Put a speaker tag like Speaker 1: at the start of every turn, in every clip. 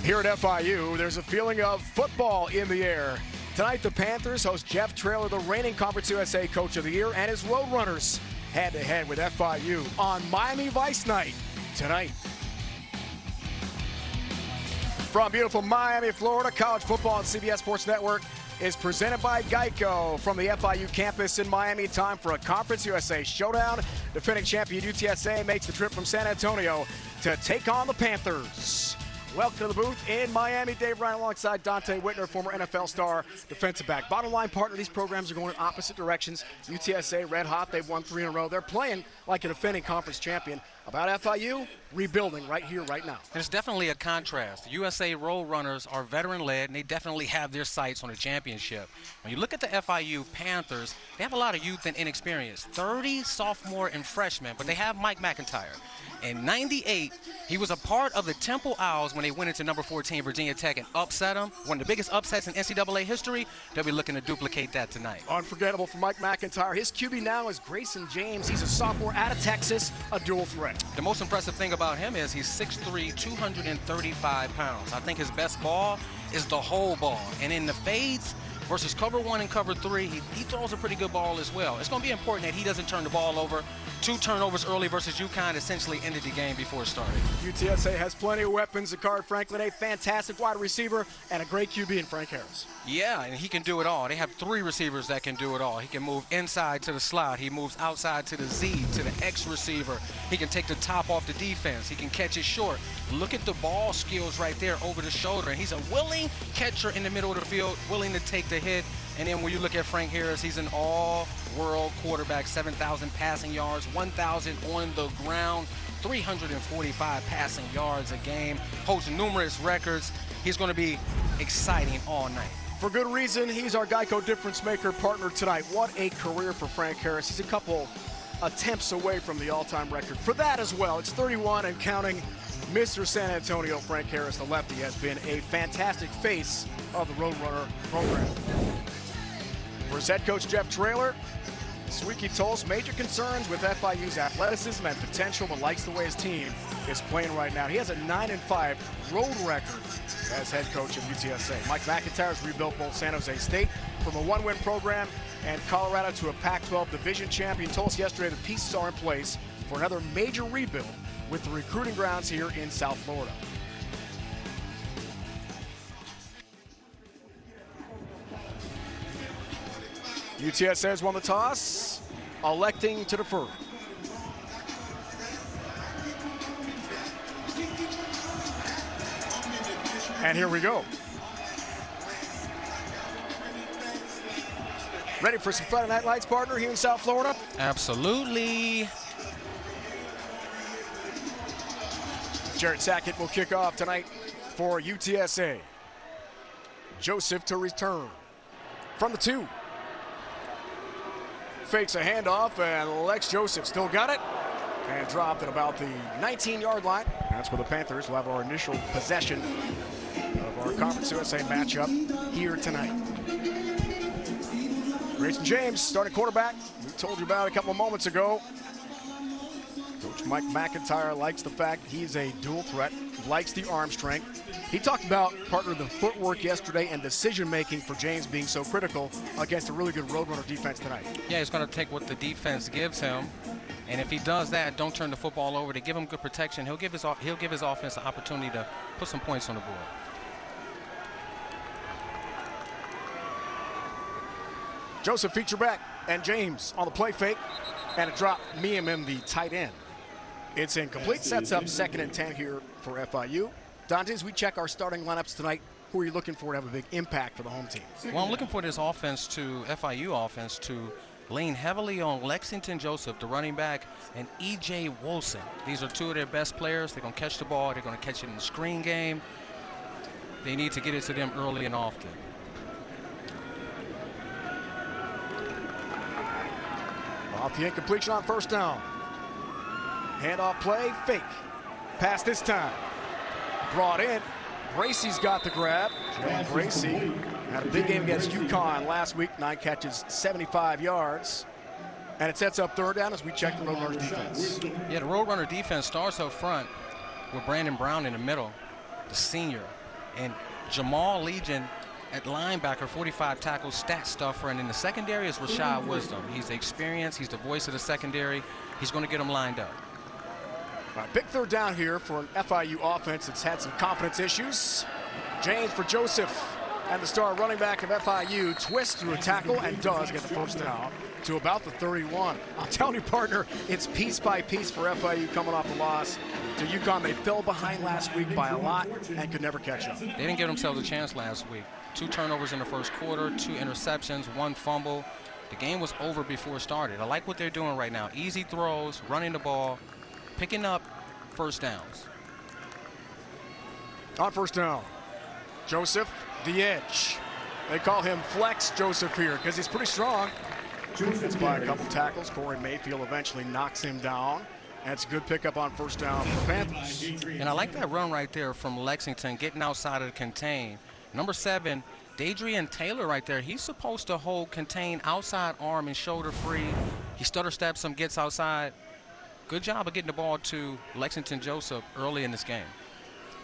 Speaker 1: Here at FIU, there's a feeling of football in the air. Tonight, the Panthers host Jeff Traylor, the reigning Conference USA Coach of the Year, and his Roadrunners head-to-head with FIU on Miami Vice Night tonight. From beautiful Miami, Florida, college football on CBS Sports Network is presented by Geico from the FIU campus in Miami. Time for a Conference USA showdown. Defending champion UTSA makes the trip from San Antonio to take on the Panthers. Welcome to the booth in Miami. Dave Ryan alongside Dante Whitner, former NFL star, defensive back. Bottom line, partner, these programs are going in opposite directions. UTSA, red hot. They've won 3 in a row. They're playing like a defending conference champion. About FIU, rebuilding right here, right now.
Speaker 2: There's definitely a contrast. The USA Roadrunners are veteran-led, and they definitely have their sights on a championship. When you look at the FIU Panthers, they have a lot of youth and inexperience. 30 sophomore and freshmen, but they have Mike McIntyre. In '98, he was a part of the Temple Owls when they went into number 14 Virginia Tech and upset them. One of the biggest upsets in NCAA history. They'll be looking to duplicate that tonight.
Speaker 1: Unforgettable for Mike McIntyre. His QB now is Grayson James. He's a sophomore out of Texas, a dual threat.
Speaker 2: The most impressive thing about him is he's 6'3", 235 pounds. I think his best ball is the whole ball. And in the fades versus cover 1 and cover 3, he throws a pretty good ball as well. It's going to be important that he doesn't turn the ball over. 2 turnovers early versus UConn essentially ended the game before it started.
Speaker 1: UTSA has plenty of weapons. Zakari Franklin, a fantastic wide receiver, and a great QB in Frank Harris.
Speaker 2: Yeah, and he can do it all. They have 3 receivers that can do it all. He can move inside to the slot. He moves outside to the Z, to the X receiver. He can take the top off the defense. He can catch it short. Look at the ball skills right there over the shoulder. And he's a willing catcher in the middle of the field, willing to take the hit. And then when you look at Frank Harris, he's an all-world quarterback, 7,000 passing yards, 1,000 on the ground, 345 passing yards a game, holds numerous records. He's going to be exciting all night.
Speaker 1: For good reason, he's our Geico difference maker partner tonight. What a career for Frank Harris. He's a couple attempts away from the all-time record for that as well. It's 31 and counting. Mr. San Antonio, Frank Harris, the lefty, has been a fantastic face of the Roadrunner program. For his head coach, Jeff Traylor, this week he told us major concerns with FIU's athleticism and potential, but likes the way his team is playing right now. He has a 9-5 road record as head coach of UTSA. Mike McIntyre's rebuilt both San Jose State from a 1-win program and Colorado to a Pac-12 division champion. Told us yesterday the pieces are in place for another major rebuild with the recruiting grounds here in South Florida. UTSA has won the toss, electing to defer. And here we go. Ready for some Friday Night Lights, partner, here in South Florida?
Speaker 2: Absolutely.
Speaker 1: Jarrett Sackett will kick off tonight for UTSA. Joseph to return from the 2. Fakes a handoff, and Lex Joseph still got it and dropped at about the 19-yard line. That's where the Panthers will have our initial possession of our Conference USA matchup here tonight. Grayson James, starting quarterback. We told you about it a couple of moments ago. Coach Mike McIntyre likes the fact he's a dual threat, likes the arm strength. He talked about, partner, the footwork yesterday and decision-making for James being so critical against a really good Roadrunner defense tonight.
Speaker 2: Yeah, he's going to take what the defense gives him, and if he does that, don't turn the football over. To give him good protection, he'll give his offense an opportunity to put some points on the board.
Speaker 1: Joseph feature back, and James on the play fake, and a drop, Meehan, the tight end. It's incomplete, sets up 2nd and 10 here for FIU. Dante, as we check our starting lineups tonight, who are you looking for to have a big impact for the home team?
Speaker 2: Well, I'm looking for this FIU offense to lean heavily on Lexington Joseph, the running back, and E.J. Wilson. These are 2 of their best players. They're going to catch the ball. They're going to catch it in the screen game. They need to get it to them early and often.
Speaker 1: Off the incompletion on 1st down. Handoff play, fake. Pass this time. Brought in. Bracey's got the grab. Jalen Bracey had a big game against UConn last week. 9 catches, 75 yards. And it sets up 3rd down as we check the Roadrunner defense.
Speaker 2: Yeah, the Roadrunner defense starts up front with Brandon Brown in the middle, the senior. And Jamal Legion at linebacker, 45 tackles, stat stuffer. And in the secondary is Rashad Wisdom. He's the experience. He's the voice of the secondary. He's going to get them lined up.
Speaker 1: All right, big third down here for an FIU offense that's had some confidence issues. James for Joseph, and the star running back of FIU twists through a tackle and does get the first down to about the 31. I'm telling you, partner, it's piece by piece for FIU coming off the loss to UConn. They fell behind last week by a lot and could never catch up.
Speaker 2: They didn't give themselves a chance last week. 2 turnovers in the first quarter, 2 interceptions, 1 fumble. The game was over before it started. I like what they're doing right now. Easy throws, running the ball, picking up first downs.
Speaker 1: On first down, Joseph, the edge. They call him Flex Joseph here because he's pretty strong. It's by a couple tackles. Corey Mayfield eventually knocks him down. That's a good pickup on first down for the Panthers.
Speaker 2: And I like that run right there from Lexington, getting outside of the contain. Number 7, Dadrian Taylor right there. He's supposed to hold contain outside arm and shoulder free. He stutter steps some, gets outside. Good job of getting the ball to Lexington Joseph early in this game.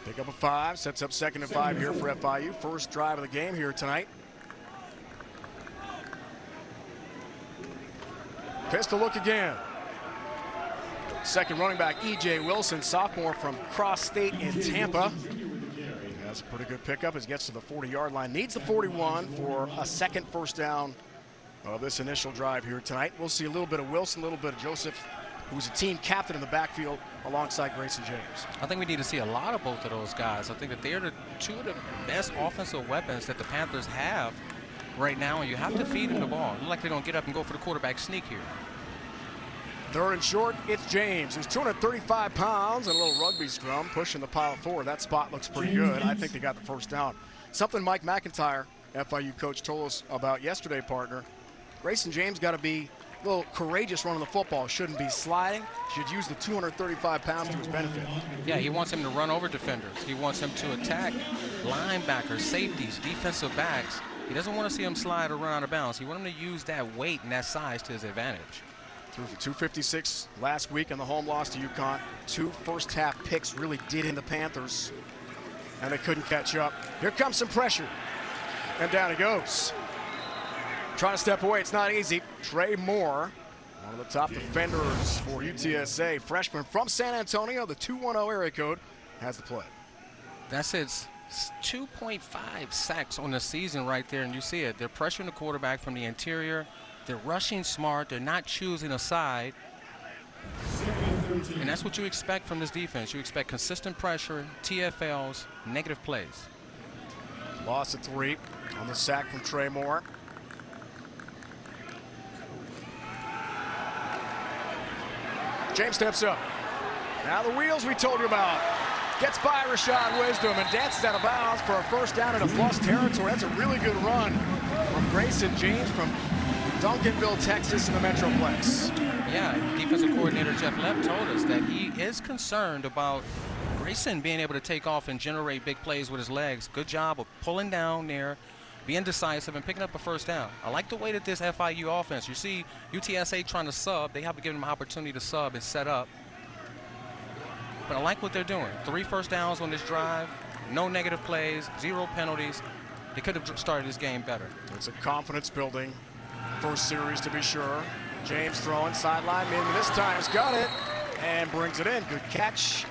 Speaker 1: Pick up a 5, sets up 2nd and 5 here for FIU. First drive of the game here tonight. Pistol look again. Second running back, E.J. Wilson, sophomore from Cross State in Tampa. That's a pretty good pickup as he gets to the 40-yard line. Needs the 41 for a second first down of this initial drive here tonight. We'll see a little bit of Wilson, a little bit of Joseph, who's a team captain in the backfield alongside Grayson James.
Speaker 2: I think we need to see a lot of both of those guys. I think that they're the 2 of the best offensive weapons that the Panthers have right now, and you have to feed them the ball. Look like they're going to get up and go for the quarterback sneak here.
Speaker 1: Third and short, it's James, who's 235 pounds and a little rugby scrum, pushing the pile forward. That spot looks pretty good. I think they got the first down. Something Mike McIntyre, FIU coach, told us about yesterday, partner. Grayson James got to be a little courageous running the football. Shouldn't be sliding. Should use the 235 pounds to his benefit.
Speaker 2: Yeah, he wants him to run over defenders. He wants him to attack linebackers, safeties, defensive backs. He doesn't want to see him slide or run out of bounds. He wants him to use that weight and that size to his advantage.
Speaker 1: Threw for 256 last week in the home loss to UConn. 2 first-half picks really did in the Panthers, and they couldn't catch up. Here comes some pressure, and down he goes. Trying to step away, it's not easy. Trey Moore, one of the top defenders for UTSA, freshman from San Antonio, the 210 area code, has the play.
Speaker 2: That's it. 2.5 sacks on the season right there, and you see it. They're pressuring the quarterback from the interior. They're rushing smart. They're not choosing a side. And that's what you expect from this defense. You expect consistent pressure, TFLs, negative plays.
Speaker 1: Loss of 3 on the sack from Trey Moore. James steps up. Now the wheels we told you about. Gets by Rashad Wisdom and dances out of bounds for a first down into plus territory. That's a really good run from Grayson James from Duncanville, Texas in the Metroplex.
Speaker 2: Yeah, defensive coordinator Jeff Lepp told us that he is concerned about Grayson being able to take off and generate big plays with his legs. Good job of pulling down there, being decisive, and picking up a first down. I like the way that this FIU offense, you see UTSA trying to sub. They have to give them an opportunity to sub and set up. But I like what they're doing. 3 first downs on this drive, no negative plays, 0 penalties. They could have started this game better.
Speaker 1: It's a confidence building first series to be sure. James throwing sideline, maybe this time has got it and brings it in. Good catch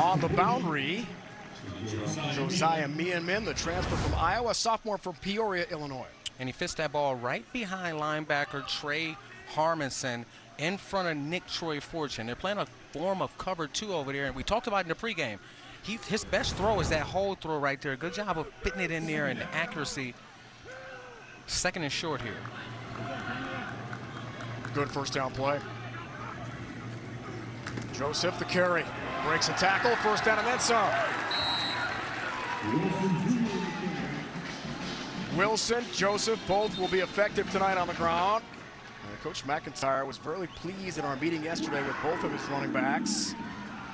Speaker 1: on the boundary. Josiah Mianmin, the transfer from Iowa, sophomore from Peoria, Illinois.
Speaker 2: And he fits that ball right behind linebacker Trey Harmonson in front of Nick Troy Fortune. They're playing a form of cover 2 over there, and we talked about it in the pregame. His best throw is that hole throw right there. Good job of fitting it in there and the accuracy. 2nd and short here.
Speaker 1: Good first down play. Joseph the carry. Breaks a tackle, first down and then some. Wilson, Joseph, both will be effective tonight on the ground. And Coach McIntyre was very pleased in our meeting yesterday with both of his running backs.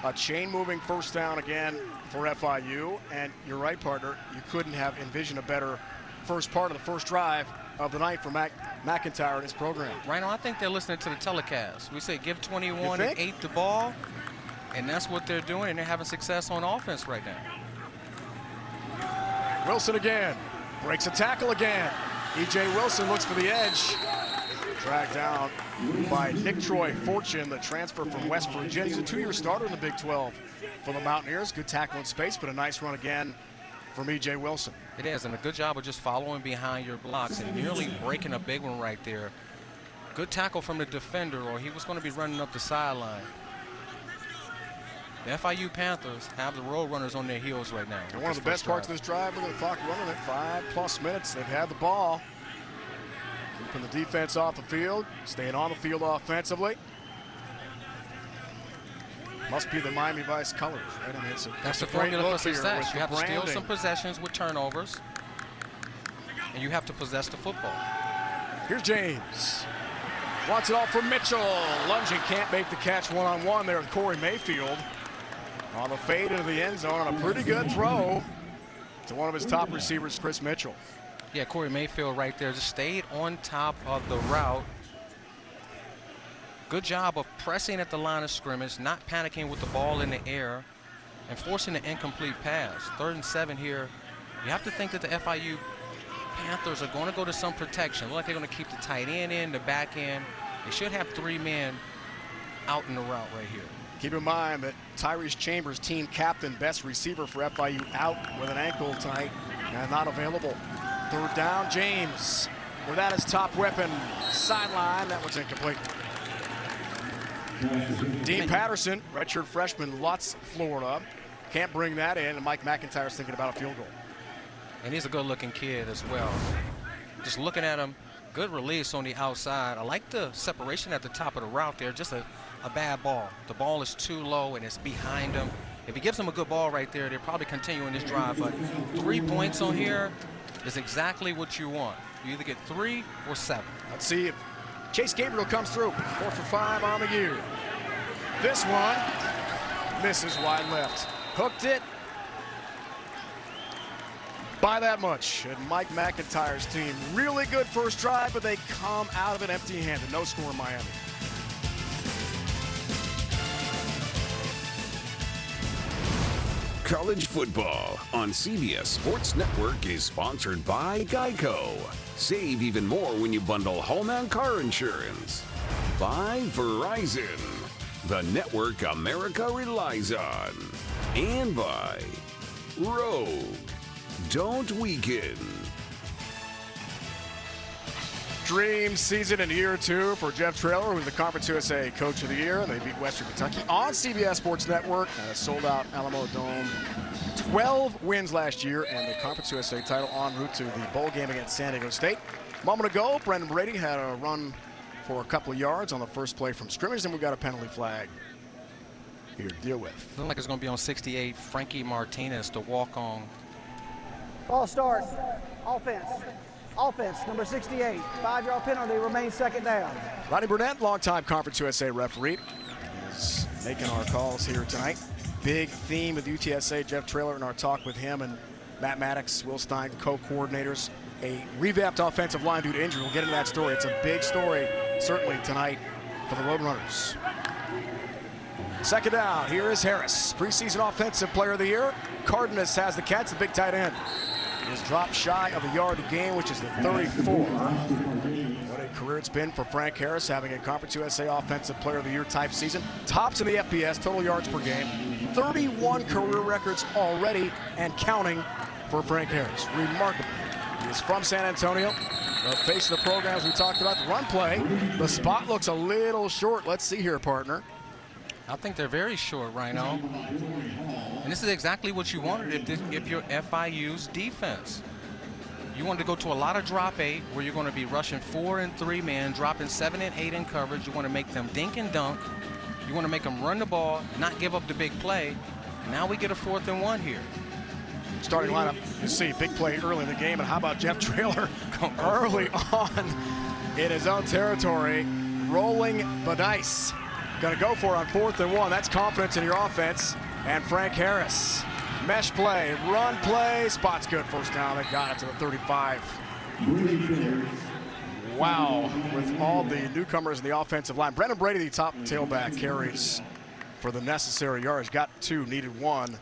Speaker 1: A chain-moving first down again for FIU. And you're right, partner, you couldn't have envisioned a better first part of the first drive of the night for McIntyre and his program.
Speaker 2: Right now, I think they're listening to the telecast. We say give 21 and 8 the ball, and that's what they're doing, and they're having success on offense right now.
Speaker 1: Wilson again. Breaks a tackle again. E.J. Wilson looks for the edge. Dragged down by Nick Troy Fortune, the transfer from West Virginia. He's a 2-year starter in the Big 12 for the Mountaineers. Good tackle in space, but a nice run again from E.J. Wilson.
Speaker 2: It is, and a good job of just following behind your blocks and nearly breaking a big one right there. Good tackle from the defender, or he was going to be running up the sideline. The FIU Panthers have the road runners on their heels right now.
Speaker 1: And one of the best parts of this drive, look at the clock running at 5+ minutes. They've had the ball. Keeping the defense off the field, staying on the field offensively. Must be the Miami Vice colors, right? I mean,
Speaker 2: that's the formula for success. You have to steal some possessions with turnovers, and you have to possess the football. Here's
Speaker 1: James. Wants it all for Mitchell. Lunging, can't make the catch one-on-one there with Corey Mayfield. On the fade into the end zone on a pretty good throw to one of his top receivers, Chris Mitchell.
Speaker 2: Yeah, Corey Mayfield right there just stayed on top of the route. Good job of pressing at the line of scrimmage, not panicking with the ball in the air, and forcing an incomplete pass. 3rd and 7 here. You have to think that the FIU Panthers are going to go to some protection. Look like they're going to keep the tight end in, the back end. They should have 3 men out in the route right here.
Speaker 1: Keep in mind that Tyrese Chambers, team captain, best receiver for FIU, out with an ankle tonight and not available. 3rd down, James without his top weapon. Sideline, that one's incomplete. Dean Patterson, redshirt freshman, Lutz, Florida. Can't bring that in, and Mike McIntyre's thinking about a field goal.
Speaker 2: And he's a good-looking kid as well. Just looking at him, good release on the outside. I like the separation at the top of the route there, just a bad ball. The ball is too low, and it's behind him. If he gives him a good ball right there, they're probably continuing this drive, but 3 points on here is exactly what you want. You either get 3 or 7.
Speaker 1: Let's see if Chase Gabriel comes through. 4 for 5 on the year. This one misses wide left. Hooked it by that much. And Mike McIntyre's team, really good first drive, but they come out of it empty-handed. No score in Miami.
Speaker 3: College football on CBS Sports Network is sponsored by Geico. Save even more when you bundle home and car insurance. By Verizon, the network America relies on. And by Rogue. Don't weaken.
Speaker 1: Dream season in year 2 for Jeff Traylor, who's the Conference USA Coach of the Year, and they beat Western Kentucky on CBS Sports Network at a sold-out Alamo Dome. 12 wins last year, and the Conference USA title en route to the bowl game against San Diego State. A moment ago, Brendan Brady had a run for a couple of yards on the first play from scrimmage, and we got a penalty flag here to deal with.
Speaker 2: Looks like it's going to be on 68, Frankie Martinez, to walk on.
Speaker 4: Ball start. Offense. Offense, number 68. 5-yard penalty, remains 2nd down.
Speaker 1: Ronnie Burnett, longtime Conference USA referee, is making our calls here tonight. Big theme with UTSA, Jeff Traylor, in our talk with him and Matt Maddox, Will Stein, co-coordinators. A revamped offensive line due to injury. We'll get into that story. It's a big story, certainly tonight, for the Roadrunners. 2nd down, here is Harris, preseason offensive player of the year. Cardenas has the catch, the big tight end. Is dropped shy of a yard to gain, which is the 34. What a career it's been for Frank Harris, having a Conference USA Offensive Player of the Year type season. Tops in the FBS, total yards per game. 31 career records already and counting for Frank Harris. Remarkable. He is from San Antonio. The face of the program, as we talked about, the run play. The spot looks a little short. Let's see here, partner.
Speaker 2: I think they're very short, Rhino. And this is exactly what you wanted if you're FIU's defense. You wanted to go to a lot of drop 8, where you're going to be rushing 4 and 3 men, dropping 7 and 8 in coverage. You want to make them dink and dunk. You want to make them run the ball, not give up the big play. And now we get a 4th and 1 here.
Speaker 1: Starting lineup, you see big play early in the game. And how about Jeff Traylor early on in his own territory, rolling the dice. Going to go for it on 4th and 1. That's confidence in your offense. And Frank Harris, mesh play, run play, spot's good, 1st down. They got it to the 35. Wow, with all the newcomers in the offensive line. Brendan Brady, the top tailback, carries for the necessary yards. Got 2, needed 1.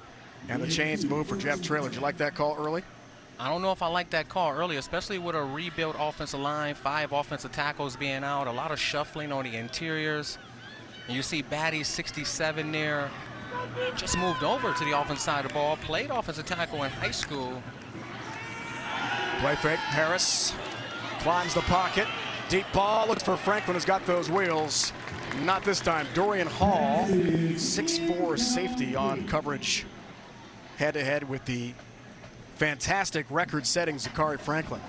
Speaker 1: And the chains move for Jeff Traylor. Did you like that call early?
Speaker 2: I don't know if I like that call early, especially with a rebuilt offensive line, 5 offensive tackles being out, a lot of shuffling on the interiors. And you see Batty, 67 there, just moved over to the offensive side of the ball, played offensive tackle in high school.
Speaker 1: Play fake, Harris climbs the pocket. Deep ball, looks for Franklin, who's got those wheels. Not this time. Dorian Hall, 6'4" safety on coverage head-to-head with the fantastic record-setting Zachary Franklin.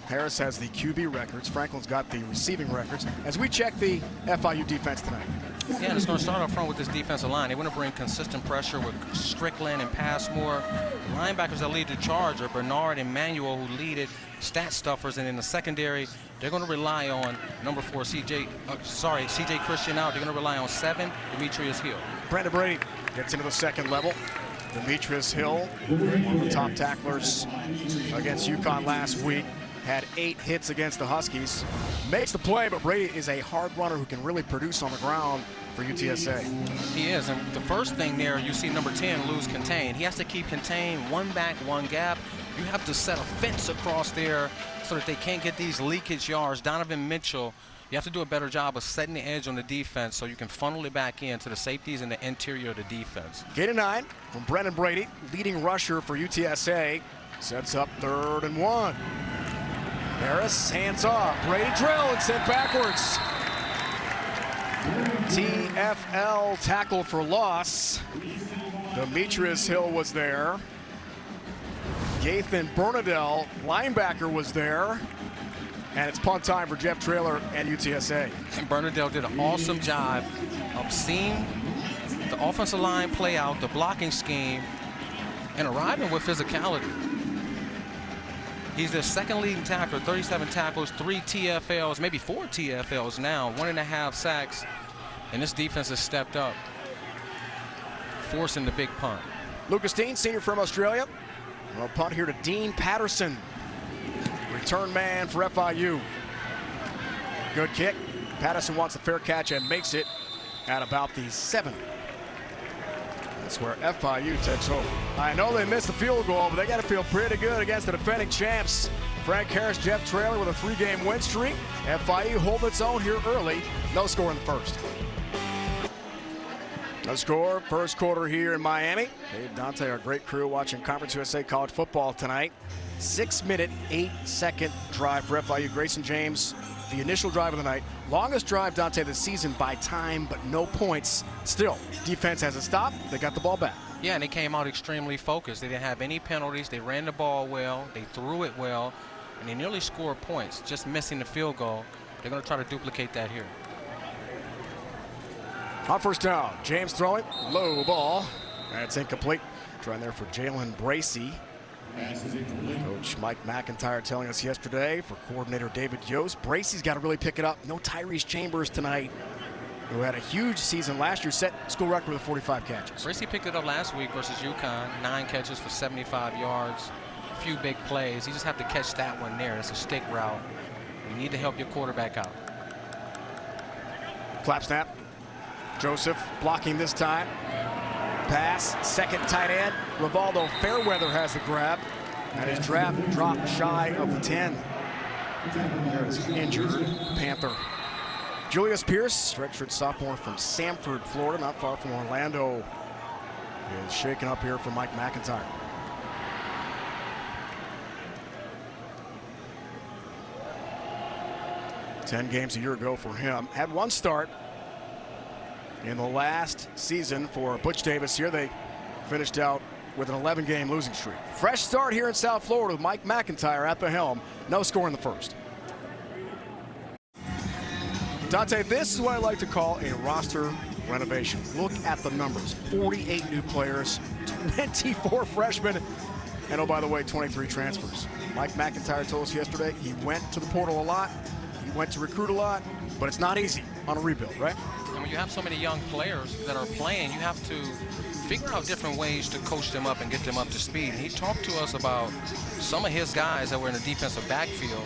Speaker 1: Harris has the QB records. Franklin's got the receiving records. As we check the FIU defense tonight.
Speaker 2: Yeah, and it's going to start up front with this defensive line. They want to bring consistent pressure with Strickland and Passmore. The linebackers that lead the charge are Bernard and Manuel, who lead it, stat stuffers. And in the secondary, they're going to rely on number 4, CJ Christian out. They're going to rely on 7, Demetrius Hill.
Speaker 1: Brandon Brady gets into the second level. Demetrius Hill, one of the top tacklers against UConn last week, had 8 hits against the Huskies. Makes the play, but Brady is a hard runner who can really produce on the ground for UTSA.
Speaker 2: He is, and the first thing there, you see number 10 lose contain. He has to keep contained, 1 back, 1 gap. You have to set a fence across there so that they can't get these leakage yards. Donovan Mitchell, you have to do a better job of setting the edge on the defense so you can funnel it back into the safeties and the interior of the defense.
Speaker 1: Gain of 9 from Brendan Brady, leading rusher for UTSA. Sets up 3rd and 1. Harris, hands off. Brady drill and sent backwards. TFL tackle for loss. Demetrius Hill was there. Gathan Bernadelle, linebacker, was there. And it's punt time for Jeff Traylor and UTSA.
Speaker 2: And Bernadelle did an awesome job of seeing the offensive line play out, the blocking scheme, and arriving with physicality. He's the second leading tackler, 37 tackles, 3 TFLs, maybe 4 TFLs now, 1.5 sacks. And this defense has stepped up, forcing the big punt.
Speaker 1: Lucas Dean, senior from Australia. Well, punt here to Dean Patterson. Return man for FIU. Good kick. Patterson wants a fair catch and makes it at about the 7. That's where FIU takes over. I know they missed the field goal, but they got to feel pretty good against the defending champs. Frank Harris, Jeff Traylor with a 3-game win streak. FIU hold its own here early. No score in the first. No score, first quarter here in Miami. Dave Dante, our great crew, watching Conference USA College football tonight. 6-minute, 8-second drive for FIU. Grayson James, the initial drive of the night. Longest drive, Dante, this season by time, but no points. Still, defense has a stop. They got the ball back.
Speaker 2: Yeah, and they came out extremely focused. They didn't have any penalties. They ran the ball well. They threw it well. And they nearly scored points, just missing the field goal. They're going to try to duplicate that here.
Speaker 1: On first down, James throwing, low ball. That's incomplete. Trying there for Jalen Bracey. Coach Mike McIntyre telling us yesterday, for coordinator David Yost, Bracey's got to really pick it up. No Tyrese Chambers tonight, who had a huge season last year, set school record with 45 catches.
Speaker 2: Bracey picked it up last week versus UConn, 9 catches for 75 yards, a few big plays. You just have to catch that one there. It's a stick route. You need to help your quarterback out.
Speaker 1: Clap snap. Joseph blocking this time. Pass, second tight end. Rivaldo Fairweather has the grab. And his trap dropped shy of the 10. There's injured Panther. Julius Pierce, redshirt sophomore from Sanford, Florida, not far from Orlando, is shaken up here for Mike McIntyre. Ten games a year ago for him. Had one start in the last season for Butch Davis here. They finished out with an 11-game losing streak. Fresh start here in South Florida with Mike McIntyre at the helm. No score in the first. Dante, this is what I like to call a roster renovation. Look at the numbers. 48 new players, 24 freshmen, and oh, by the way, 23 transfers. Mike McIntyre told us yesterday he went to the portal a lot. He went to recruit a lot, but it's not easy on a rebuild, right?
Speaker 2: And when you have so many young players that are playing, you have to figure out different ways to coach them up and get them up to speed. And he talked to us about some of his guys that were in the defensive backfield.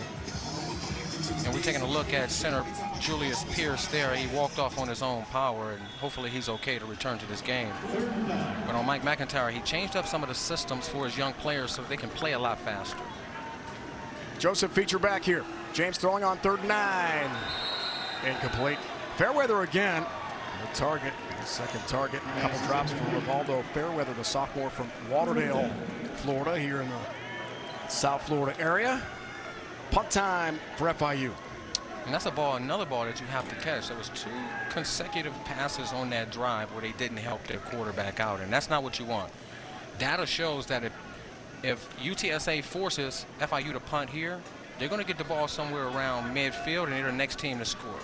Speaker 2: And we're taking a look at center Julius Pierce there. He walked off on his own power, and hopefully he's okay to return to this game. But on Mike McIntyre, he changed up some of the systems for his young players so they can play a lot faster.
Speaker 1: Joseph feature back here. James throwing on 3rd and 9. Incomplete. Fairweather again. The target, the second target. A couple drops for Rivaldo Fairweather, the sophomore from Lauderdale, Florida, here in the South Florida area. Punt time for FIU.
Speaker 2: And that's another ball that you have to catch. There was 2 consecutive passes on that drive where they didn't help their quarterback out, and that's not what you want. Data shows that if UTSA forces FIU to punt here, they're going to get the ball somewhere around midfield, and they're the next team to score.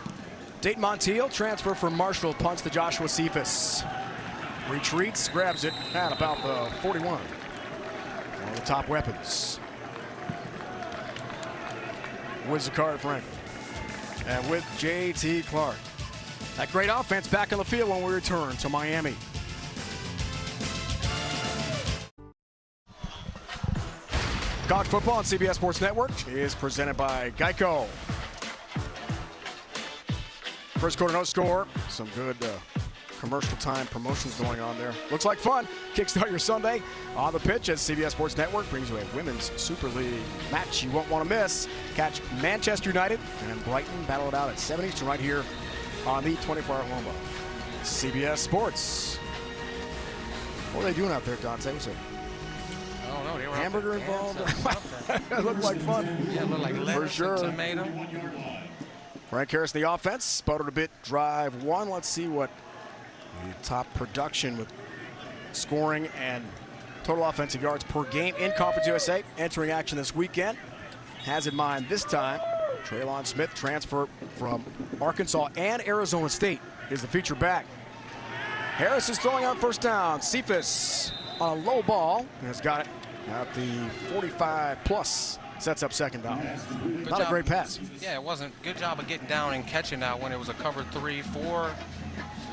Speaker 1: Dayton Montiel, transfer from Marshall, punts to Joshua Cephas. Retreats, grabs it at about the 41. One of the top weapons. With Zakari Frank. And with J.T. Clark. That great offense back on the field when we return to Miami. College football on CBS Sports Network is presented by Geico. First quarter, no score. Some good commercial time promotions going on there. Looks like fun. Kickstart your Sunday on the pitch as CBS Sports Network brings you a Women's Super League match you won't want to miss. Catch Manchester United and Brighton battle it out at 7 Eastern right here on the 24-hour home of CBS Sports. What are they doing out there, Dante? What's it?
Speaker 2: I don't know. They were
Speaker 1: Hamburger involved? It looked like fun.
Speaker 2: Yeah, it looked like lettuce
Speaker 1: for sure.
Speaker 2: and tomato.
Speaker 1: Frank Harris, the offense, sputtered a bit, drive 1. Let's see what the top production with scoring and total offensive yards per game in Conference USA entering action this weekend. Has in mind this time, Traylon Smith, transfer from Arkansas and Arizona State, is the feature back. Harris is throwing on 1st down. Cephas on a low ball has got it at the 45+. Sets up 2nd down. Not a great pass.
Speaker 2: Yeah, it wasn't. Good job of getting down and catching that when it was a cover 3, 4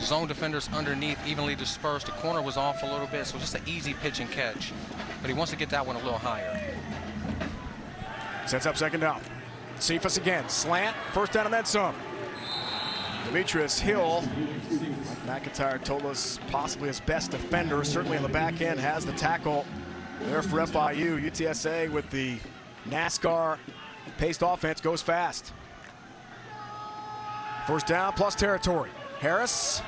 Speaker 2: zone defenders underneath, evenly dispersed. The corner was off a little bit, so just an easy pitch and catch. But he wants to get that one a little higher.
Speaker 1: Sets up 2nd down. Cephas again, slant, 1st down and then some. Demetrius Hill, McIntyre told us possibly his best defender, certainly on the back end, has the tackle there for FIU. UTSA with the NASCAR-paced offense goes fast. 1st down plus territory. Harris,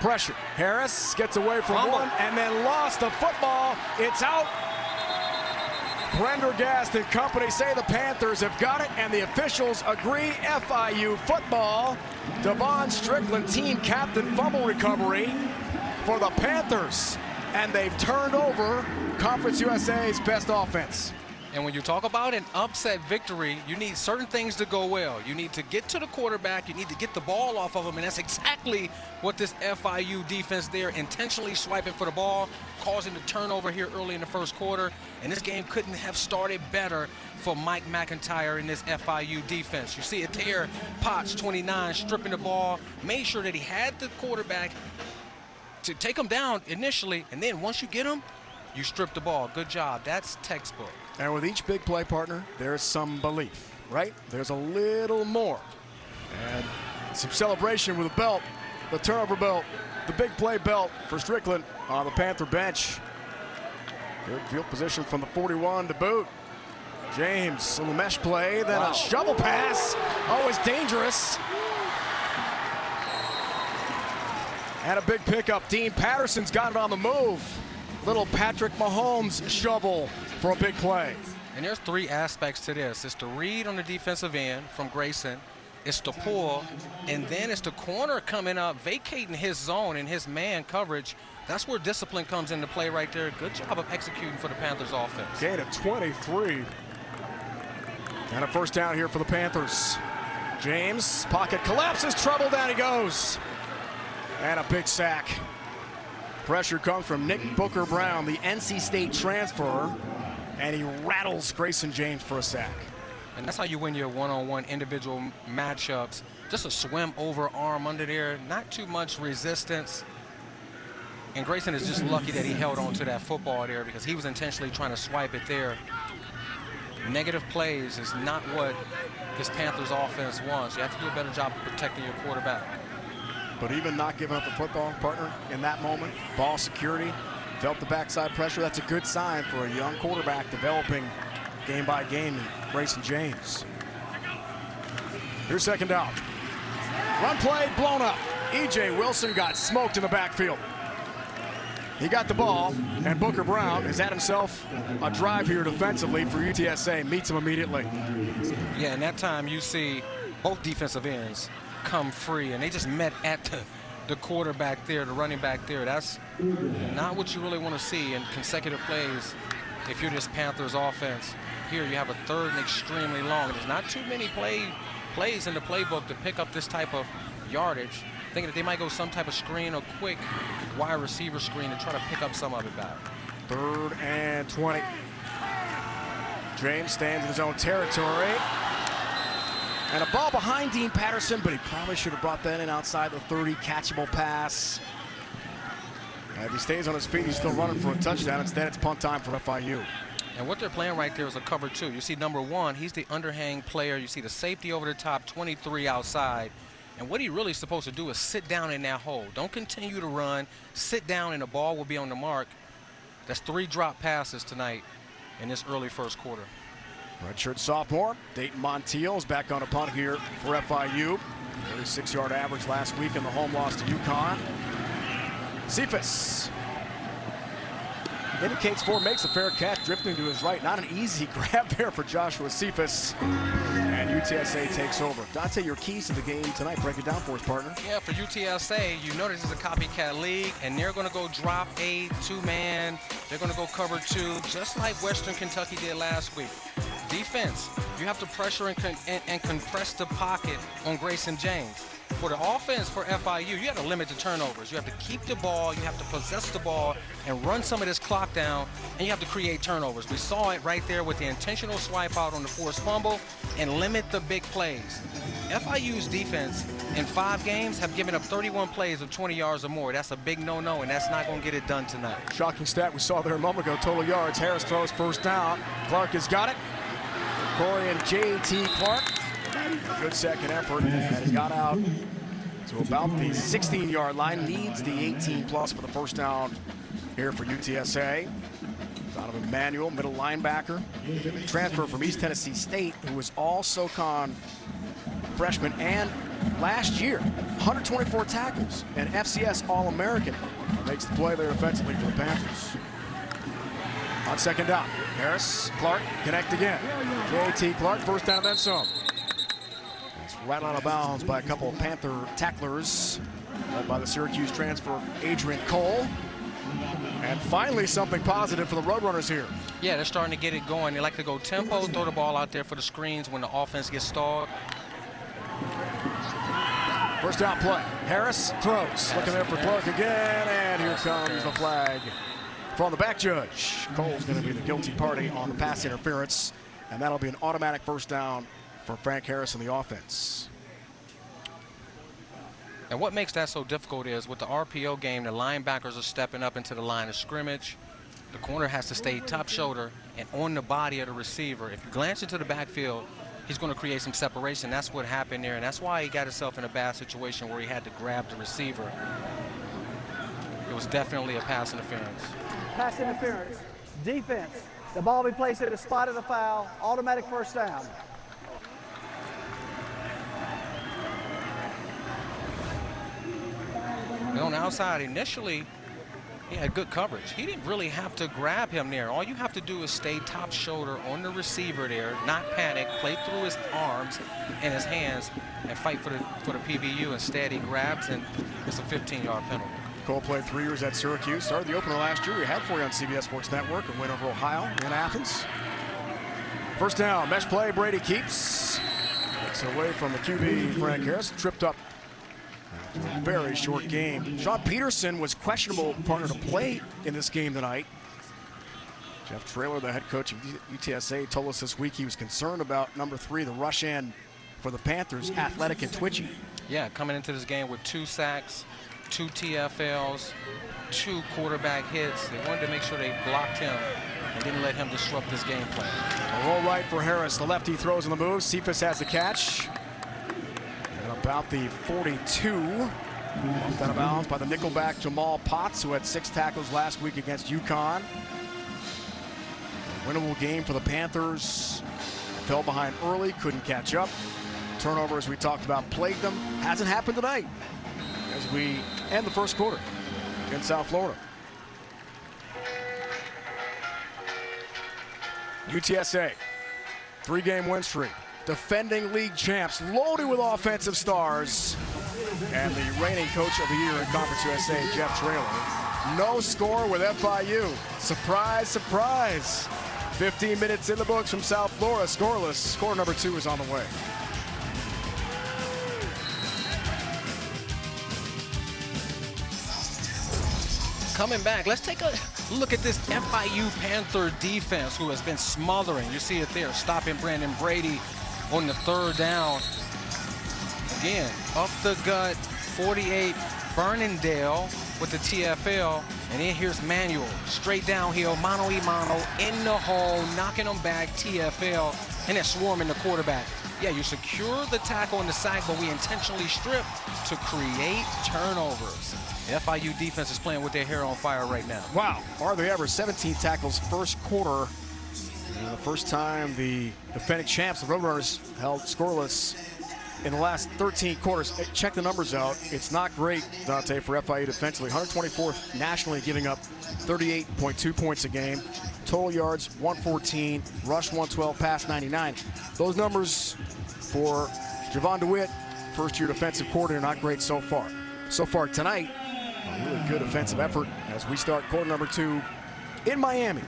Speaker 1: pressure. Harris gets away from one and then lost the football. It's out. Prendergast and company say the Panthers have got it, and the officials agree. FIU football. Devon Strickland, team captain, fumble recovery for the Panthers. And they've turned over Conference USA's best offense.
Speaker 2: And when you talk about an upset victory, you need certain things to go well. You need to get to the quarterback. You need to get the ball off of him. And that's exactly what this FIU defense there, intentionally swiping for the ball, causing the turnover here early in the 1st quarter. And this game couldn't have started better for Mike McIntyre in this FIU defense. You see it there, Potts, 29, stripping the ball, made sure that he had the quarterback to take him down initially. And then once you get him, you strip the ball. Good job. That's textbook.
Speaker 1: And with each big play, partner, there's some belief, right? There's a little more. And some celebration with the belt, the turnover belt, the big play belt for Strickland on the Panther bench. Good field position from the 41 to boot. James, a little mesh play, then a shovel pass. Always dangerous. And a big pickup. Dean Patterson's got it on the move. Little Patrick Mahomes shovel for a big play.
Speaker 2: And there's 3 aspects to this. It's the read on the defensive end from Grayson. It's the pull. And then it's the corner coming up, vacating his zone and his man coverage. That's where discipline comes into play right there. Good job of executing for the Panthers offense.
Speaker 1: Gain of 23. And a 1st down here for the Panthers. James, pocket collapses, trouble, down he goes. And a big sack. Pressure comes from Nick Booker Brown, the NC State transfer, and he rattles Grayson James for a sack.
Speaker 2: And that's how you win your one-on-one individual matchups. Just a swim over arm under there, not too much resistance. And Grayson is just lucky that he held on to that football there because he was intentionally trying to swipe it there. Negative plays is not what this Panthers offense wants. You have to do a better job of protecting your quarterback.
Speaker 1: But even not giving up the football, partner, in that moment, ball security, felt the backside pressure. That's a good sign for a young quarterback developing game by game in Grayson James. Here's second down. Run play blown up. E.J. Wilson got smoked in the backfield. He got the ball, and Booker Brown has had himself a drive here defensively for UTSA. Meets him immediately.
Speaker 2: Yeah, and that time you see both defensive ends come free, and they just met at the quarterback there, the running back there. That's not what you really want to see in consecutive plays if you're this Panthers offense. Here you have a third and extremely long. There's not too many plays in the playbook to pick up this type of yardage. Thinking that they might go some type of screen or quick wide receiver screen to try to pick up some of it back.
Speaker 1: 3rd and 20. James stands in his own territory. And a ball behind Dean Patterson, but he probably should have brought that in outside the 30. Catchable pass. And if he stays on his feet, he's still running for a touchdown. Instead, it's punt time for FIU.
Speaker 2: And what they're playing right there is a cover 2. You see number 1, he's the underhang player. You see the safety over the top, 23 outside. And what he really is supposed to do is sit down in that hole. Don't continue to run. Sit down and the ball will be on the mark. That's 3 drop passes tonight in this early first quarter.
Speaker 1: Redshirt sophomore Dayton Montiel is back on a punt here for FIU. 36-yard average last week in the home loss to UConn. Cephas indicates 4, makes a fair catch, drifting to his right. Not an easy grab there for Joshua Cephas. And UTSA takes over. Dante, your keys to the game tonight. Break it down for us, partner.
Speaker 2: Yeah, for UTSA, you know this is a copycat league, and they're going to go drop a 2-man. They're going to go cover 2, just like Western Kentucky did last week. Defense, you have to pressure and compress the pocket on Grayson James. For the offense for FIU, you have to limit the turnovers. You have to keep the ball, you have to possess the ball, and run some of this clock down, and you have to create turnovers. We saw it right there with the intentional swipe out on the forced fumble and limit the big plays. FIU's defense in 5 games have given up 31 plays of 20 yards or more. That's a big no-no, and that's not going to get it done tonight.
Speaker 1: Shocking stat we saw there a moment ago. Total yards. Harris throws first down. Clark has got it. Corey and J.T. Clark. A good second effort, and he got out to about the 16-yard line. Needs the 18+ for the first down here for UTSA. Donovan Manuel, middle linebacker. Transfer from East Tennessee State, who was all SoCon freshman and last year, 124 tackles and FCS All-American. Makes the play there defensively for the Panthers. On second down, Harris, Clark, connect again. J.T. Clark, first down and then some. It's right out of bounds by a couple of Panther tacklers, led by the Syracuse transfer, Adrian Cole. And finally, something positive for the Roadrunners here.
Speaker 2: Yeah, they're starting to get it going. They like to go tempo, throw the ball out there for the screens when the offense gets stalled.
Speaker 1: First down play. Harris throws. Looking there for Clark again, and here comes the flag from the back judge. Cole's going to be the guilty party on the pass interference, and that'll be an automatic first down for Frank Harris and the offense.
Speaker 2: And what makes that so difficult is with the RPO game, the linebackers are stepping up into the line of scrimmage. The corner has to stay top shoulder and on the body of the receiver. If you glance into the backfield, he's going to create some separation. That's what happened there, and that's why he got himself in a bad situation where he had to grab the receiver. It was definitely a pass interference.
Speaker 4: Pass interference. Defense. The ball will be placed at the spot of the foul. Automatic first down.
Speaker 2: And on the outside, initially, he had good coverage. He didn't really have to grab him there. All you have to do is stay top shoulder on the receiver there, not panic, play through his arms and his hands, and fight for the PBU. Instead, he grabs, and it's a 15-yard penalty.
Speaker 1: Cole played 3 years at Syracuse. Started the opener last year. We had for you on CBS Sports Network. A win over Ohio in Athens. First down, mesh play. Brady keeps. Takes it away from the QB, Frank Harris. Tripped up. A very short game. Sean Peterson was questionable partner to play in this game tonight. Jeff Traylor, the head coach of UTSA, told us this week he was concerned about number 3, the rush in for the Panthers, athletic and twitchy.
Speaker 2: Yeah, coming into this game with 2 sacks, 2 TFLs, 2 quarterback hits. They wanted to make sure they blocked him and didn't let him disrupt this game plan.
Speaker 1: A roll right for Harris. The lefty throws on the move. Cephas has the catch. And about the 42. Bumped out of bounds by the nickelback Jamal Potts, who had 6 tackles last week against UConn. A winnable game for the Panthers. Fell behind early, couldn't catch up. Turnover, as we talked about, plagued them. Hasn't happened tonight as we end the first quarter against South Florida. UTSA, 3-game win streak. Defending league champs, loaded with offensive stars. And the reigning coach of the year in Conference USA, Jeff Traylor. No score with FIU. Surprise, surprise. 15 minutes in the books from South Florida, scoreless. Score number 2 is on the way.
Speaker 2: Coming back, let's take a look at this FIU Panther defense who has been smothering. You see it there, stopping Brandon Brady on the 3rd down. Again, up the gut, 48, Burnendale with the TFL. And then here's Manuel, straight downhill, mano-a-mano, in the hole, knocking them back, TFL, and then swarming the quarterback. Yeah, you secure the tackle in the sack, but we intentionally strip to create turnovers. The FIU defense is playing with their hair on fire right now.
Speaker 1: Wow, are they ever? 17 tackles first quarter. And the first time the defending champs, the Roadrunners, held scoreless in the last 13 quarters. Check the numbers out. It's not great, Dante, for FIU defensively. 124th nationally, giving up 38.2 points a game. Total yards, 114. Rush, 112. Pass, 99. Those numbers for Javon DeWitt, first-year defensive coordinator, not great so far. So far tonight, a really good offensive effort as we start quarter number 2 in Miami.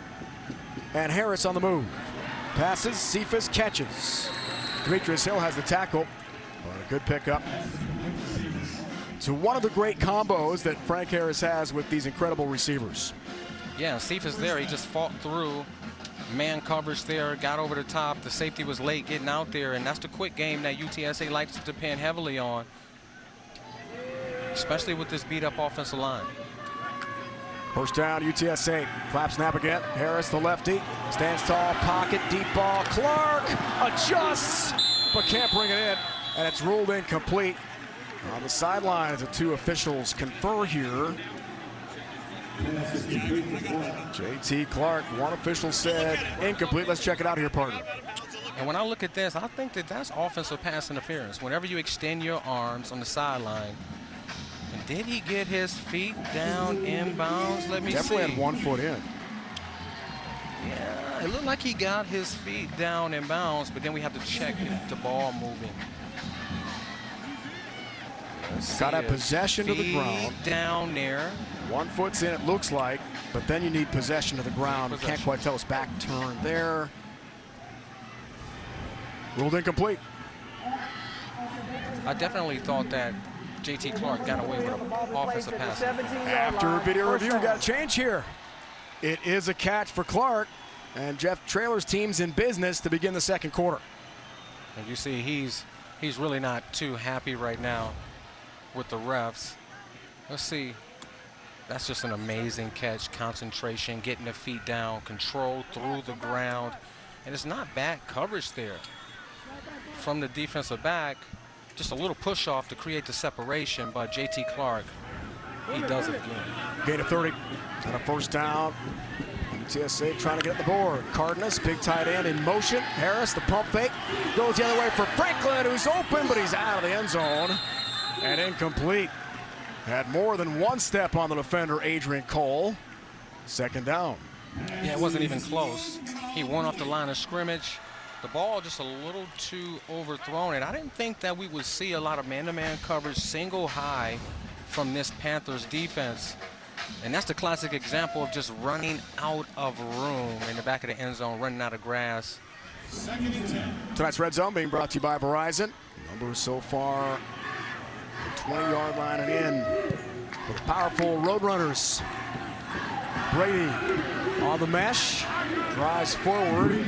Speaker 1: And Harris on the move. Passes, Cephas catches. Demetrius Hill has the tackle. But a good pickup. To one of the great combos that Frank Harris has with these incredible receivers.
Speaker 2: Yeah, Cephas there, he just fought through. Man coverage there, got over the top. The safety was late getting out there, and that's the quick game that UTSA likes to depend heavily on, especially with this beat-up offensive line.
Speaker 1: First down, UTSA. Clap snap again. Harris, the lefty, stands tall, pocket, deep ball. Clark adjusts, but can't bring it in, and it's ruled incomplete. On the sidelines, the 2 officials confer here. J.T. Clark, one official said incomplete. Let's check it out here, partner.
Speaker 2: And when I look at this, I think that that's offensive pass interference. Whenever you extend your arms on the sideline. And did he get his feet down inbounds? Let me see.
Speaker 1: Definitely had 1 foot in.
Speaker 2: Yeah, it looked like he got his feet down in bounds, but then we have to check the ball moving.
Speaker 1: Got a possession to the ground.
Speaker 2: Down there.
Speaker 1: 1 foot's in, it looks like, but then you need possession to the ground. We can't quite tell. It's back turn there. Ruled incomplete.
Speaker 2: I definitely thought that J.T. Clark got away with an offensive pass.
Speaker 1: After video review, we got a change here. It is a catch for Clark, and Jeff Traylor's team's in business to begin the second quarter.
Speaker 2: And you see he's really not too happy right now with the refs. Let's see. That's just an amazing catch, concentration, getting the feet down, control through the ground. And it's not bad coverage there from the defensive back. Just a little push off to create the separation, but J.T. Clark, he does it again.
Speaker 1: Gain of 30 and a first down. UTSA trying to get the board. Cardenas, big tight end in motion. Harris, the pump fake, goes the other way for Franklin, who's open, but he's out of the end zone. And incomplete. Had more than one step on the defender, Adrian Cole. Second down.
Speaker 2: Yeah, it wasn't even close. He went off the line of scrimmage. The ball just a little too overthrown, and I didn't think that we would see a lot of man-to-man coverage single high from this Panthers defense. And that's the classic example of just running out of room in the back of the end zone, running out of grass.
Speaker 1: Tonight's Red Zone being brought to you by Verizon. Numbers so far, the 20-yard line and in for the powerful Roadrunners. Brady on the mesh, drives forward,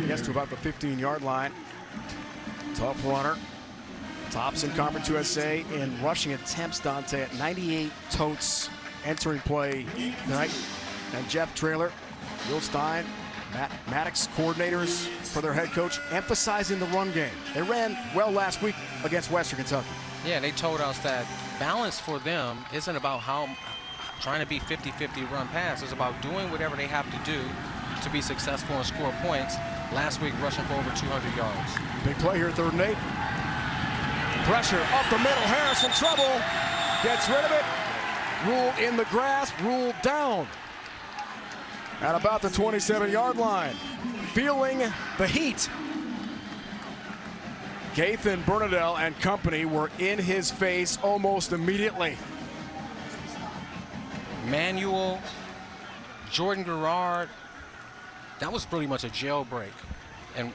Speaker 1: gets to about the 15-yard line. Tough runner. Tops in Conference USA in rushing attempts, Dante, at 98 totes entering play tonight. And Jeff Traylor, Will Stein, Maddox coordinators for their head coach emphasizing the run game. They ran well last week against Western Kentucky.
Speaker 2: Yeah, they told us that balance for them isn't about trying to be 50-50 run pass. It's about doing whatever they have to do to be successful and score points. Last week, rushing for over 200 yards.
Speaker 1: Big play here, 3rd and 8. Pressure up the middle. Harris in trouble. Gets rid of it. Ruled in the grass. Ruled down at about the 27-yard line. Feeling the heat. Gathan Bernadelle and company were in his face almost immediately.
Speaker 2: Manuel, Jordan Garrard, that was pretty much a jailbreak. And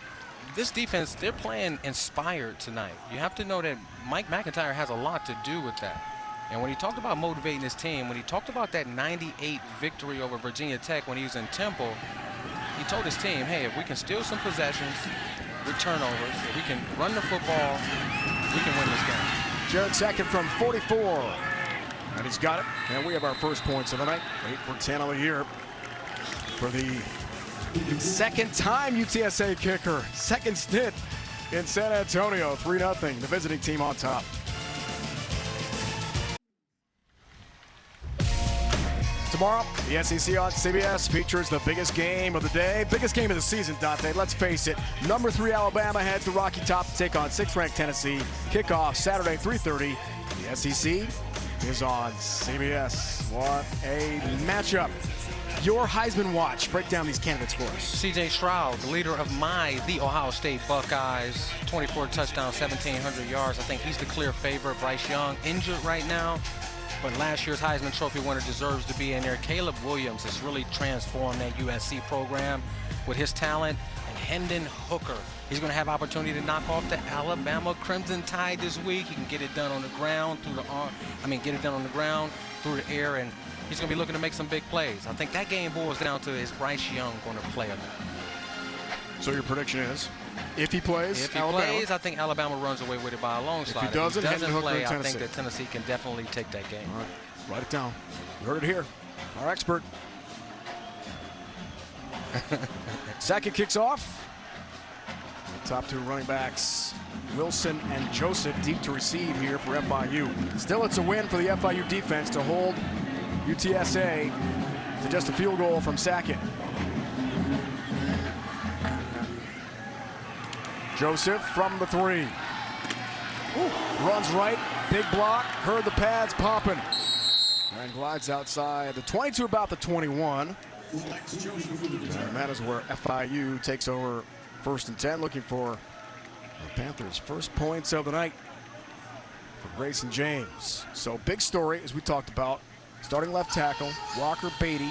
Speaker 2: this defense, they're playing inspired tonight. You have to know that Mike McIntyre has a lot to do with that. And when he talked about motivating his team, when he talked about that 98 victory over Virginia Tech when he was in Temple, he told his team, hey, if we can steal some possessions with turnovers, if we can run the football, we can win this game.
Speaker 1: Jared Sackett from 44. And he's got it. And we have our first points of the night. 8 for 10 on the year for the second time UTSA kicker. Second stint in San Antonio. 3-0. The visiting team on top. Tomorrow, the SEC on CBS features the biggest game of the day, biggest game of the season, Dante. Let's face it. Number 3 Alabama heads to Rocky Top to take on 6th-ranked Tennessee. Kickoff Saturday, 3:30. The SEC is on CBS. What a matchup. Your Heisman Watch. Break down these candidates for us.
Speaker 2: C.J. Stroud, the leader of the Ohio State Buckeyes. 24 touchdowns, 1,700 yards. I think he's the clear favorite. Bryce Young injured right now, but last year's Heisman Trophy winner deserves to be in there. Caleb Williams has really transformed that USC program with his talent. And Hendon Hooker, he's going to have opportunity to knock off the Alabama Crimson Tide this week. He can get it done on the ground, get it done on the ground, through the air, and he's going to be looking to make some big plays. I think that game boils down to is Bryce Young going to play or not.
Speaker 1: So your prediction is, if he plays,
Speaker 2: if he plays, I think Alabama runs away with it by a long slide.
Speaker 1: If he doesn't
Speaker 2: play, I think that Tennessee can definitely take that game.
Speaker 1: All right, write it down. You heard it here. Our expert. Sackett kicks off. The top 2 running backs, Wilson and Joseph, deep to receive here for FIU. Still, it's a win for the FIU defense to hold UTSA to just a field goal from Sackett. Joseph from the 3. Ooh, runs right, big block, heard the pads popping. And glides outside the 22, about the 21. And that is where FIU takes over 1st and 10, looking for the Panthers' first points of the night for Grayson James. So big story, as we talked about, starting left tackle, Walker Beatty.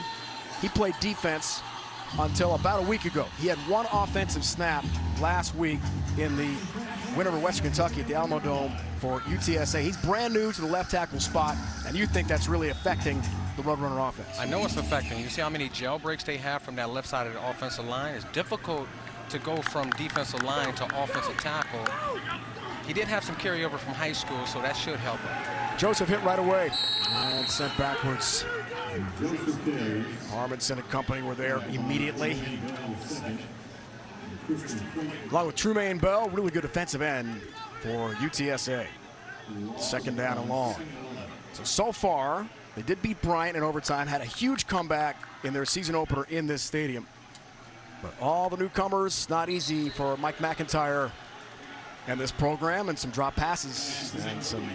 Speaker 1: He played defense until about a week ago. He had 1 offensive snap last week in the win over Western Kentucky at the Alamo Dome for UTSA. He's brand new to the left tackle spot, and you think that's really affecting the Roadrunner offense?
Speaker 2: I know it's affecting. You see how many jailbreaks they have from that left side of the offensive line? It's difficult to go from defensive line to offensive tackle. He did have some carryover from high school, so that should help him.
Speaker 1: Joseph hit right away and sent backwards. Harmonson and company were there immediately. Along with Trumaine Bell, really good defensive end for UTSA. 2nd down and long. So far, they did beat Bryant in overtime, had a huge comeback in their season opener in this stadium. But all the newcomers, not easy for Mike McIntyre and this program, and some drop passes and some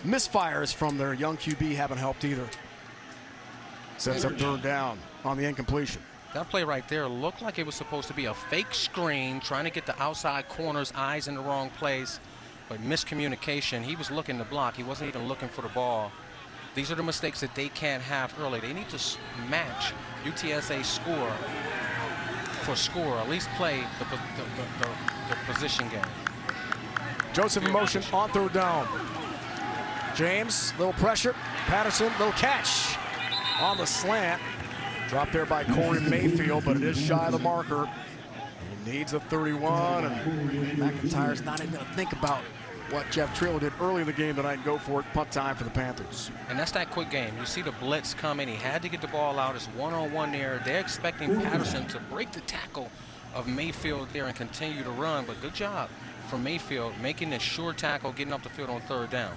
Speaker 1: misfires from their young QB haven't helped either. Sets up 3rd down on the incompletion.
Speaker 2: That play right there looked like it was supposed to be a fake screen, trying to get the outside corner's eyes in the wrong place, but miscommunication. He was looking to block. He wasn't even looking for the ball. These are the mistakes that they can't have early. They need to match UTSA's score for score, at least play the position game.
Speaker 1: Joseph in motion on 3rd down. James, little pressure. Patterson, little catch on the slant. Dropped there by Corey Mayfield, but it is shy of the marker. He needs a 31, and McIntyre's not even going to think about what Jeff Trillo did early in the game tonight and go for it. Punt time for the Panthers.
Speaker 2: And that's that quick game. You see the blitz coming. He had to get the ball out. It's one-on-one there. They're expecting Patterson to break the tackle of Mayfield there and continue to run. But good job for Mayfield making the short tackle, getting up the field on third down.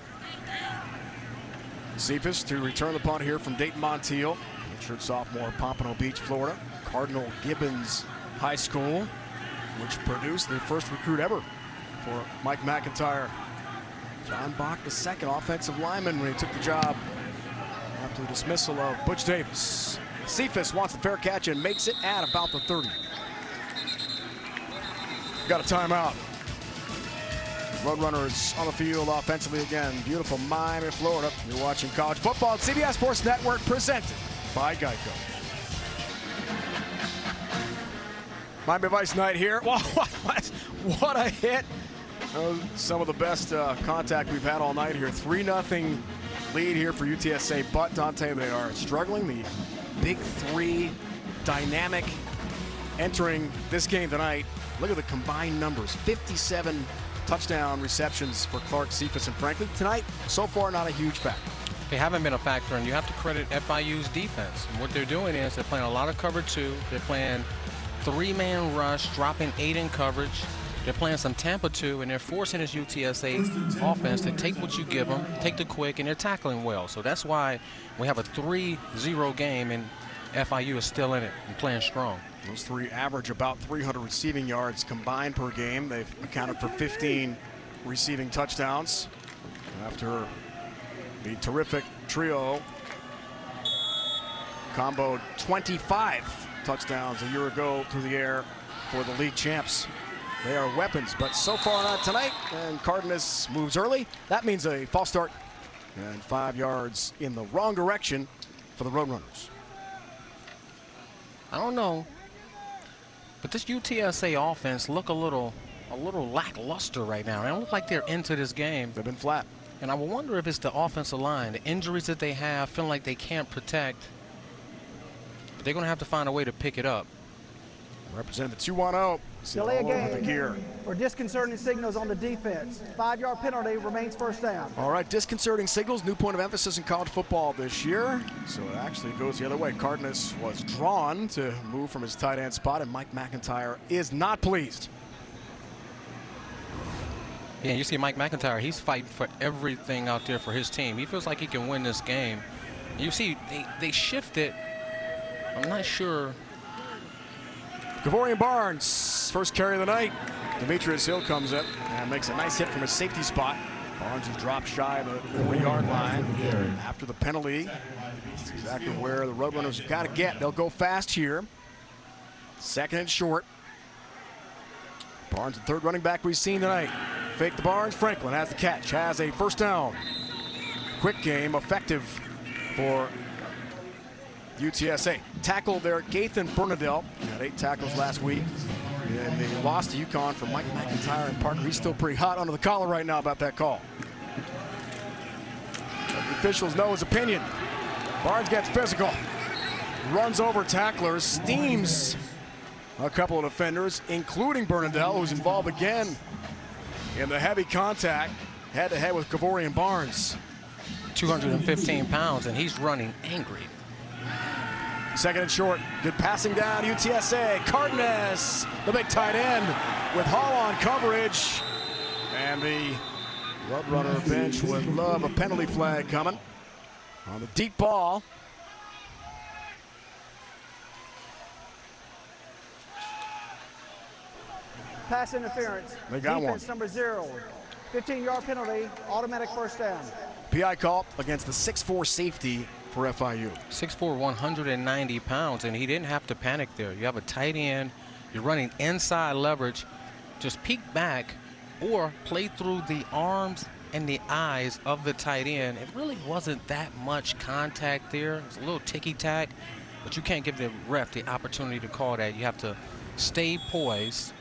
Speaker 1: Cephas to return the punt here from Dayton Montiel, redshirt sophomore, Pompano Beach, Florida. Cardinal Gibbons High School, which produced the first recruit ever for Mike McIntyre. John Bach, the second offensive lineman when he took the job after the dismissal of Butch Davis. Cephas wants the fair catch and makes it at about the 30. Got a timeout. Roadrunners on the field offensively again. Beautiful Miami, Florida. You're watching college football at CBS Sports Network, presented by Geico. Miami Vice night here. What a hit. Some of the best contact we've had all night here. 3-0 lead here for UTSA, but Dante, they are struggling. The big three dynamic entering this game tonight. Look at the combined numbers. 57 touchdown receptions for Clark, Cephas, and Franklin. Tonight, so far, not a huge factor.
Speaker 2: They haven't been a factor, and you have to credit FIU's defense. And what they're doing is they're playing a lot of cover 2. They're playing 3-man rush, dropping 8 in coverage. They're playing some Tampa 2, and they're forcing this UTSA offense to take what you give them, take the quick, and they're tackling well. So that's why we have a 3-0 game, and FIU is still in it and playing strong.
Speaker 1: Those three average about 300 receiving yards combined per game. They've accounted for 15 receiving touchdowns after the terrific trio comboed 25 touchdowns a year ago through the air for the league champs. They are weapons, but so far not tonight. And Cardenas moves early. That means a false start and 5 yards in the wrong direction for the Roadrunners.
Speaker 2: I don't know, but this UTSA offense look a little lackluster right now. They don't look like they're into this game.
Speaker 1: They've been flat.
Speaker 2: And I wonder if it's the offensive line, the injuries that they have, feeling like they can't protect. But they're going to have to find a way to pick it up.
Speaker 1: Representing the 2-1-0.
Speaker 4: Delay a
Speaker 1: All over the gear.
Speaker 4: game for disconcerting signals on the defense. 5-yard penalty, remains first down.
Speaker 1: All right, disconcerting signals, new point of emphasis in college football this year. So it actually goes the other way. Cardenas was drawn to move from his tight end spot, and Mike McIntyre is not pleased.
Speaker 2: Yeah, you see Mike McIntyre, he's fighting for everything out there for his team. He feels like he can win this game. You see, they shifted. I'm not sure.
Speaker 1: Gavorian Barnes, first carry of the night. Demetrius Hill comes in and makes a nice hit from his safety spot. Barnes has dropped shy of the 3-yard line after the penalty. That's exactly where the Roadrunners have got to get. They'll go fast here. Second and short. Barnes, the third running back we've seen tonight. Fake the Barnes. Franklin has the catch, has a first down. Quick game, effective for UTSA. Tackle there, Gathan Bernadelle. He had 8 tackles last week. And they lost to UConn for Mike McIntyre and Parker. He's still pretty hot under the collar right now about that call. But the officials know his opinion. Barnes gets physical. Runs over tacklers, steams a couple of defenders, including Bernadelle, who's involved again in the heavy contact, head-to-head with Gavorian Barnes.
Speaker 2: 215 pounds, and he's running angry.
Speaker 1: Second and short, good passing down, UTSA. Cardenas, the big tight end, with Hall on coverage. And the Roadrunner bench would love a penalty flag coming on the deep ball.
Speaker 4: Pass interference.
Speaker 1: They got
Speaker 4: Defense
Speaker 1: one.
Speaker 4: number 0. 15-yard penalty, automatic first down.
Speaker 1: PI call against the 6'4 safety for FIU.
Speaker 2: 6'4", 190 pounds, and he didn't have to panic there. You have a tight end, you're running inside leverage, just peek back or play through the arms and the eyes of the tight end. It really wasn't that much contact there. It's a little ticky-tack, but you can't give the ref the opportunity to call that. You have to stay poised,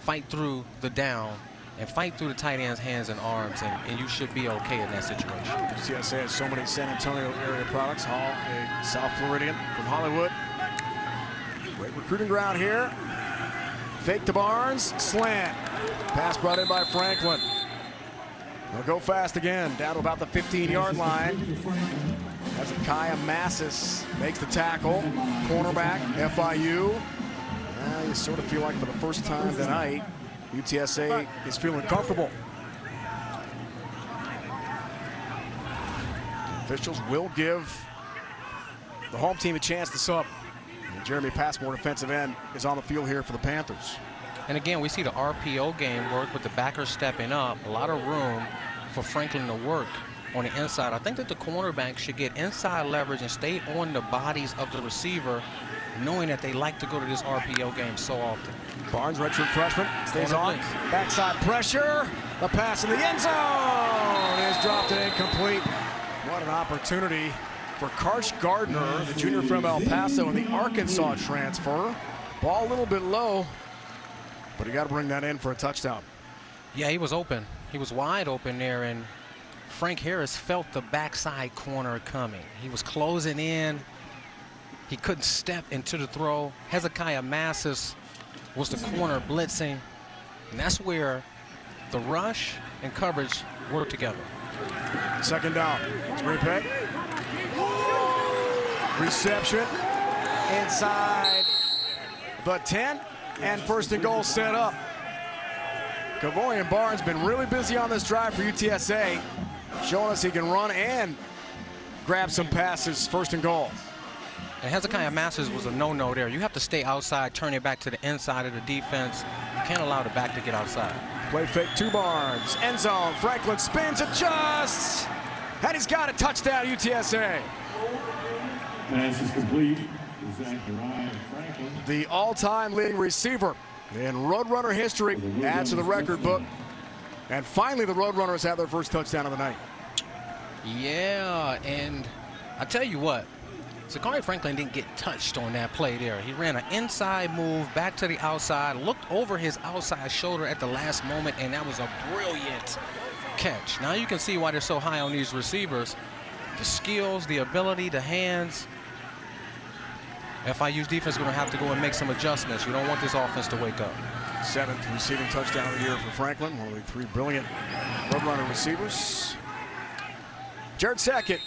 Speaker 2: fight through the down, and fight through the tight end's hands and arms, and you should be okay in that situation.
Speaker 1: UTSA has so many San Antonio area products. Hall, a South Floridian from Hollywood. Great recruiting ground here. Fake to Barnes, slant. Pass brought in by Franklin. They'll go fast again, down to about the 15-yard line. Hezekiah Massis makes the tackle. Cornerback, FIU. You sort of feel like for the first time tonight, UTSA is feeling comfortable. Officials will give the home team a chance to sub. And Jeremy Passmore, defensive end, is on the field here for the Panthers.
Speaker 2: And again, we see the RPO game work with the backers stepping up. A lot of room for Franklin to work on the inside. I think that the cornerback should get inside leverage and stay on the bodies of the receiver, knowing that they like to go to this RPO game so often.
Speaker 1: Barnes, redshirt freshman, stays on. Backside pressure. The pass in the end zone is dropped and incomplete. What an opportunity for Karch Gardner, the junior from El Paso, and the Arkansas transfer. Ball a little bit low, but he got to bring that in for a touchdown.
Speaker 2: Yeah, he was open. He was wide open there, and Frank Harris felt the backside corner coming. He was closing in. He couldn't step into the throw. Hezekiah Massis was the corner blitzing, and that's where the rush and coverage work together.
Speaker 1: Second down. Screen play. Reception inside the 10, and first and goal set up. Kavoyan Barnes been really busy on this drive for UTSA, showing us he can run and grab some passes. First and goal.
Speaker 2: And Hezekiah Massis was a no-no there. You have to stay outside, turn it back to the inside of the defense. You can't allow the back to get outside.
Speaker 1: Play fake to Barnes. End zone. Franklin spins, adjusts, and he's got a touchdown, UTSA.
Speaker 5: Pass is complete. Franklin.
Speaker 1: The all-time leading receiver in Roadrunner history adds to the record book. And finally, the Roadrunners have their first touchdown of the night.
Speaker 2: Yeah, and I tell you what, Zakhari Franklin didn't get touched on that play there. He ran an inside move back to the outside, looked over his outside shoulder at the last moment, and that was a brilliant catch. Now you can see why they're so high on these receivers. The skills, the ability, the hands. FIU's defense is going to have to go and make some adjustments. You don't want this offense to wake up.
Speaker 1: 7th receiving touchdown of the year for Franklin, one of the 3 brilliant Roadrunner receivers. Jared Sackett,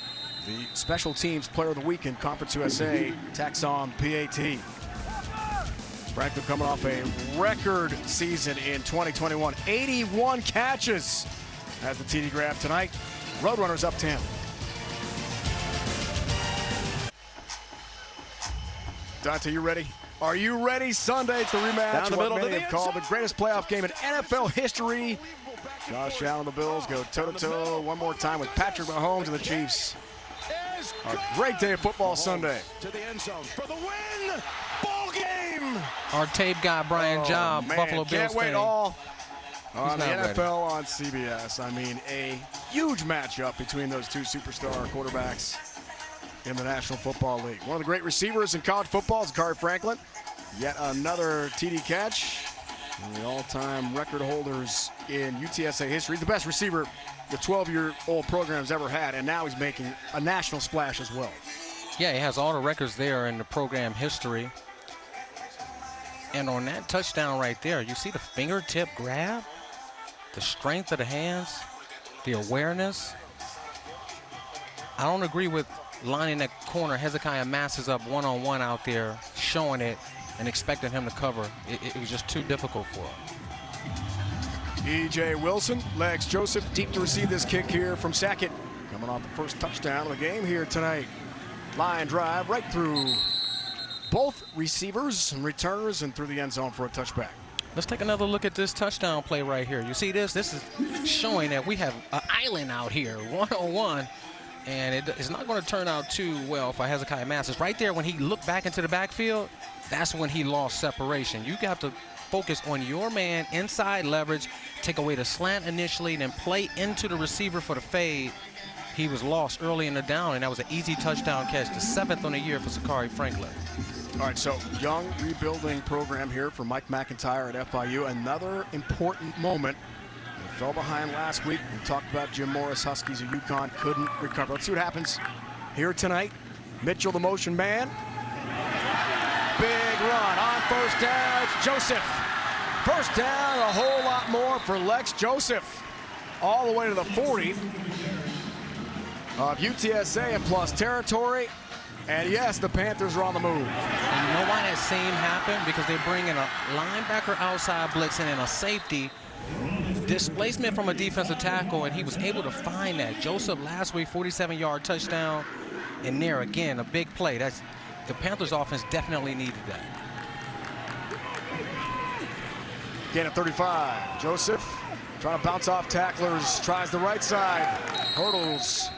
Speaker 1: the special teams player of the week in Conference USA, tacks on PAT. Franklin coming off a record season in 2021. 81 catches as the TD grab tonight. Roadrunners up 10. Dante, you ready? Are you ready? Sunday, it's the rematch.
Speaker 6: Down the middle
Speaker 1: what
Speaker 6: to
Speaker 1: many
Speaker 6: the
Speaker 1: have
Speaker 6: end
Speaker 1: called
Speaker 6: zone.
Speaker 1: the greatest playoff game in NFL history. Josh Allen and the Bills go toe-to-toe one more time with Patrick Mahomes and the Chiefs. A great day of football Sunday.
Speaker 6: To the end zone for the win. Ball game.
Speaker 2: Our tape guy, Brian Job,
Speaker 1: Man,
Speaker 2: Buffalo Bills
Speaker 1: can't wait
Speaker 2: fan.
Speaker 1: all on the
Speaker 2: not ready.
Speaker 1: NFL on CBS. I mean, a huge matchup between those two superstar quarterbacks in the National Football League. One of the great receivers in college football is Zakhari Franklin. Yet another TD catch. One of the all-time record holders in UTSA history. He's the best receiver the 12-year-old program's ever had, and now he's making a national splash as well.
Speaker 2: Yeah, he has all the records there in the program history. And on that touchdown right there, you see the fingertip grab, the strength of the hands, the awareness. I don't agree with lining that corner. Hezekiah Massis up one-on-one out there, showing it and expecting him to cover. It was just too difficult for him.
Speaker 1: E.J. Wilson, Lex Joseph, deep to receive this kick here from Sackett. Coming off the first touchdown of the game here tonight. Line drive right through both receivers and returners and through the end zone for a touchback.
Speaker 2: Let's take another look at this touchdown play right here. You see this? This is showing that we have an island out here, one-on-one. And it's not going to turn out too well for Hezekiah Massis. Right there, when he looked back into the backfield, that's when he lost separation. You got to focus on your man, inside leverage, take away the slant initially, then play into the receiver for the fade. He was lost early in the down, and that was an easy touchdown catch, the 7th on the year for Zakhari Franklin.
Speaker 1: All right, so young rebuilding program here for Mike McIntyre at FIU. Another important moment. They fell behind last week. We talked about Jim Morris, Huskies of UConn couldn't recover. Let's see what happens here tonight. Mitchell, the motion man. Big run on first down. It's Joseph. First down, a whole lot more for Lex Joseph. all the way to the 40 of UTSA in plus territory. And yes, the Panthers are on the move.
Speaker 2: And you know why that seam happened? Because they bring in a linebacker outside blitzing and a safety. Displacement from a defensive tackle, and he was able to find that. Joseph last week, 47-yard touchdown. And there again, a big play. That's the Panthers offense definitely needed that.
Speaker 1: Gain at 35. Joseph trying to bounce off tacklers, tries the right side, hurdles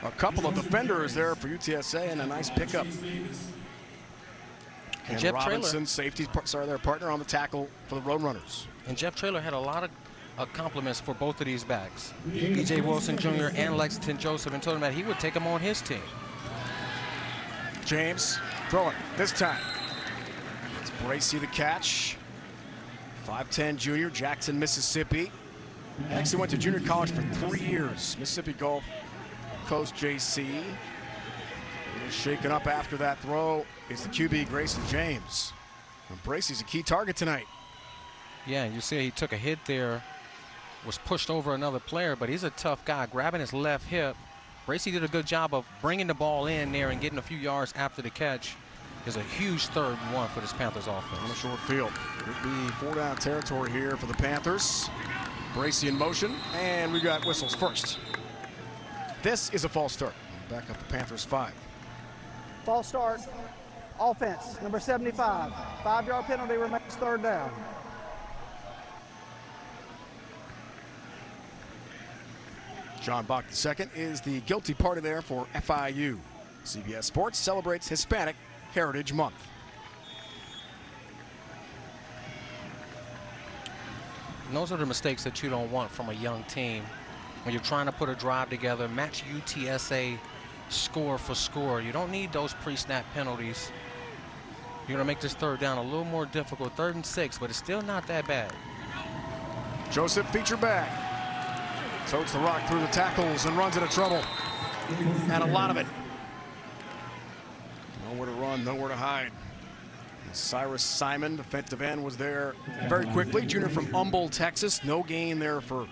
Speaker 1: a couple of defenders there for UTSA, and a nice pickup. And
Speaker 2: Jeff
Speaker 1: Robinson, safety, their partner on the tackle for the Roadrunners.
Speaker 2: And Jeff Traylor had a lot of compliments for both of these backs, E.J. Wilson Jr. and Lexington Joseph, and told him that he would take him on his team.
Speaker 1: James throwing this time. It's Bracey the catch. 5'10 junior, Jackson, Mississippi. Next, he went to junior college for 3 years. Mississippi Gulf Coast JC. Shaken up after that throw is the QB, Grayson James. And Bracey's a key target tonight.
Speaker 2: Yeah, you see he took a hit there, was pushed over another player, but he's a tough guy, grabbing his left hip. Bracey did a good job of bringing the ball in there and getting a few yards after the catch. Is a huge 3rd and 1 for this Panthers offense.
Speaker 1: On the short field. Could be 4-down territory here for the Panthers. Bracey in motion, and we got whistles first. This is a false start. Back up the Panthers 5.
Speaker 4: False start. Offense, number 75. 5-yard penalty remains 3rd down.
Speaker 1: John Bach II is the guilty party there for FIU. CBS Sports celebrates Hispanic Heritage Month.
Speaker 2: And those are the mistakes that you don't want from a young team. When you're trying to put a drive together, match UTSA score for score. You don't need those pre-snap penalties. You're gonna make this 3rd down a little more difficult. 3rd and 6, but it's still not that bad.
Speaker 1: Joseph feature back. Totes the rock through the tackles and runs into trouble. And a lot of it. Nowhere to run, nowhere to hide. And Cyrus Simon, defensive end, was there very quickly. Junior from Humble, Texas. No gain there for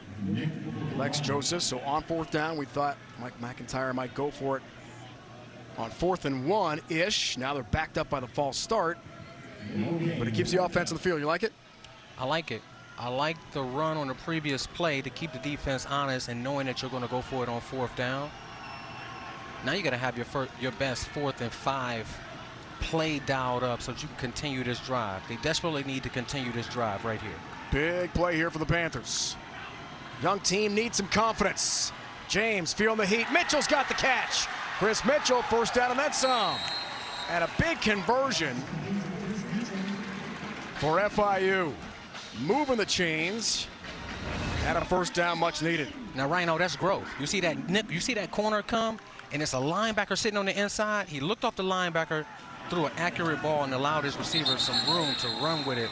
Speaker 1: Lex Joseph. So on 4th down, we thought Mike McIntyre might go for it on 4th and 1-ish. Now they're backed up by the false start. But it keeps the offense on the field. You like it?
Speaker 2: I like it. I like the run on the previous play to keep the defense honest and knowing that you're going to go for it on 4th down. Now you got to have your best 4th and 5 play dialed up so that you can continue this drive. They desperately need to continue this drive right here.
Speaker 1: Big play here for the Panthers. Young team needs some confidence. James feeling the heat. Mitchell's got the catch. Chris Mitchell, 1st down and then some. And a big conversion for FIU. Moving the chains. And a 1st down, much needed.
Speaker 2: Now, Rhino, that's growth. You see that nip, you see that corner come, and it's a linebacker sitting on the inside. He looked off the linebacker, threw an accurate ball, and allowed his receiver some room to run with it.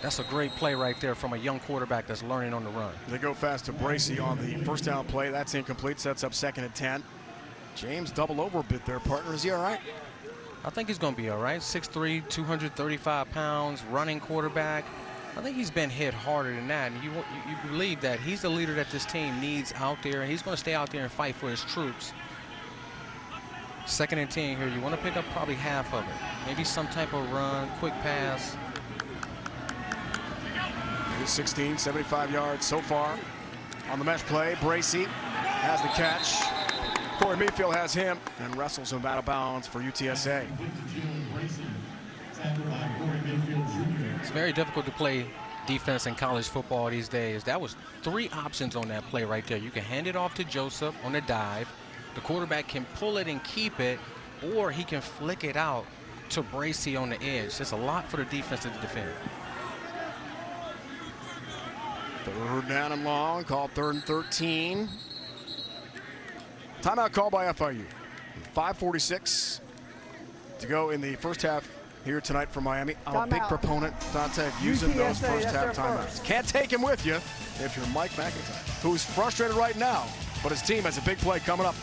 Speaker 2: That's a great play right there from a young quarterback that's learning on the run.
Speaker 1: They go fast to Bracey on the 1st down play. That's incomplete. Sets up 2nd and 10. James doubled over a bit there, partner. Is he all right?
Speaker 2: I think he's going to be all right. 6'3", 235 pounds, running quarterback. I think he's been hit harder than that. And you believe that he's the leader that this team needs out there, and he's going to stay out there and fight for his troops. 2nd and 10 here. You want to pick up probably half of it. Maybe some type of run, quick pass.
Speaker 1: 16, 75 yards so far on the mesh play. Bracey has the catch. Corey Mayfield has him and wrestles him out of bounds for UTSA.
Speaker 2: It's very difficult to play defense in college football these days. That was 3 options on that play right there. You can hand it off to Joseph on the dive. The quarterback can pull it and keep it, or he can flick it out to Bracey on the edge. There's a lot for the defense to defend.
Speaker 1: 3rd down and long, called 3rd and 13. Timeout called by FIU. 5:46 to go in the 1st half here tonight for Miami. I'm a big proponent, Dante, of using those 1st half timeouts. Can't take him with you if you're Mike McIntyre, who's frustrated right now, but his team has a big play coming up.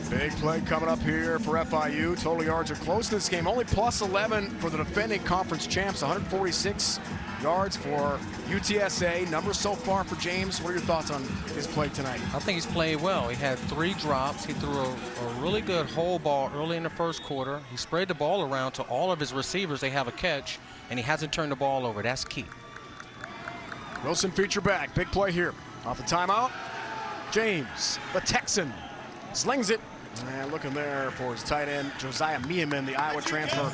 Speaker 1: Big play coming up here for FIU. Total yards are close to this game. Only plus 11 for the defending conference champs. 146 yards for UTSA. Numbers so far for James. What are your thoughts on his play tonight?
Speaker 2: I think he's played well. He had 3 drops. He threw a really good whole ball early in the first quarter. He sprayed the ball around to all of his receivers. They have a catch, and he hasn't turned the ball over. That's key.
Speaker 1: Wilson feature back. Big play here. Off the timeout. James, the Texan, slings it. And looking there for his tight end, Josiah Meeman, the Iowa transfer,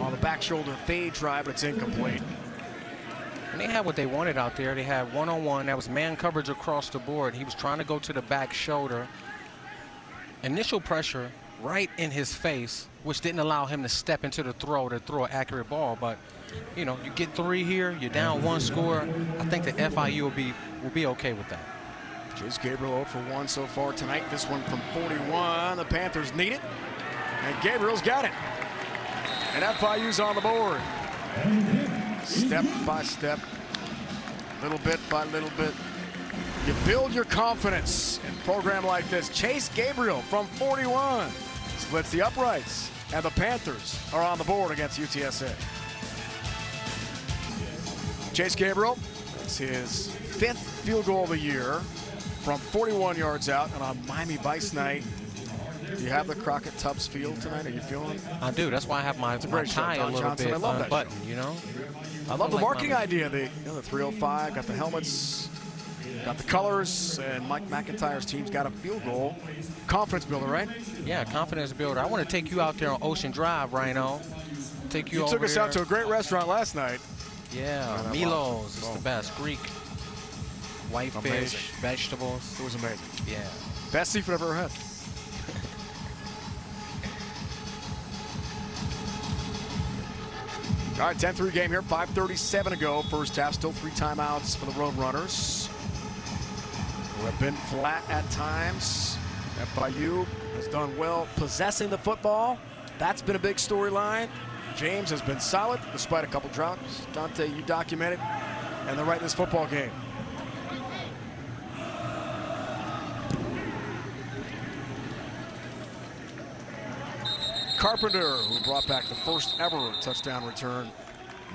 Speaker 1: on the back shoulder fade try, but it's incomplete.
Speaker 2: And they had what they wanted out there. They had one-on-one. That was man coverage across the board. He was trying to go to the back shoulder. Initial pressure right in his face, which didn't allow him to step into the throw to throw an accurate ball. But, you know, you get 3 here, you're down 1 score. I think the FIU will be okay with that.
Speaker 1: Chase Gabriel 0 for 1 so far tonight. This one from 41. The Panthers need it. And Gabriel's got it. And FIU's on the board. Step by step, little bit by little bit. You build your confidence in a program like this. Chase Gabriel from 41 splits the uprights. And the Panthers are on the board against UTSA. Chase Gabriel, that's his 5th field goal of the year from 41 yards out. And on Miami Vice night, do you have the Crockett Tubbs field tonight? Are you feeling it?
Speaker 2: I do. That's why I have my tie a little bit unbuttoned, you know?
Speaker 1: I love the marketing idea. The 305, got the helmets, got the colors, and Mike McIntyre's team's got a field goal. Confidence builder, right?
Speaker 2: Yeah, confidence builder. I want to take you out there on Ocean Drive, Rhino. Take you over
Speaker 1: took us
Speaker 2: there.
Speaker 1: out to a great restaurant last night.
Speaker 2: Yeah, Milo's is the best. Greek, white fish, vegetables.
Speaker 1: It was amazing.
Speaker 2: Yeah.
Speaker 1: Best seafood I've ever had. All right, 10-3 game here, 5:37 to go. First half, still 3 timeouts for the Roadrunners, who have been flat at times. FIU has done well possessing the football. That's been a big storyline. James has been solid despite a couple drops. Dante, you documented, and they're right in this football game. Carpenter, who brought back the first ever touchdown return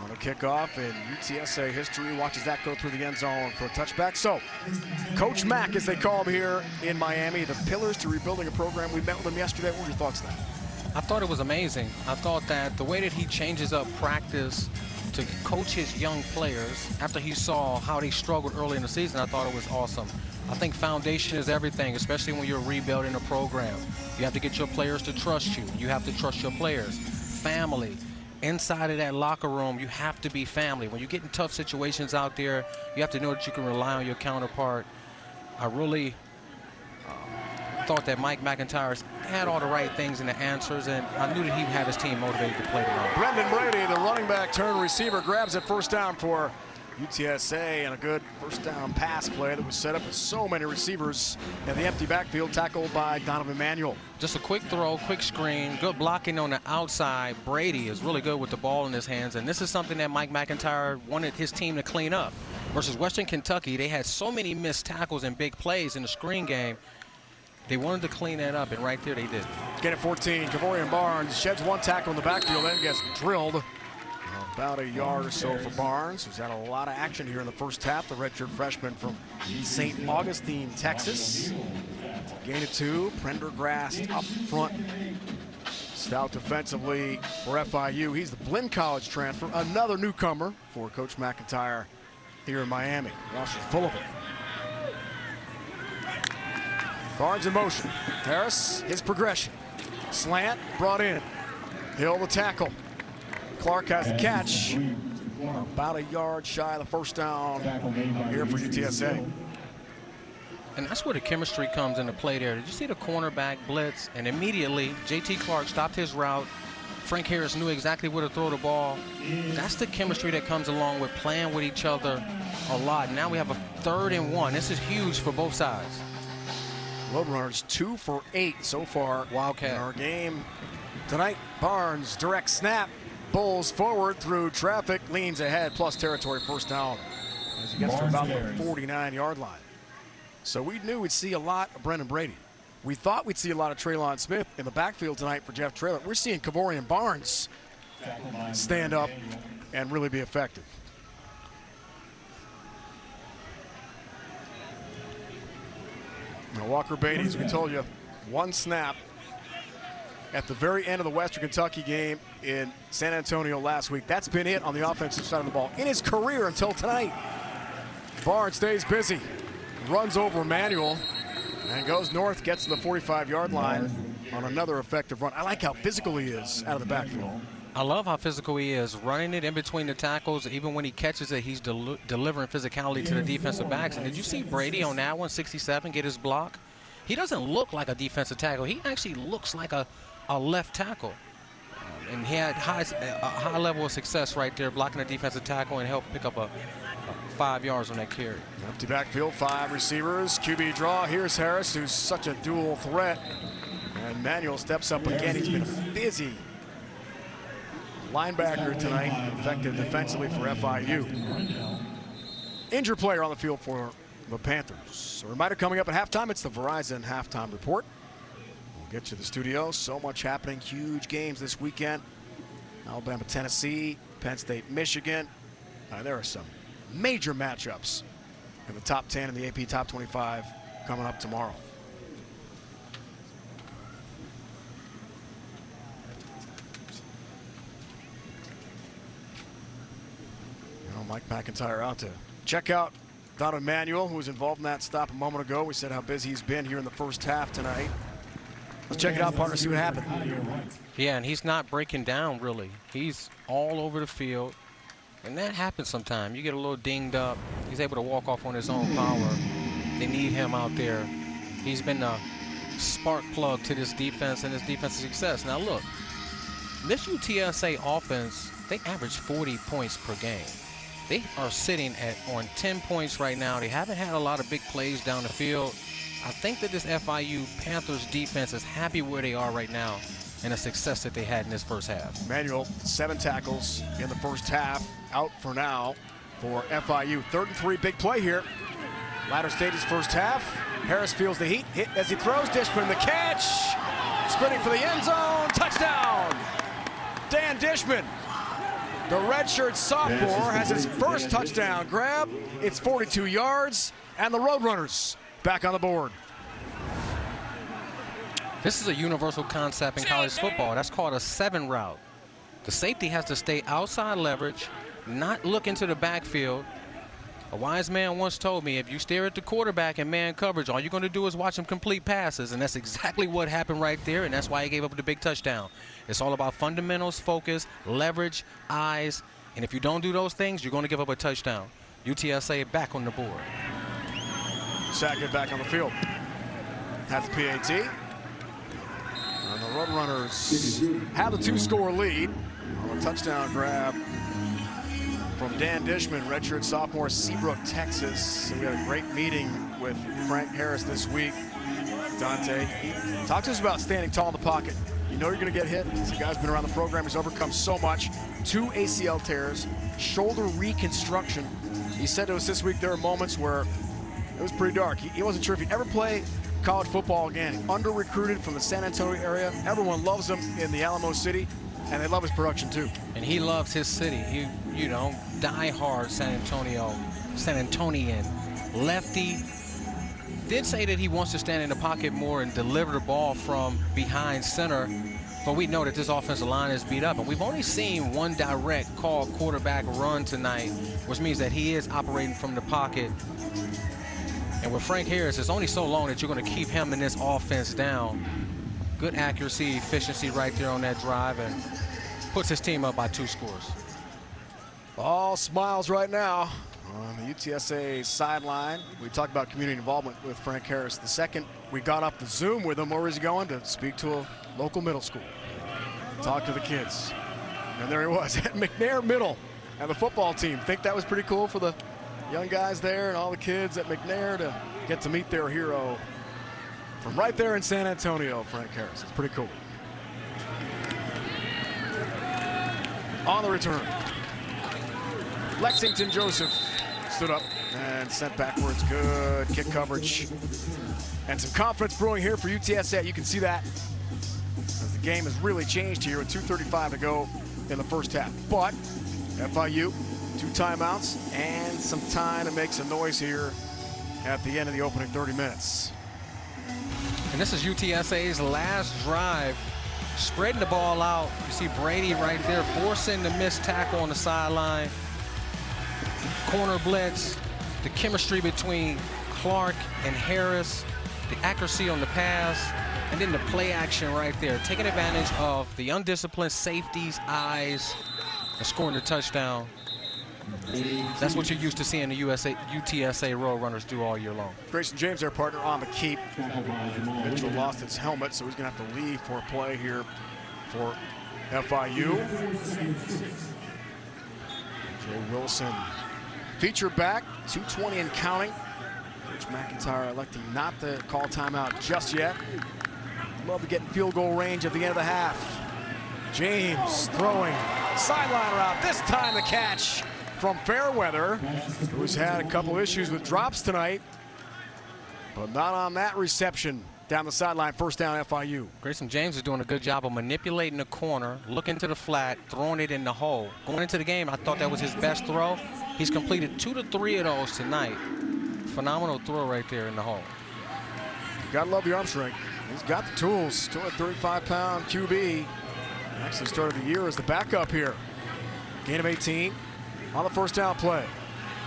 Speaker 1: on a kickoff in UTSA history, watches that go through the end zone for a touchback. So, Coach Mack, as they call him here in Miami, the pillars to rebuilding a program. We met with him yesterday. What were your thoughts on that?
Speaker 2: I thought it was amazing. I thought that the way that he changes up practice to coach his young players after he saw how they struggled early in the season, I thought it was awesome. I think foundation is everything, especially when you're rebuilding a program. You have to get your players to trust you. You have to trust your players. Family. Inside of that locker room, you have to be family. When you get in tough situations out there, you have to know that you can rely on your counterpart. I really thought that Mike McIntyre had all the right things and the answers, and I knew that he had his team motivated to play tonight.
Speaker 1: Brendan Brady, the running back turned receiver, grabs it first down for UTSA, and a good first down pass play that was set up with so many receivers in the empty backfield, tackled by Donovan Manuel.
Speaker 2: Just a quick throw, quick screen, good blocking on the outside. Brady is really good with the ball in his hands, and this is something that Mike McIntyre wanted his team to clean up. Versus Western Kentucky, they had so many missed tackles and big plays in the screen game. They wanted to clean that up, and right there they did.
Speaker 1: Get it 14. Kavorian Barnes sheds one tackle in the backfield, then gets drilled. About a yard or so for Barnes, who's had a lot of action here in the first half. The redshirt freshman from St. Augustine, Texas. Gain of 2. Prendergast up front. Stout defensively for FIU. He's the Blinn College transfer. Another newcomer for Coach McIntyre here in Miami. Roster's full of it. Barnes in motion. Harris, his progression. Slant, brought in. Hill the tackle. Clark has the catch. About a yard shy of the first down here for UTSA.
Speaker 2: And that's where the chemistry comes into play there. Did you see the cornerback blitz? And immediately, J.T. Clark stopped his route. Frank Harris knew exactly where to throw the ball. That's the chemistry that comes along with playing with each other a lot. Now we have a 3rd and 1. This is huge for both sides.
Speaker 1: Roadrunners 2 for 8 so far.
Speaker 2: Wildcat.
Speaker 1: In our game tonight. Barnes, direct snap. Bulls forward through traffic, leans ahead, plus territory first down as he gets to about the 49-yard line. So we knew we'd see a lot of Brendan Brady. We thought we'd see a lot of Traylon Smith in the backfield tonight for Jeff Traylor. We're seeing Kavorian Barnes stand up and really be effective. Now Walker Beatty, as we told you, one snap at the very end of the Western Kentucky game in San Antonio last week. That's been it on the offensive side of the ball in his career until tonight. Barnes stays busy, runs over Manuel, and goes north, gets to the 45-yard line on another effective run. I like how physical he is out of the backfield.
Speaker 2: I love how physical he is, running it in between the tackles. Even when he catches it, he's delivering physicality to the defensive backs. And did you see Brady on that one, 67, get his block? He doesn't look like a defensive tackle. He actually looks like a left tackle. And he had a high level of success right there, blocking the defensive tackle and helped pick up a 5 yards on that carry.
Speaker 1: Empty backfield, 5 receivers, QB draw. Here's Harris, who's such a dual threat. And Manuel steps up again. He's been a busy linebacker tonight, effective defensively for FIU. Injured player on the field for the Panthers. A reminder coming up at halftime, it's the Verizon Halftime Report. We'll get to the studio. So much happening, huge games this weekend. Alabama, Tennessee, Penn State, Michigan. There are some major matchups in the top 10 and the AP Top 25 coming up tomorrow. Mike McIntyre out to check out Donovan Manuel, who was involved in that stop a moment ago. We said how busy he's been here in the first half tonight. Let's check it out, partner, see what happened.
Speaker 2: Yeah, and he's not breaking down, really. He's all over the field, and that happens sometimes. You get a little dinged up. He's able to walk off on his own power. They need him out there. He's been a spark plug to this defense and this defensive success. Now, look, this UTSA offense, they average 40 points per game. They are sitting on 10 points right now. They haven't had a lot of big plays down the field. I think that this FIU Panthers defense is happy where they are right now and the success that they had in this first half.
Speaker 1: Manuel, 7 tackles in the first half, out for now for FIU. 3rd and 3, big play here. Latter stages first half. Harris feels the heat, hit as he throws. Dishman the catch. Sprinting for the end zone. Touchdown. Dan Dishman. The redshirt sophomore has his first touchdown grab. It's 42 yards, and the Roadrunners back on the board.
Speaker 2: This is a universal concept in college football. That's called a 7 route. The safety has to stay outside leverage, not look into the backfield. A wise man once told me, if you stare at the quarterback in man coverage, all you're going to do is watch him complete passes, and that's exactly what happened right there, and that's why he gave up the big touchdown. It's all about fundamentals, focus, leverage, eyes, and if you don't do those things, you're going to give up a touchdown. UTSA back on the board.
Speaker 1: Sackett back on the field. Has the PAT. And the Roadrunners have the 2-score lead on a touchdown grab from Dan Dishman, redshirt sophomore, Seabrook, Texas. So we had a great meeting with Frank Harris this week. Dante, talk to us about standing tall in the pocket. You know you're going to get hit. This guy's been around the program. He's overcome so much. 2 ACL tears, shoulder reconstruction. He said to us this week there are moments where it was pretty dark. He wasn't sure if he'd ever play college football again. Under-recruited from the San Antonio area. Everyone loves him in the Alamo City, and they love his production too.
Speaker 2: And he loves his city. He, you know, die-hard San Antonian, lefty. Did say that he wants to stand in the pocket more and deliver the ball from behind center, but we know that this offensive line is beat up, and we've only seen one direct call quarterback run tonight, which means that he is operating from the pocket. And with Frank Harris, it's only so long that you're going to keep him in this offense down. Good accuracy, efficiency right there on that drive, and puts his team up by 2 scores.
Speaker 1: All smiles right now on the UTSA sideline. We talked about community involvement with Frank Harris. The second we got off the Zoom with him, where was he going? To speak to a local middle school. Talk to the kids. And there he was at McNair Middle and the football team. Think that was pretty cool for the young guys there and all the kids at McNair to get to meet their hero from right there in San Antonio, Frank Harris. It's pretty cool. On the return, Lexington Joseph stood up and sent backwards. Good kick coverage. And some confidence brewing here for UTSA. You can see that as the game has really changed here with 2:35 to go in the first half. But FIU, 2 timeouts and some time to make some noise here at the end of the opening 30 minutes.
Speaker 2: And this is UTSA's last drive, spreading the ball out. You see Brady right there forcing the missed tackle on the sideline. Corner blitz, the chemistry between Clark and Harris, the accuracy on the pass, and then the play action right there, taking advantage of the undisciplined safety's eyes and scoring the touchdown. That's what you're used to seeing the UTSA Road Runners do all year long.
Speaker 1: Grayson James, their partner, on the keep. Mitchell lost his helmet, so he's going to have to leave for a play here for FIU. Jay Wilson, feature back, 2:20 and counting. Coach McIntyre electing not to call timeout just yet. Love to get in field goal range at the end of the half. James throwing sideline route. This time the catch from Fairweather, who's had a couple issues with drops tonight, but not on that reception down the sideline. First down, FIU.
Speaker 2: Grayson James is doing a good job of manipulating the corner, looking to the flat, throwing it in the hole. Going into the game, I thought that was his best throw. He's completed 2 to 3 of those tonight. Phenomenal throw right there in the hole.
Speaker 1: Gotta love the arm strength. He's got the tools. 235-pound QB. Actually started the year as the backup here. Gain of 18 on the first down play.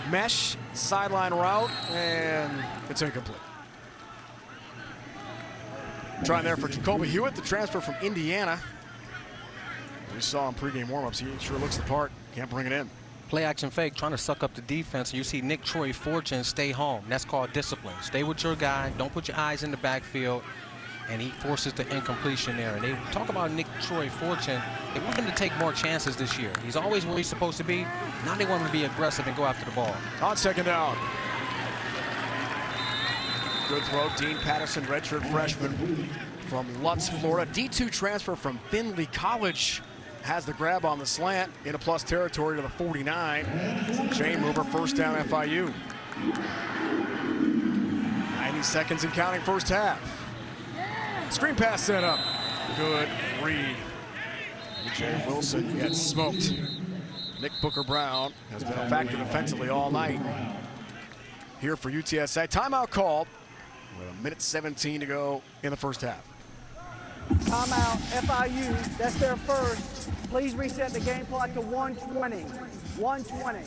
Speaker 1: Mesh, sideline route, and it's incomplete. Trying there for Jacoby Hewitt, the transfer from Indiana. We saw him pregame warmups. He sure looks the part. Can't bring it in.
Speaker 2: Play action fake, trying to suck up the defense. You see Nick Troy Fortune stay home. That's called discipline. Stay with your guy. Don't put your eyes in the backfield. And he forces the incompletion there. And they talk about Nick Troy Fortune. They want him to take more chances this year. He's always where he's supposed to be. Now they want him to be aggressive and go after the ball.
Speaker 1: On second down. Good throw. Dean Patterson, redshirt freshman from Lutz, Florida. D2 transfer from Findlay College. Has the grab on the slant into plus territory to the 49. Chain mover, first down FIU. 90 seconds and counting first half. Screen pass set up. Good read. Jay Wilson gets smoked. Nick Booker-Brown has been a factor defensively all night. Here for UTSA. Timeout called with 1:17 to go in the first half.
Speaker 4: Timeout, FIU, that's their first. Please reset the game clock to 1:20. 1:20.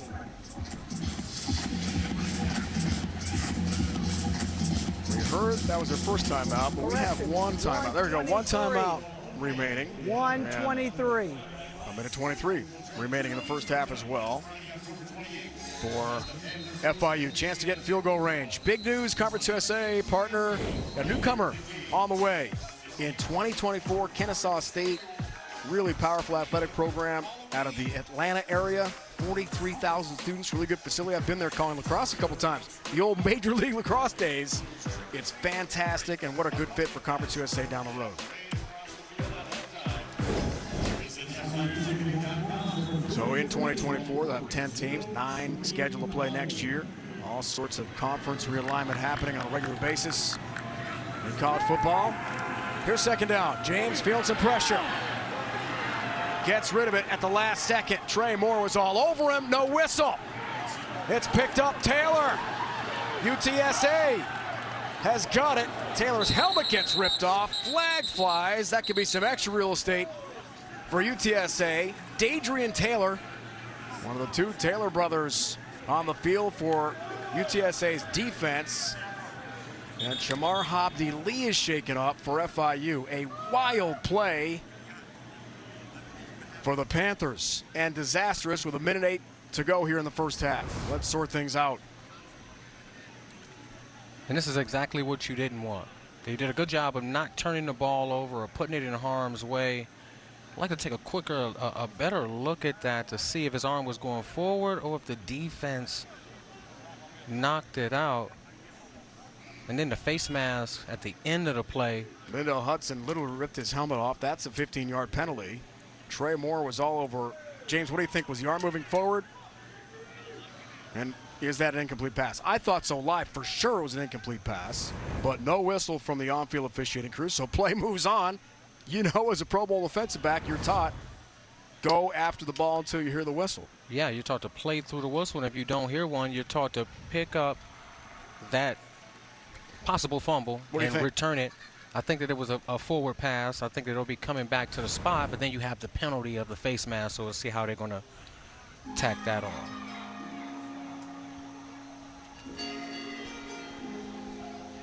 Speaker 1: We heard that was their first timeout, but we have one timeout. There we go, one timeout remaining.
Speaker 4: 1:23.
Speaker 1: 1:23 remaining in the first half as well for FIU. Chance to get in field goal range. Big news, Conference USA partner, a newcomer on the way. In 2024, Kennesaw State, really powerful athletic program out of the Atlanta area. 43,000 students, really good facility. I've been there calling lacrosse a couple times. The old Major League Lacrosse days. It's fantastic, and what a good fit for Conference USA down the road. So in 2024, they'll have 10 teams, 9 scheduled to play next year. All sorts of conference realignment happening on a regular basis in college football. Here's second down. James feeling some pressure. Gets rid of it at the last second. Trey Moore was all over him. No whistle. It's picked up. Taylor. UTSA has got it. Taylor's helmet gets ripped off. Flag flies. That could be some extra real estate for UTSA. Dadrian Taylor, one of the two Taylor brothers on the field for UTSA's defense. And Shamar Hobdy Lee is shaken up for FIU. A wild play for the Panthers, and disastrous with 1:08 to go here in the first half. Let's sort things out.
Speaker 2: And this is exactly what you didn't want. They did a good job of not turning the ball over or putting it in harm's way. I'd like to take a better look at that to see if his arm was going forward or if the defense knocked it out. And then the face mask at the end of the play.
Speaker 1: Lindell Hudson literally ripped his helmet off. That's a 15-yard penalty. Trey Moore was all over. James, what do you think? Was the arm moving forward? And is that an incomplete pass? I thought so live. For sure it was an incomplete pass, but no whistle from the on-field officiating crew, so play moves on. You know, as a Pro Bowl defensive back, you're taught, go after the ball until you hear the whistle.
Speaker 2: Yeah, you're taught to play through the whistle, and if you don't hear one, you're taught to pick up that possible fumble
Speaker 1: What do you
Speaker 2: and
Speaker 1: think?
Speaker 2: return it. I think that it was a forward pass. I think that it'll be coming back to the spot, but then you have the penalty of the face mask, so we'll see how they're going to tack that on.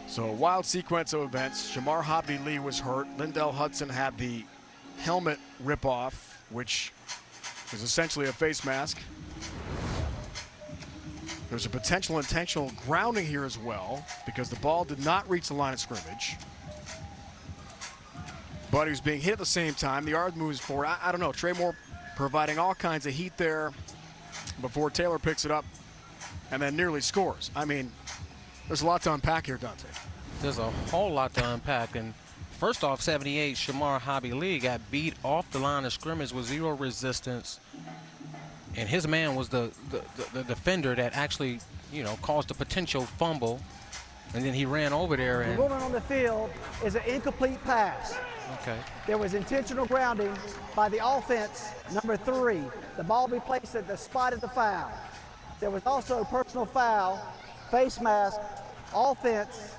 Speaker 1: So a wild sequence of events. Shamar Hobbs-Lee was hurt. Lindell Hudson had the helmet rip off, which is essentially a face mask. There's a potential intentional grounding here as well because the ball did not reach the line of scrimmage. But he was being hit at the same time. The yard moves forward. I don't know. Trey Moore providing all kinds of heat there before Taylor picks it up and then nearly scores. I mean, there's a lot to unpack here, Dante.
Speaker 2: There's a whole lot to unpack. And first off, 78, Shamar Hobbs-Lee got beat off the line of scrimmage with zero resistance. And his man was the defender that actually, you know, caused a potential fumble. And then he ran over there
Speaker 4: The
Speaker 2: and
Speaker 4: ruling on the field is an incomplete pass.
Speaker 2: okay.
Speaker 4: There was intentional grounding by the offense, number 3. The ball be placed at the spot of the foul. There was also a personal foul, face mask, offense,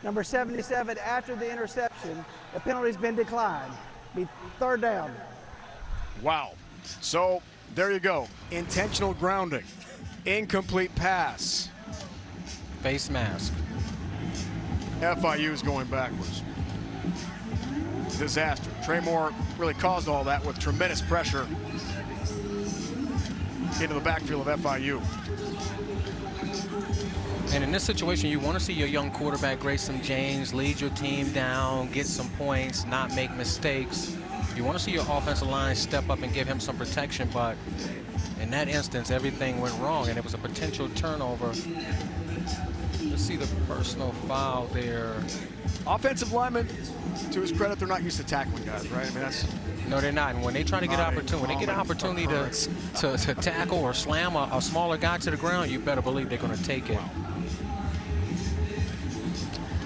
Speaker 4: number 77 after the interception. The penalty's been declined. Be 3rd down.
Speaker 1: Wow. So there you go. Intentional grounding. Incomplete pass.
Speaker 2: Face mask.
Speaker 1: FIU is going backwards. Disaster. Trey Moore really caused all that with tremendous pressure into the backfield of FIU.
Speaker 2: And in this situation, you want to see your young quarterback, Grayson James, lead your team down, get some points, not make mistakes. You want to see your offensive line step up and give him some protection, but in that instance, everything went wrong, and it was a potential turnover. Let's see the personal foul there.
Speaker 1: Offensive linemen, to his credit, they're not used to tackling guys, right? I mean, that's
Speaker 2: No, they're not. And when they try to get
Speaker 1: Not a
Speaker 2: opportunity, when they get an
Speaker 1: common
Speaker 2: opportunity
Speaker 1: occurrence.
Speaker 2: to tackle or slam a smaller guy to the ground, you better believe they're going to take it.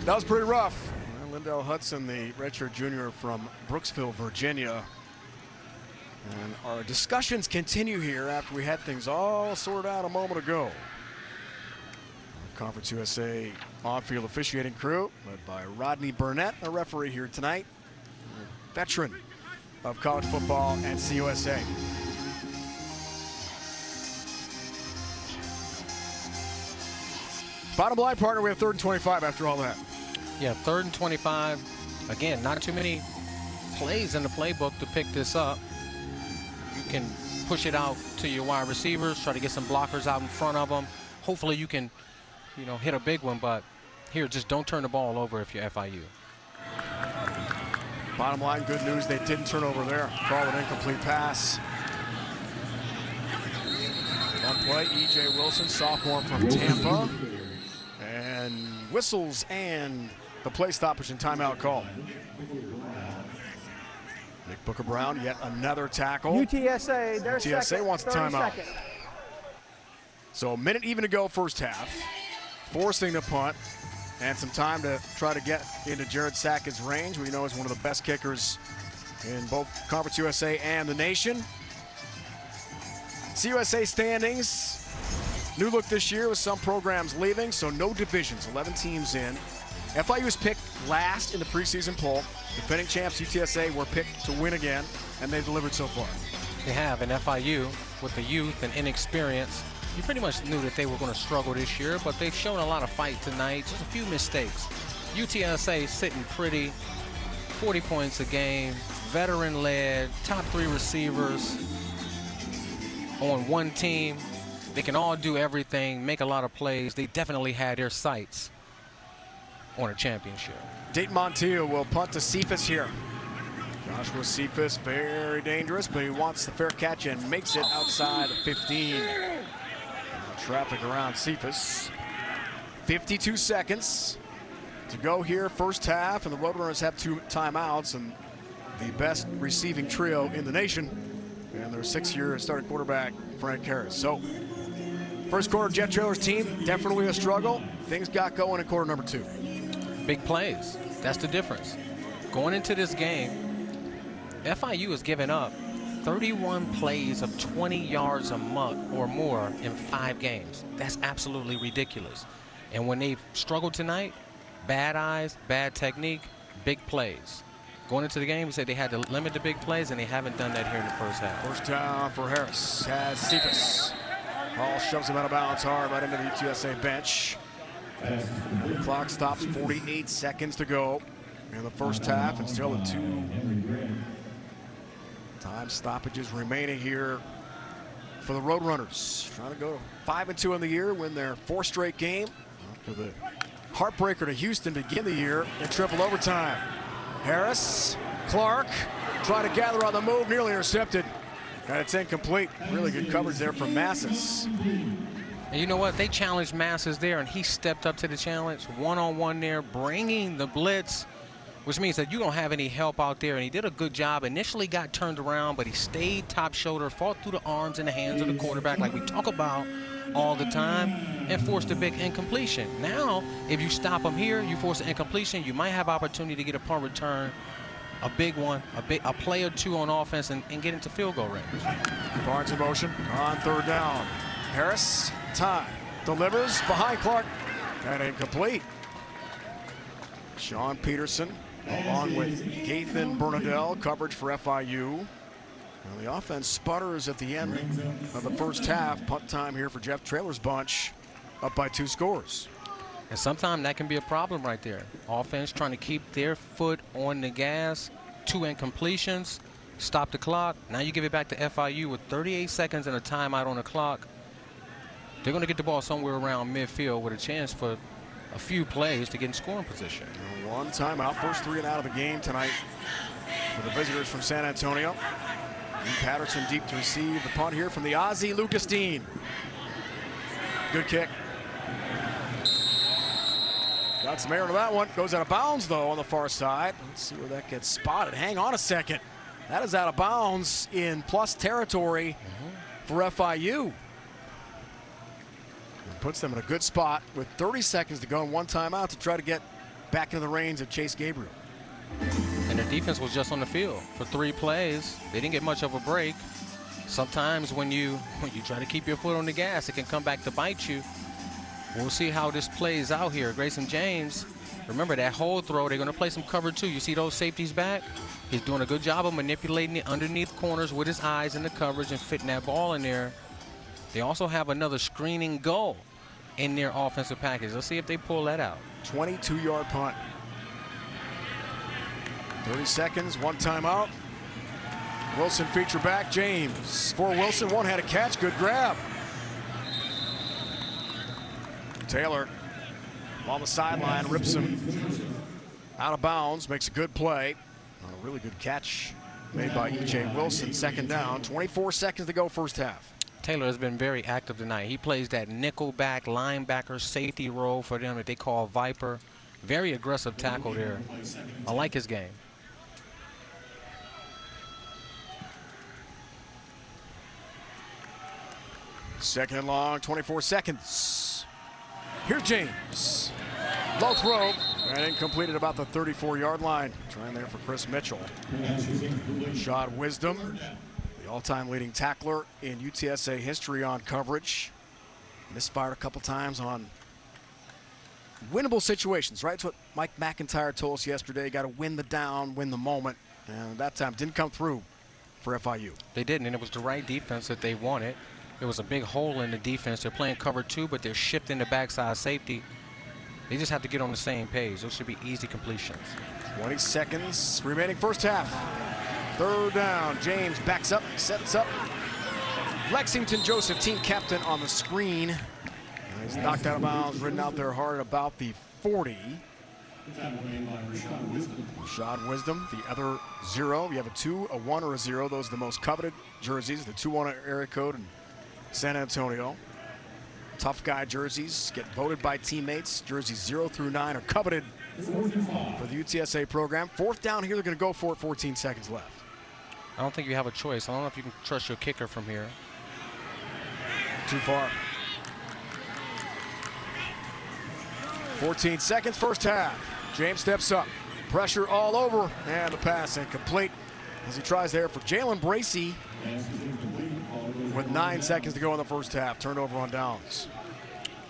Speaker 1: that was pretty rough. Well, Lindell Hudson, the redshirt junior from Brooksville, Virginia. And our discussions continue here after we had things all sorted out a moment ago. Conference USA on-field officiating crew, led by Rodney Burnett, a referee here tonight, a veteran of college football and CUSA. Bottom line, partner, we have 3rd and 25 after all that.
Speaker 2: Yeah, 3rd and 25. Again, not too many plays in the playbook to pick this up. You can push it out to your wide receivers, try to get some blockers out in front of them. Hopefully you can, you know, hit a big one, but here, just don't turn the ball over if you're FIU.
Speaker 1: Bottom line, good news, they didn't turn over there. Call an incomplete pass. One play, E.J. Wilson, sophomore from Tampa. And whistles and the play stoppage and timeout call. Nick Booker Brown, yet another tackle.
Speaker 4: UTSA, their
Speaker 1: UTSA
Speaker 4: second,
Speaker 1: wants the
Speaker 4: 30
Speaker 1: timeout.
Speaker 4: second.
Speaker 1: So a minute even to go first half. Forcing the punt and some time to try to get into Jared Sackett's range, who we know is one of the best kickers in both Conference USA and the nation. CUSA standings. New look this year with some programs leaving, so no divisions, 11 teams in. FIU was picked last in the preseason poll. Defending champs UTSA were picked to win again, and they've delivered so far.
Speaker 2: They have, and FIU, with the youth and inexperience, you pretty much knew that they were going to struggle this year, but they've shown a lot of fight tonight, just a few mistakes. UTSA sitting pretty, 40 points a game, veteran-led, top 3 receivers on one team. They can all do everything, make a lot of plays. They definitely had their sights on a championship.
Speaker 1: Dayton Montiel will punt to Cephas here. Joshua Cephas, very dangerous, but he wants the fair catch and makes it outside of 15. Traffic around Cephas. 52 seconds to go here, first half, and the Roadrunners have 2 timeouts and the best receiving trio in the nation, and their 6-year starting quarterback, Frank Harris. So, first quarter, Jet Trailers team, definitely a struggle. Things got going in quarter number 2.
Speaker 2: Big plays. That's the difference. Going into this game, FIU has given up 31 plays of 20 yards or more in 5 games. That's absolutely ridiculous. And when they've struggled tonight, bad eyes, bad technique, big plays. Going into the game, we said they had to limit the big plays, and they haven't done that here in the first half.
Speaker 1: First down for Harris. Has Cephas. Ball shoves him out of bounds hard right into the UTSA bench. And the clock stops, 48 seconds to go in the first half, and still the 2 time stoppages remaining here for the Roadrunners. Trying to go 5-2 in the year, win their 4th straight game. After the heartbreaker to Houston to begin the year in triple overtime. Harris, Clark, trying to gather on the move, nearly intercepted. And it's incomplete. Really good coverage there from Massis.
Speaker 2: And you know what? They challenged Massis there, and he stepped up to the challenge. One-on-one there, bringing the blitz, which means that you don't have any help out there. And he did a good job. Initially got turned around, but he stayed top shoulder, fought through the arms and the hands of the quarterback like we talk about all the time, and forced a big incompletion. Now, if you stop him here, you force an incompletion, you might have opportunity to get a punt return, a big one, a play or two on offense, and get into field goal range.
Speaker 1: Barnes in motion on 3rd down. Harris, time, delivers behind Clark, and incomplete. Sean Peterson along with Gathan Bernadelle, coverage for FIU. Well, the offense sputters at the end of the first half. Punt time here for Jeff Traylor's bunch, up by 2 scores.
Speaker 2: And sometimes that can be a problem right there. Offense trying to keep their foot on the gas, 2 incompletions, stop the clock. Now you give it back to FIU with 38 seconds and a timeout on the clock. They're going to get the ball somewhere around midfield with a chance for a few plays to get in scoring position.
Speaker 1: 1 timeout, first 3 and out of the game tonight for the visitors from San Antonio. Lee Patterson deep to receive the punt here from the Ozzie Lucas Dean. Good kick. Got some air to that one. Goes out of bounds, though, on the far side. Let's see where that gets spotted. Hang on a second. That is out of bounds in plus territory for FIU. It puts them in a good spot with 30 seconds to go and 1 timeout to try to get back into the reins of Chase Gabriel.
Speaker 2: And their defense was just on the field for 3 plays. They didn't get much of a break. Sometimes when you try to keep your foot on the gas, it can come back to bite you. We'll see how this plays out here. Grayson James, remember that whole throw, they're going to play some cover 2. You see those safeties back? He's doing a good job of manipulating the underneath corners with his eyes in the coverage and fitting that ball in there. They also have another screening goal in their offensive package. Let's see if they pull that out.
Speaker 1: 22-yard punt. 30 seconds, 1 timeout. Wilson feature back, James. For Wilson, 1-handed catch, good grab. Taylor on the sideline, rips him out of bounds, makes a good play. A really good catch made by E.J. Wilson, 2nd down. 24 seconds to go, first half.
Speaker 2: Taylor has been very active tonight. He plays that nickelback linebacker safety role for them that they call Viper. Very aggressive tackle there. I like his game.
Speaker 1: Second and long, 24 seconds. Here's James. Low throw, and incomplete at about the 34-yard line. Trying there for Chris Mitchell. Shot Wisdom, the all-time leading tackler in UTSA history on coverage. Misfired a couple times on winnable situations, right? That's what Mike McIntyre told us yesterday. Got to win the down, win the moment. And that time didn't come through for FIU.
Speaker 2: They didn't, and it was the right defense that they wanted. There was a big hole in the defense. They're playing cover 2, but they're shifting the backside safety. They just have to get on the same page. Those should be easy completions.
Speaker 1: 20 seconds remaining first half. 3rd down. James backs up, sets up. Lexington Joseph, team captain, on the screen. He's knocked out of bounds, ridden out there hard at about the 40. Rashad Wisdom, the other 0. You have a 2, a 1, or a 0. Those are the most coveted jerseys. The 2-1 area code in San Antonio. Tough guy jerseys get voted by teammates. Jerseys 0 through 9 are coveted for the UTSA program. 4th down here, they're going to go for it. 14 seconds left.
Speaker 2: I don't think you have a choice. I don't know if you can trust your kicker from here.
Speaker 1: Too far. 14 seconds, first half. James steps up. Pressure all over, and the pass incomplete as he tries there for Jalen Bracey with 9 seconds to go in the first half. Turnover on downs.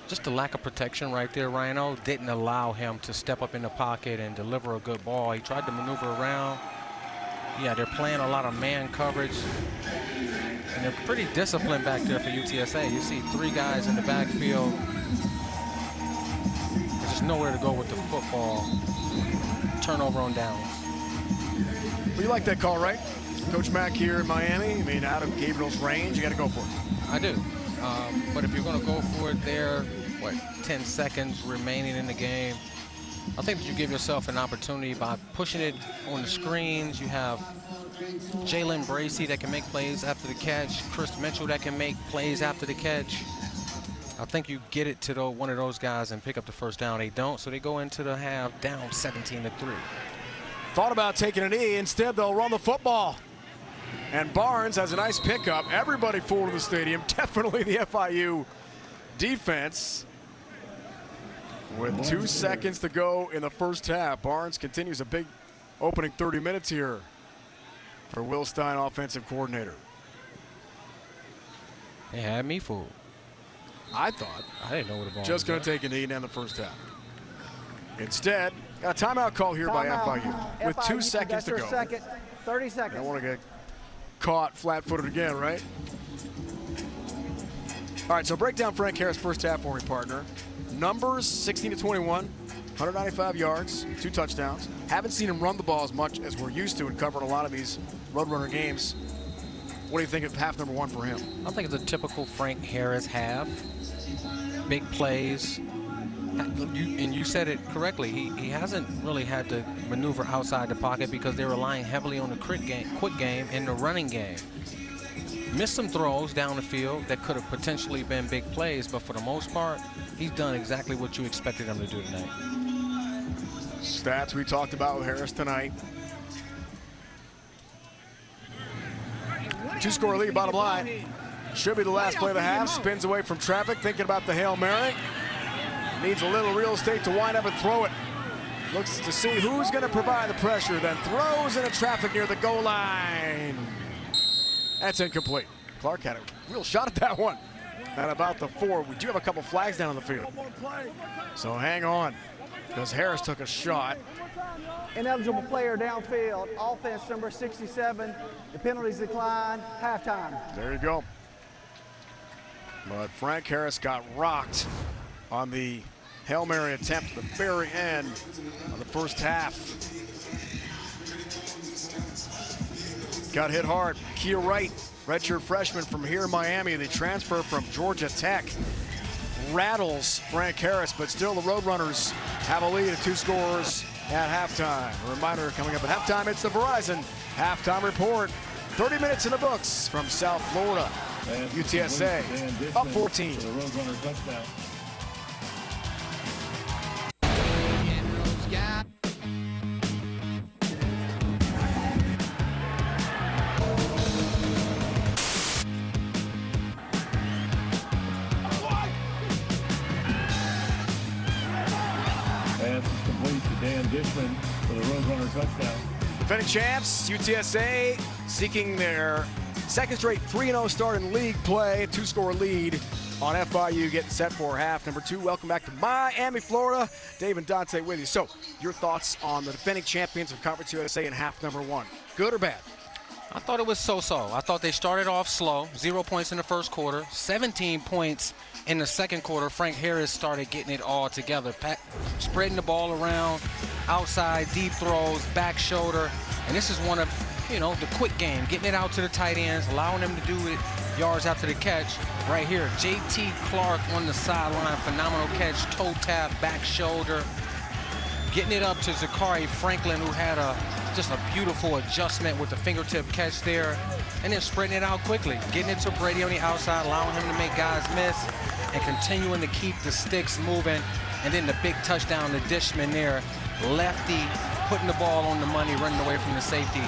Speaker 2: just the lack of protection right there, Rhino, didn't allow him to step up in the pocket and deliver a good ball. He tried to maneuver around. Yeah, they're playing a lot of man coverage. And they're pretty disciplined back there for UTSA. You see 3 guys in the backfield. There's just nowhere to go with the football. Turnover on downs.
Speaker 1: Well, you like that call, right? Coach Mack here in Miami. I mean, out of Gabriel's range, you got to go for it.
Speaker 2: I do. But if you're going to go for it there, 10 seconds remaining in the game, I think that you give yourself an opportunity by pushing it on the screens. You have Jalen Bracey that can make plays after the catch, Chris Mitchell that can make plays after the catch. I think you get it to one of those guys and pick up the first down. They don't, so they go into the half down 17-3.
Speaker 1: Thought about taking a knee. Instead, they'll run the football. And Barnes has a nice pickup. Everybody full to the stadium. Definitely the FIU defense. With 2 seconds to go in the first half, Barnes continues a big opening 30 minutes here for Will Stein, offensive coordinator.
Speaker 2: They had me fooled.
Speaker 1: I thought.
Speaker 2: I didn't know what the ball
Speaker 1: just going
Speaker 2: was
Speaker 1: to take a knee and end the first half. Instead, got a timeout call here by FIU with 2 seconds to go.
Speaker 4: 30 seconds.
Speaker 1: I don't want to get caught flat-footed again, right? All right, so break down Frank Harris' first half for me, partner. Numbers, 16-21, 195 yards, 2 touchdowns. Haven't seen him run the ball as much as we're used to and covering a lot of these Roadrunner games. What do you think of half number 1 for him?
Speaker 2: I think it's a typical Frank Harris half. Big plays. And you said it correctly. He hasn't really had to maneuver outside the pocket because they're relying heavily on the quick game and the running game. Missed some throws down the field that could have potentially been big plays, but for the most part, he's done exactly what you expected him to do tonight.
Speaker 1: Stats we talked about with Harris tonight. 2-score lead, bottom line. Should be the last play of the half. Spins away from traffic, thinking about the Hail Mary. Needs a little real estate to wind up and throw it. Looks to see who's going to provide the pressure, then throws into traffic near the goal line. That's incomplete. Clark had a real shot at that one. At about the 4. We do have a couple flags down on the field. So hang on, because Harris took a shot.
Speaker 4: Ineligible player downfield, offense number 67. The penalties decline, halftime.
Speaker 1: There you go. But Frank Harris got rocked on the Hail Mary attempt at the very end of the first half. Got hit hard. Kia Wright, redshirt freshman from here in Miami. The transfer from Georgia Tech rattles Frank Harris, but still the Roadrunners have a lead at 2 scores at halftime. A reminder coming up at halftime, it's the Verizon halftime report. 30 minutes in the books from South Florida. UTSA up 14.
Speaker 5: For the Roadrunner touchdown.
Speaker 1: Defending champs, UTSA seeking their second straight 3-0 start in league play. 2-score lead on FIU, getting set for half number 2. Welcome back to Miami, Florida. Dave and Dante with you. So, your thoughts on the defending champions of Conference USA in half number 1? Good or bad?
Speaker 2: I thought it was so-so. I thought they started off slow, 0 points in the first quarter, 17 points in the second quarter. Frank Harris started getting it all together, spreading the ball around, outside, deep throws, back shoulder. And this is one of, the quick game, getting it out to the tight ends, allowing them to do it yards after the catch. Right here, J.T. Clark on the sideline, phenomenal catch, toe tap, back shoulder. Getting it up to Zachary Franklin, who had just a beautiful adjustment with the fingertip catch there, and then spreading it out quickly, getting it to Brady on the outside, allowing him to make guys miss, and continuing to keep the sticks moving. And then the big touchdown to Dishman there, lefty, putting the ball on the money, running away from the safety.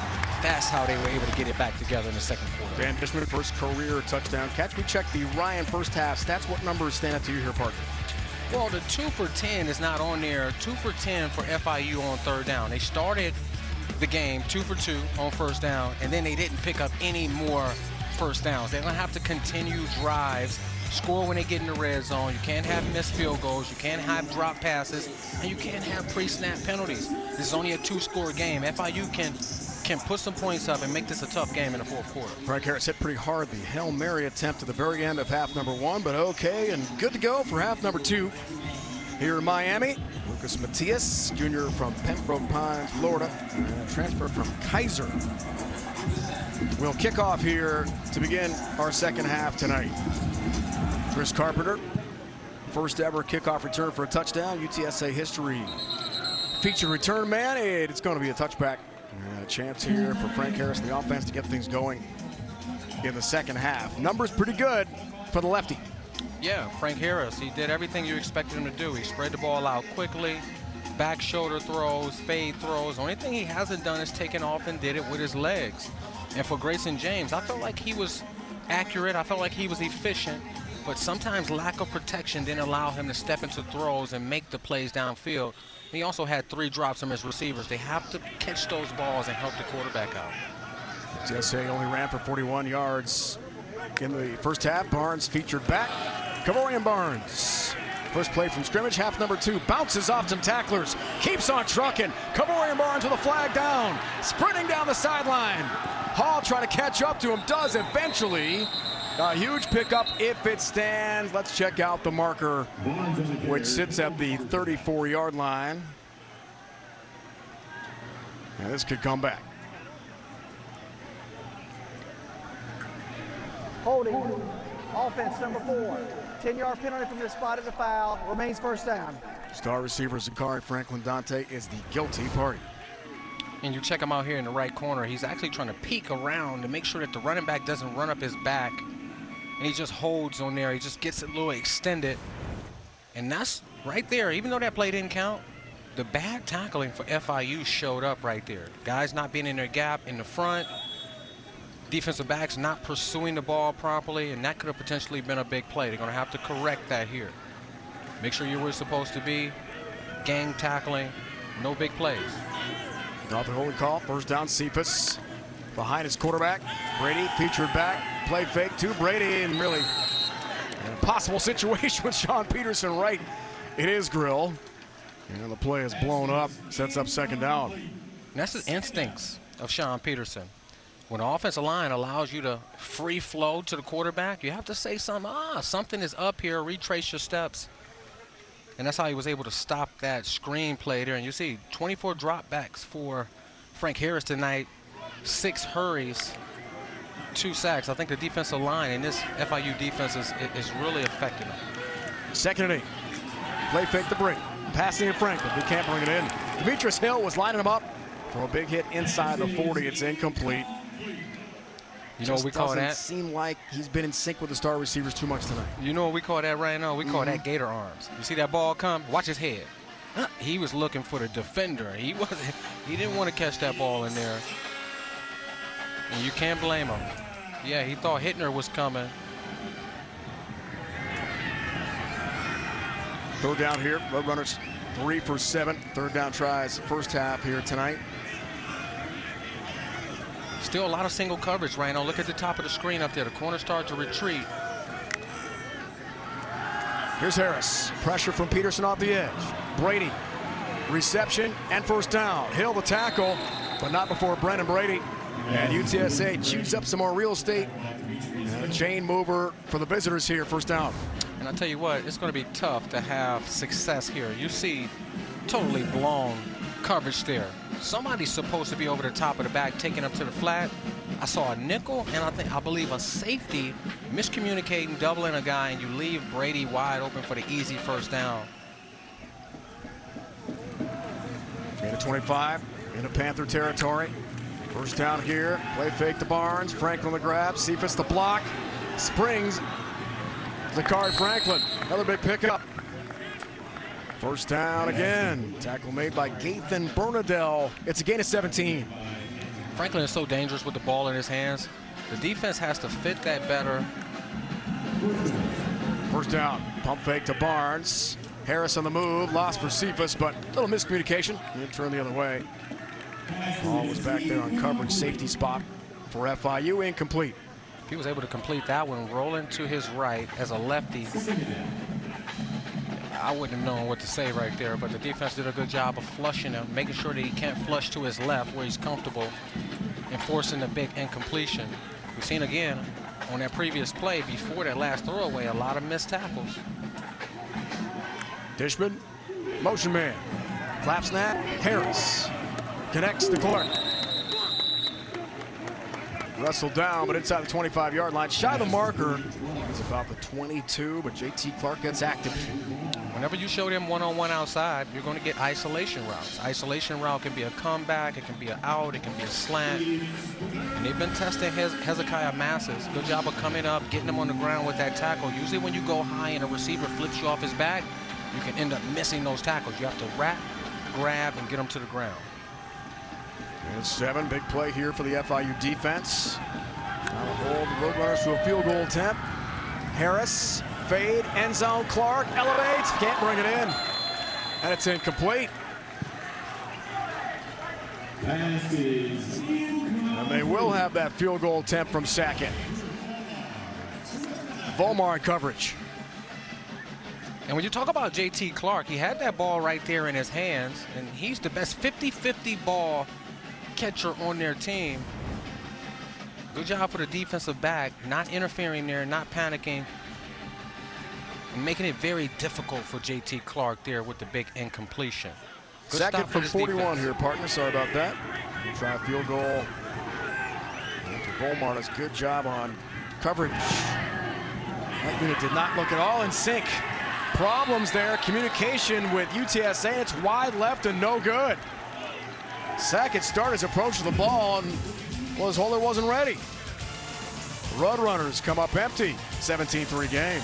Speaker 2: That's how they were able to get it back together in the second quarter.
Speaker 1: Dan Dishman, first career touchdown catch. We checked the Ryan first half stats. What numbers stand out to you here, partner?
Speaker 2: Well, the 2 for 10 is not on there. 2 for 10 for FIU on third down. They started the game 2 for 2 on first down, and then they didn't pick up any more first downs. They're going to have to continue drives, score when they get in the red zone. You can't have missed field goals. You can't have drop passes. And you can't have pre-snap penalties. This is only a 2-score game. FIU can put some points up and make this a tough game in the fourth quarter.
Speaker 1: Frank Harris hit pretty hard the Hail Mary attempt at the very end of half number 1, but okay and good to go for half number 2. Here in Miami, Lucas Matias, junior from Pembroke Pines, Florida, and a transfer from Kaiser. We'll kick off here to begin our second half tonight. Chris Carpenter, first ever kickoff return for a touchdown, UTSA history. Featured return man, it's going to be a touchback. And a chance here for Frank Harris and the offense to get things going in the second half. Numbers pretty good for the lefty.
Speaker 2: Yeah, Frank Harris, he did everything you expected him to do. He spread the ball out quickly, back shoulder throws, fade throws. The only thing he hasn't done is taken off and did it with his legs. And for Grayson James, I felt like he was accurate. I felt like he was efficient. But sometimes lack of protection didn't allow him to step into throws and make the plays downfield. He also had 3 drops from his receivers. They have to catch those balls and help the quarterback out.
Speaker 1: UTSA only ran for 41 yards in the first half. Barnes featured back. Kavorian Barnes. First play from scrimmage, half number 2. Bounces off some tacklers. Keeps on trucking. Kavorian Barnes with a flag down. Sprinting down the sideline. Hall trying to catch up to him. Does eventually. A huge pickup if it stands. Let's check out the marker, which sits at the 34-yard line. And this could come back.
Speaker 4: Holding, offense number 4. 10-yard penalty from the spot of the foul. Remains first down.
Speaker 1: Star receiver Zachary Franklin Dante is the guilty party.
Speaker 2: And you check him out here in the right corner. He's actually trying to peek around to make sure that the running back doesn't run up his back. And he just holds on there. He just gets it a little extended. And that's right there. Even though that play didn't count, the bad tackling for FIU showed up right there. Guys not being in their gap in the front. Defensive backs not pursuing the ball properly. And that could have potentially been a big play. They're going to have to correct that here. Make sure you're where you're supposed to be. Gang tackling. No big plays.
Speaker 1: Off the holding call. First down, Cephas. Behind his quarterback. Brady featured back. Play fake to Brady, and really an impossible situation with Sean Peterson right in his grill. And the play is blown up, sets up second down.
Speaker 2: And that's the instincts of Sean Peterson. When the offensive line allows you to free flow to the quarterback, you have to say something. Something is up here, retrace your steps. And that's how he was able to stop that screen play there. And you see 24 dropbacks for Frank Harris tonight, 6 hurries, 2 sacks. I think the defensive line in this FIU defense is really affecting them.
Speaker 1: Second and 8. Play fake to Brady. Passing to Franklin. He can't bring it in. Demetrius Hill was lining him up for a big hit inside the 40. It's incomplete.
Speaker 2: You know what we call that?
Speaker 1: Doesn't seem like he's been in sync with the star receivers too much tonight.
Speaker 2: You know what we call that right now? We call that gator arms. You see that ball come? Watch his head. He was looking for the defender. He didn't want to catch that ball in there. And you can't blame him. Yeah, he thought Hittner was coming.
Speaker 1: Third down here. Roadrunners 3 for 7. Third down tries first half here tonight.
Speaker 2: Still a lot of single coverage right now. Look at the top of the screen up there. The corner starts to retreat.
Speaker 1: Here's Harris. Pressure from Peterson off the edge. Brady. Reception and first down. Hill the tackle, but not before Brennan Brady. And UTSA chews up some more real estate. And a chain mover for the visitors here. First down.
Speaker 2: And I'll tell you what, it's going to be tough to have success here. You see totally blown coverage there. Somebody's supposed to be over the top of the back, taking up to the flat. I saw a nickel and I believe a safety miscommunicating, doubling a guy, and you leave Brady wide open for the easy first down.
Speaker 1: Gain of 25 into Panther territory. First down here. Play fake to Barnes. Franklin the grab. Cephas the block. Springs. Zachary Franklin. Another big pickup. First down again. Tackle made by Gathan Bernadelle. It's a gain of 17.
Speaker 2: Franklin is so dangerous with the ball in his hands. The defense has to fit that better.
Speaker 1: First down. Pump fake to Barnes. Harris on the move. Lost for Cephas, but a little miscommunication. He turned the other way. Ball was back there on coverage. Safety spot for FIU. Incomplete.
Speaker 2: he was able to complete that one, rolling to his right as a lefty. I wouldn't have known what to say right there, but the defense did a good job of flushing him, making sure that he can't flush to his left where he's comfortable, and forcing the big incompletion. We've seen again on that previous play before that last throwaway, a lot of missed tackles.
Speaker 1: Dishman, motion man, flap snap, Harris connects to Clark. Wrestled down, but inside the 25-yard line. Shy the marker. It's about the 22, but JT Clark gets active.
Speaker 2: Whenever you show them one-on-one outside, you're going to get isolation routes. Isolation route can be a comeback, it can be an out, it can be a slant. And they've been testing Hezekiah Masses. Good job of coming up, getting him on the ground with that tackle. Usually when you go high and a receiver flips you off his back, you can end up missing those tackles. You have to wrap, grab, and get them to the ground.
Speaker 1: And 7, big play here for the FIU defense. Now to hold the Roadrunners to a field goal attempt. Harris, fade, end zone, Clark elevates, can't bring it in. And it's incomplete. And they will have that field goal attempt from Sackett. Volmar in coverage.
Speaker 2: And when you talk about JT Clark, he had that ball right there in his hands, and he's the best 50-50 ball catcher on their team. Good job for the defensive back, not interfering there, not panicking, and making it very difficult for JT Clark there with the big incompletion. Good
Speaker 1: Second from 41
Speaker 2: defense
Speaker 1: here, partner. Sorry about that. Try a field goal. Volmar does a good job on coverage. That unit did not look at all in sync. Problems there. Communication with UTSA. It's wide left and no good. Sackett started his approach to the ball and was Holler wasn't ready. Roadrunners come up empty. 17-3 game.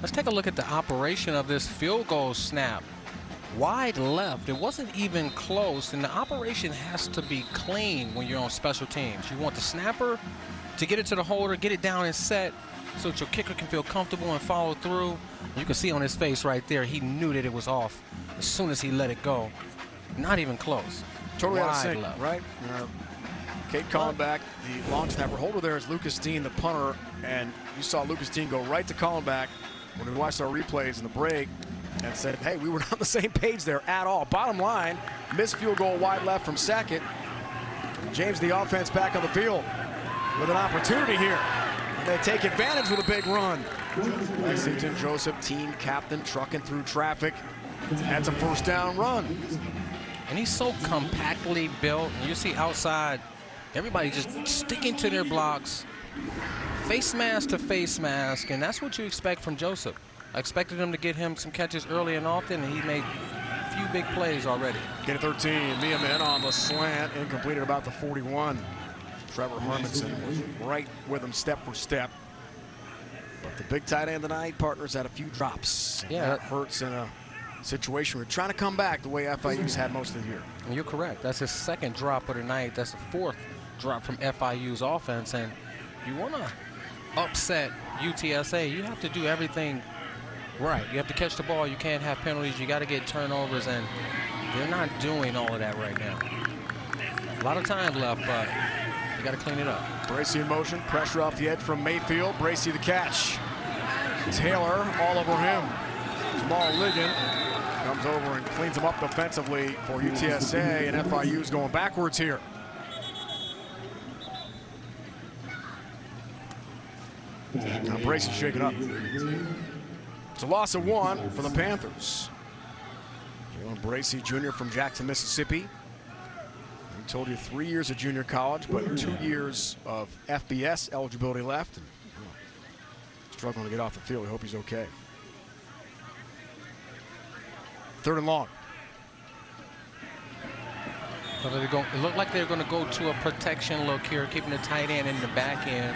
Speaker 2: Let's take a look at the operation of this field goal snap. Wide left, it wasn't even close, and the operation has to be clean when you're on special teams. You want the snapper to get it to the holder, get it down and set, so that your kicker can feel comfortable and follow through. You can see on his face right there, he knew that it was off as soon as he let it go. Not even close.
Speaker 1: Totally out of
Speaker 2: Wide
Speaker 1: sync,
Speaker 2: left.
Speaker 1: right? Kate Collenbach, the long snapper. Holder there is Lucas Dean, the punter, and you saw Lucas Dean go right to Collenbach when we watched our replays in the break and said, hey, we were not on the same page there at all. Bottom line, missed field goal wide left from Sackett. James, the offense, back on the field with an opportunity here. They take advantage with a big run. Lexington Joseph, team captain, trucking through traffic. That's a first down run.
Speaker 2: And he's so compactly built. And you see outside, everybody just sticking to their blocks, face mask to face mask, and that's what you expect from Joseph. I expected him to get him some catches early and often, and he made a few big plays already.
Speaker 1: Get a 13, Niemann on the slant, incomplete at about the 41. Trevor Hermanson was right with him step for step. But the big tight end tonight, partners had a few drops.
Speaker 2: Yeah.
Speaker 1: That hurts in a situation we're trying to come back the way FIU's had most of the year.
Speaker 2: And you're correct. That's his second drop of the night. That's the fourth drop from FIU's offense. And you want to upset UTSA, you have to do everything right. You have to catch the ball. You can't have penalties. You got to get turnovers, and they're not doing all of that right now. A lot of time left, but you got to clean it up.
Speaker 1: Bracey in motion, pressure off the edge from Mayfield. Bracey the catch. Taylor all over him. Jamal Ligon comes over and cleans him up defensively for UTSA, and FIU's going backwards here. Now Bracey shaking up. It's a loss of 1 for the Panthers. Jalen Bracey Jr. from Jackson, Mississippi. We told you 3 years of junior college, but 2 years of FBS eligibility left. And, struggling to get off the field. We hope he's okay. 3rd and long.
Speaker 2: It looked like they're going to go to a protection look here, keeping the tight end in the back end.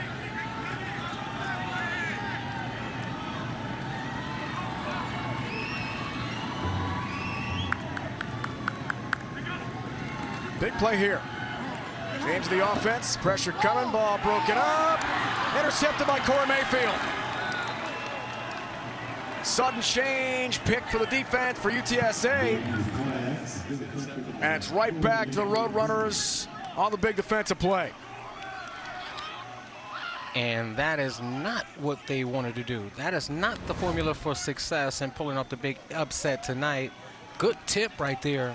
Speaker 1: Big play here. James the offense, pressure coming, ball broken up. Intercepted by Corey Mayfield. Sudden change, pick for the defense for UTSA. And it's right back to the Roadrunners on the big defensive play.
Speaker 2: And that is not what they wanted to do. That is not the formula for success in pulling off the big upset tonight. Good tip right there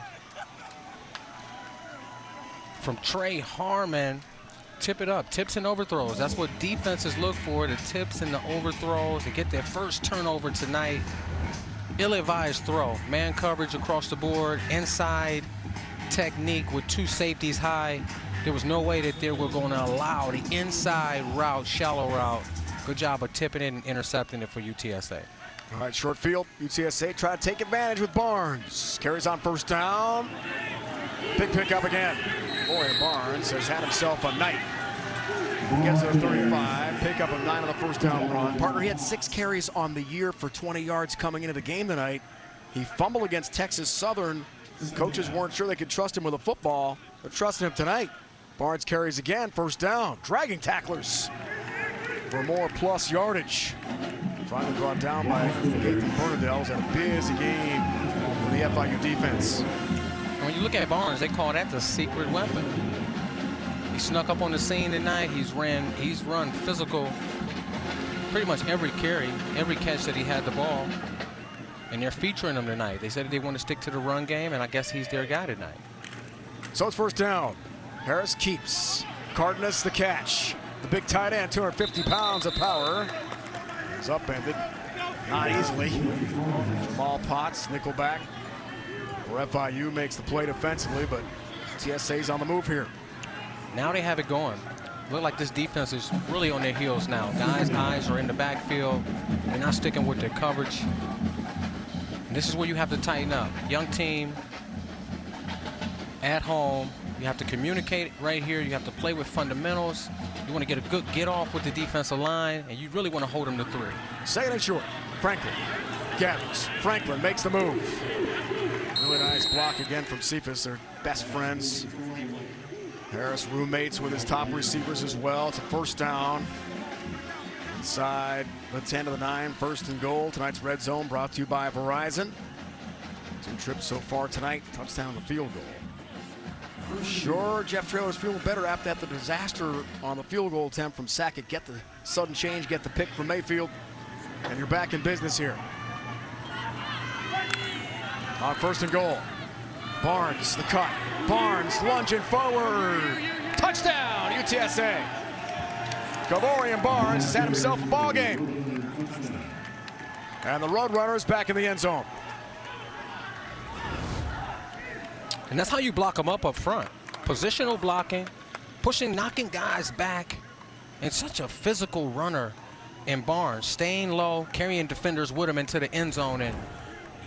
Speaker 2: from Trey Harmon. Tip it up. Tips and overthrows. That's what defenses look for, the tips and the overthrows. They get their first turnover tonight. Ill-advised throw. Man coverage across the board. Inside technique with two safeties high. There was no way that they were going to allow the inside route, shallow route. Good job of tipping it and intercepting it for UTSA.
Speaker 1: All right, short field. UTSA try to take advantage with Barnes. Carries on first down. Big pickup again. Boy, Barnes has had himself a night. Gets to the 35. Pickup of 9 on the first down run. Partner, he had 6 carries on the year for 20 yards coming into the game tonight. He fumbled against Texas Southern. Coaches weren't sure they could trust him with a football. They're trusting him tonight. Barnes carries again, first down, dragging tacklers for more plus yardage. Finally brought down by Gaten Bernadelle. It was a busy game for the FIU defense.
Speaker 2: When you look at Barnes, they call that the secret weapon. He snuck up on the scene tonight. He's run physical pretty much every carry, every catch that he had the ball. And they're featuring him tonight. They said they want to stick to the run game, and I guess he's their guy tonight.
Speaker 1: So it's first down. Harris keeps. Cardenas the catch. The big tight end, 250 pounds of power. He's upended. Not easily. Jamal Potts, nickelback. For FIU makes the play defensively, but TSA's on the move here.
Speaker 2: Now they have it going. Look like this defense is really on their heels now. Guys' eyes are in the backfield. They're not sticking with their coverage. And this is where you have to tighten up. Young team at home. You have to communicate right here. You have to play with fundamentals. You want to get a good get off with the defensive line, and you really want to hold them to 3.
Speaker 1: Second and short. Franklin gathers. Franklin makes the move. Really nice block again from Cephas. They're best friends. Harris roommates with his top receivers as well. It's a first down. Inside the 10 to the 9, first and goal. Tonight's red zone brought to you by Verizon. 2 trips so far tonight. Touchdown, the field goal. Sure, Jeff Traylor's feeling better after the disaster on the field goal attempt from Sackett. Get the sudden change, get the pick from Mayfield, and you're back in business here. On first and goal, Barnes, the cut. Barnes lunging forward. Touchdown, UTSA. Gavorian Barnes has had himself a ball game. And the Roadrunners back in the end zone.
Speaker 2: And that's how you block them up front. Positional blocking, pushing, knocking guys back. And such a physical runner in Barnes, staying low, carrying defenders with him into the end zone. And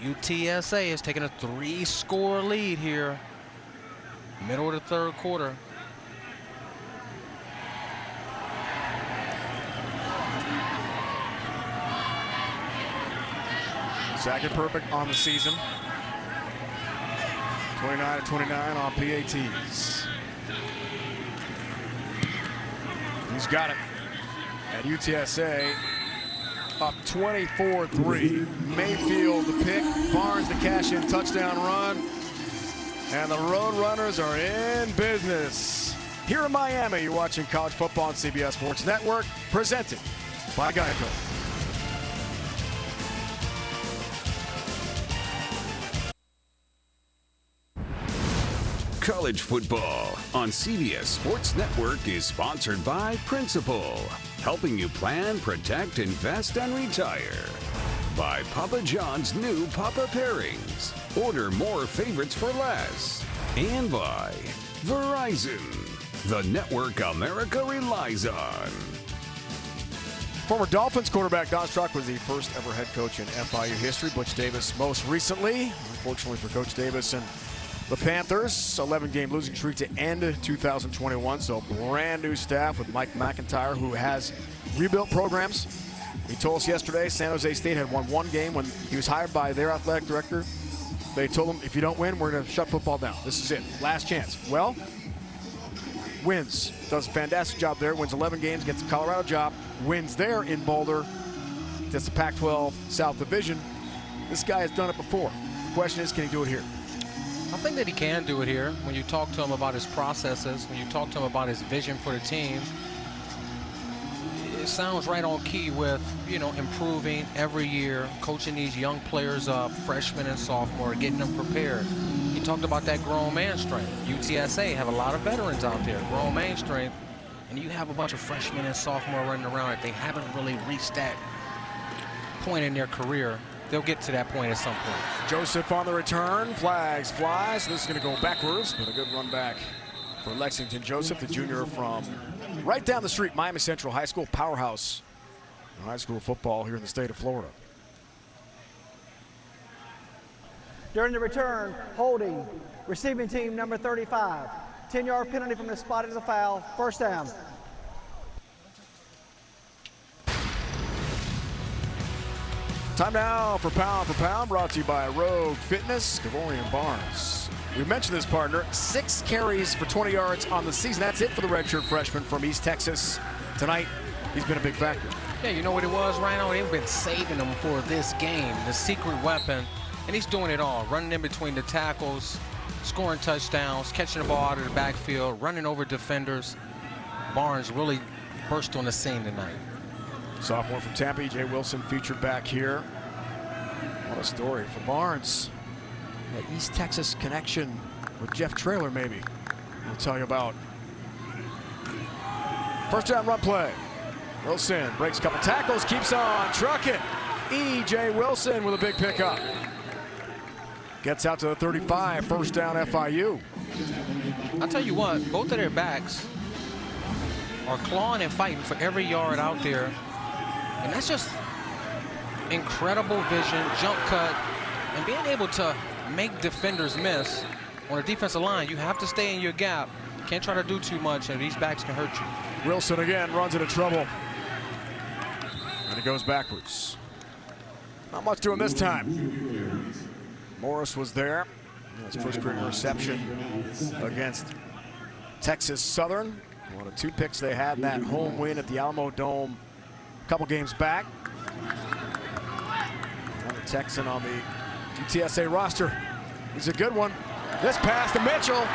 Speaker 2: UTSA is taking a 3-score lead here. Middle of the third quarter.
Speaker 1: Sackett perfect on the season. 29-29 on PATs. He's got it. At UTSA, up 24-3. Mayfield the pick, Barnes the cash-in touchdown run. And the Roadrunners are in business. Here in Miami, you're watching college football on CBS Sports Network, presented by Geico.
Speaker 3: College football on CBS Sports Network is sponsored by Principal, helping you plan, protect, invest, and retire. By Papa John's new Papa Pairings. Order more favorites for less. And by Verizon, the network America relies on.
Speaker 1: Former Dolphins quarterback Don Strock was the first ever head coach in FIU history. Butch Davis most recently. Unfortunately for Coach Davis and the Panthers, 11-game losing streak to end 2021. So brand new staff with Mike McIntyre, who has rebuilt programs. He told us yesterday San Jose State had won 1 game when he was hired by their athletic director. They told him, if you don't win, we're going to shut football down. This is it. Last chance. Well, wins. Does a fantastic job there. Wins 11 games, gets a Colorado job. Wins there in Boulder. Gets the Pac-12 South Division. This guy has done it before. The question is, can he do it here?
Speaker 2: I think that he can do it here. When you talk to him about his processes, when you talk to him about his vision for the team, it sounds right on key with, you know, improving every year, coaching these young players up, freshmen and sophomore, getting them prepared. He talked about that grown man strength. UTSA have a lot of veterans out there, grown man strength, and you have a bunch of freshmen and sophomore running around. If they haven't really reached that point in their career, they'll get to that point at some point.
Speaker 1: Joseph on the return, flags fly, so this is going to go backwards, but a good run back for Lexington Joseph, the junior from right down the street, Miami Central High School, powerhouse in high school football here in the state of Florida.
Speaker 4: During the return, holding, receiving team number 35. 10-yard penalty from the spot of the foul, first down.
Speaker 1: Time now for Pound, brought to you by Rogue Fitness, Gavorian Barnes. We mentioned this partner, 6 carries for 20 yards on the season. That's it for the redshirt freshman from East Texas. Tonight, he's been a big factor.
Speaker 2: Yeah, you know what it was, Rhino? They've been saving him for this game, the secret weapon, and he's doing it all, running in between the tackles, scoring touchdowns, catching the ball out of the backfield, running over defenders. Barnes really burst on the scene tonight.
Speaker 1: Sophomore from Tampa, E.J. Wilson featured back here. What a story for Barnes. That East Texas connection with Jeff Traylor, maybe. We'll tell you about. First down run play. Wilson breaks a couple tackles, keeps on trucking. E.J. Wilson with a big pickup. Gets out to the 35, first down FIU.
Speaker 2: I'll tell you what, both of their backs are clawing and fighting for every yard out there. And that's just incredible vision, jump cut, and being able to make defenders miss. On the defensive line, you have to stay in your gap. Can't try to do too much, and these backs can hurt you.
Speaker 1: Wilson again runs into trouble. And it goes backwards. Not much to him this time. Morris was there. His first career reception against Texas Southern. One of 2 picks they had in that home win at the Alamo Dome a couple games back. Another Texan on the UTSA roster. He's a good one. This pass to Mitchell.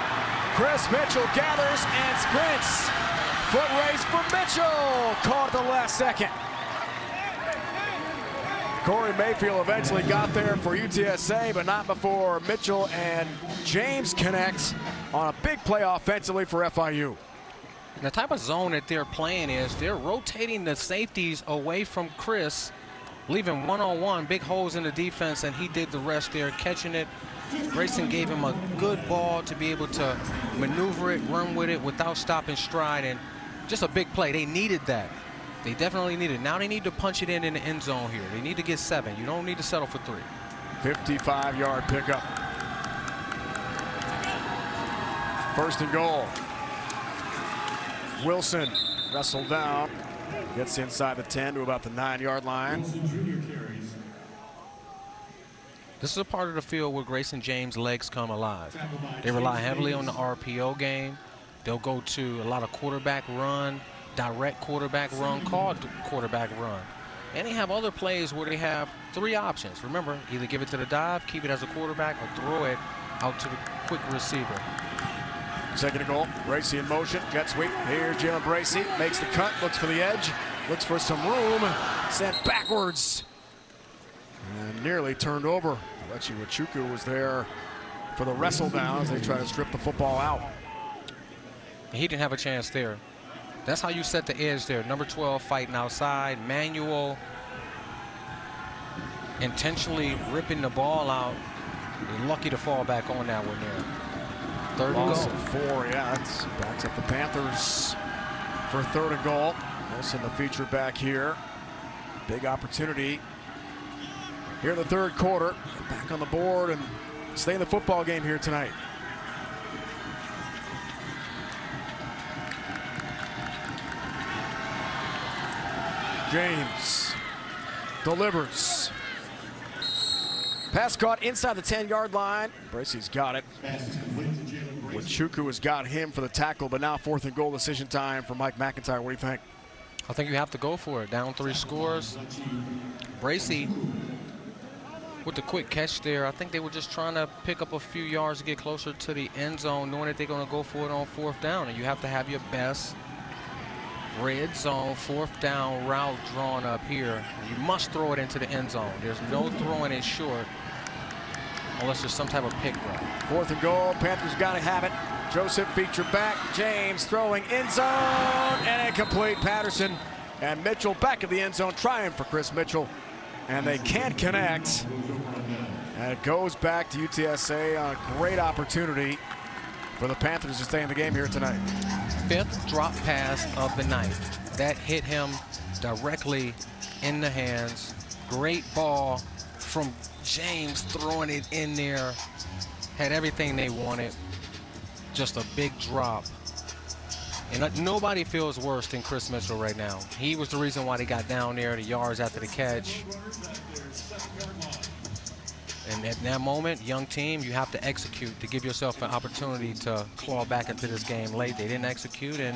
Speaker 1: Chris Mitchell gathers and sprints. Foot race for Mitchell. Caught at the last second. Corey Mayfield eventually got there for UTSA, but not before Mitchell and James connect on a big play offensively for FIU.
Speaker 2: And the type of zone that they're playing is they're rotating the safeties away from Chris, leaving one-on-one, big holes in the defense, and he did the rest there, catching it. Grayson gave him a good ball to be able to maneuver it, run with it without stopping stride, and just a big play. They needed that. They definitely need it. Now they need to punch it in the end zone here. They need to get 7. You don't need to settle for 3.
Speaker 1: 55-yard pickup. First and goal. Wilson wrestled down. Gets inside the 10 to about the 9-yard line.
Speaker 2: This is a part of the field where Grayson James' legs come alive. They rely heavily on the RPO game. They'll go to a lot of quarterback run, direct quarterback run, called quarterback run. And they have other plays where they have 3 options. Remember, either give it to the dive, keep it as a quarterback, or throw it out to the quick receiver.
Speaker 1: Second and goal. Bracey in motion. Jet sweep. Here's Jalen Bracey. Makes the cut. Looks for the edge. Looks for some room. Sent backwards. And nearly turned over. Alechi Wachuku was there for the wrestle down as they try to strip the football out.
Speaker 2: He didn't have a chance there. That's how you set the edge there. Number 12 fighting outside. Manual. Intentionally ripping the ball out. You're lucky to fall back on that one there. Third and
Speaker 1: Loss
Speaker 2: goal.
Speaker 1: of 4, yeah, that's backs up the Panthers for third and goal. Wilson, the feature back here. Big opportunity here in the third quarter. Get back on the board and stay in the football game here tonight. James delivers. Pass caught inside the 10-yard line. Bracey's got it. Wachuku has got him for the tackle, but now fourth and goal, decision time for Mike McIntyre. What do you think?
Speaker 2: I think you have to go for it. Down 3 scores. Bracey with the quick catch there, I think they were just trying to pick up a few yards to get closer to the end zone, knowing that they're going to go for it on 4th down. And you have to have your best red zone 4th down route drawn up here. You must throw it into the end zone. There's no throwing it short unless there's some type of pick route.
Speaker 1: 4th and goal. Panthers got to have it. Joseph feature back. James throwing end zone and incomplete. Patterson and Mitchell back at the end zone, trying for Chris Mitchell, and they can't connect. And it goes back to UTSA on a great opportunity for the Panthers to stay in the game here tonight.
Speaker 2: 5th drop pass of the night. That hit him directly in the hands. Great ball from James, throwing it in there. Had everything they wanted. Just a big drop. And nobody feels worse than Chris Mitchell right now. He was the reason why they got down there, the yards after the catch. And at that moment, young team, you have to execute to give yourself an opportunity to claw back into this game late. They didn't execute, and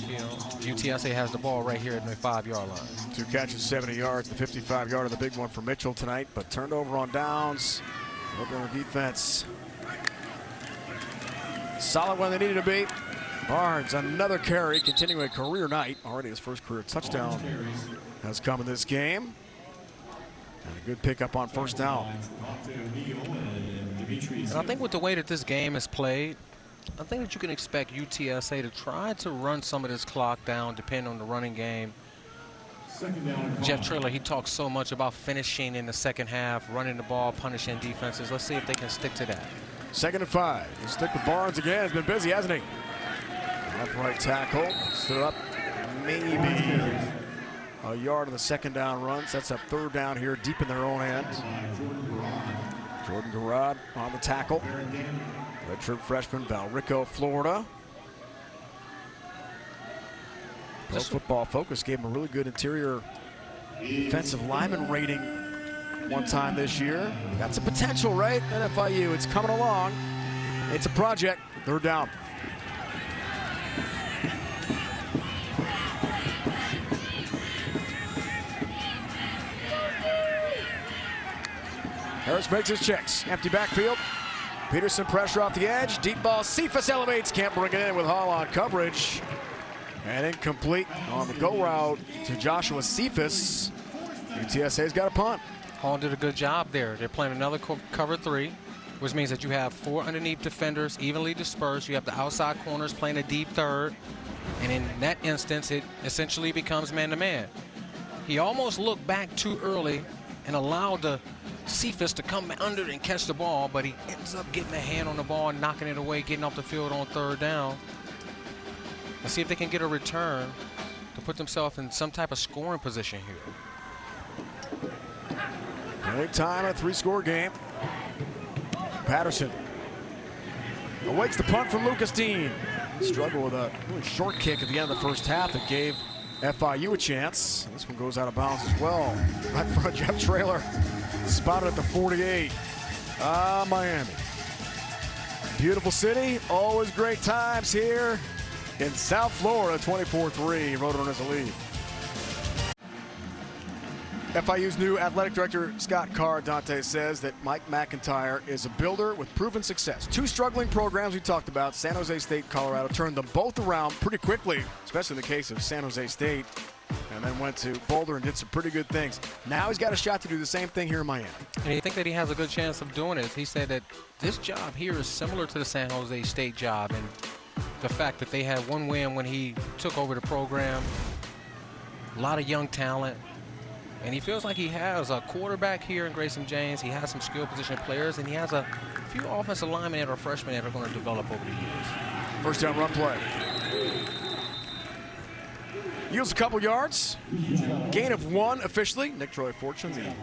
Speaker 2: you know, UTSA has the ball right here at the 5-yard line. 2
Speaker 1: catches, 70 yards, the 55-yarder, the big one for Mitchell tonight, but turned over on downs. Over on the defense. Solid when they needed to be. Barnes, another carry, continuing a career night. Already his first career touchdown has come in this game. And a good pickup on 1st down.
Speaker 2: And I think with the way that this game is played, I think that you can expect UTSA to try to run some of this clock down, depending on the running game. Jeff Traylor, he talks so much about finishing in the second half, running the ball, punishing defenses. Let's see if they can stick to that.
Speaker 1: 2nd and 5. He'll stick with Barnes again. He's been busy, hasn't he? Left right tackle. Stood up maybe a yard on the 2nd down run. Sets up 3rd down here, deep in their own end. Jordan Garrod on the tackle. Redshirt freshman, Valrico, Florida. Pro Football Focus gave him a really good interior defensive lineman rating one time this year. Got some potential, right? At FIU, it's coming along. It's a project. 3rd down. Harris makes his checks. Empty backfield. Peterson pressure off the edge. Deep ball. Cephas elevates. Can't bring it in with Hall on coverage. And incomplete on the go route to Joshua Cephas. UTSA's got a punt.
Speaker 2: Hall did a good job there. They're playing another cover 3, which means that you have 4 underneath defenders evenly dispersed. You have the outside corners playing a deep 3rd. And in that instance, it essentially becomes man-to-man. He almost looked back too early and allowed the Cephas to come under and catch the ball, but he ends up getting a hand on the ball, knocking it away, getting off the field on 3rd down. Let's see if they can get a return to put themselves in some type of scoring position here.
Speaker 1: Big time, a 3-score game. Patterson awaits the punt from Lucas Dean. Struggled with a really short kick at the end of the 1st half that gave FIU a chance. This one goes out of bounds as well. Right in front of Jeff Traylor. Spotted at the 48. Miami. Beautiful city. Always great times here in South Florida. 24-3. Roadrunners the lead. FIU's new athletic director, Scott Carr Dante, says that Mike McIntyre is a builder with proven success. 2 struggling programs we talked about, San Jose State, Colorado, turned them both around pretty quickly, especially in the case of San Jose State, and then went to Boulder and did some pretty good things. Now he's got a shot to do the same thing here in Miami.
Speaker 2: And you think that he has a good chance of doing it. He said that this job here is similar to the San Jose State job, and the fact that they had 1 win when he took over the program, a lot of young talent. And he feels like he has a quarterback here in Grayson James. He has some skill position players, and he has a few offensive linemen that are freshmen that are going to develop over the years.
Speaker 1: 1st down run play. Yields a couple yards. Gain of 1 officially. Nick Troy Fortune, the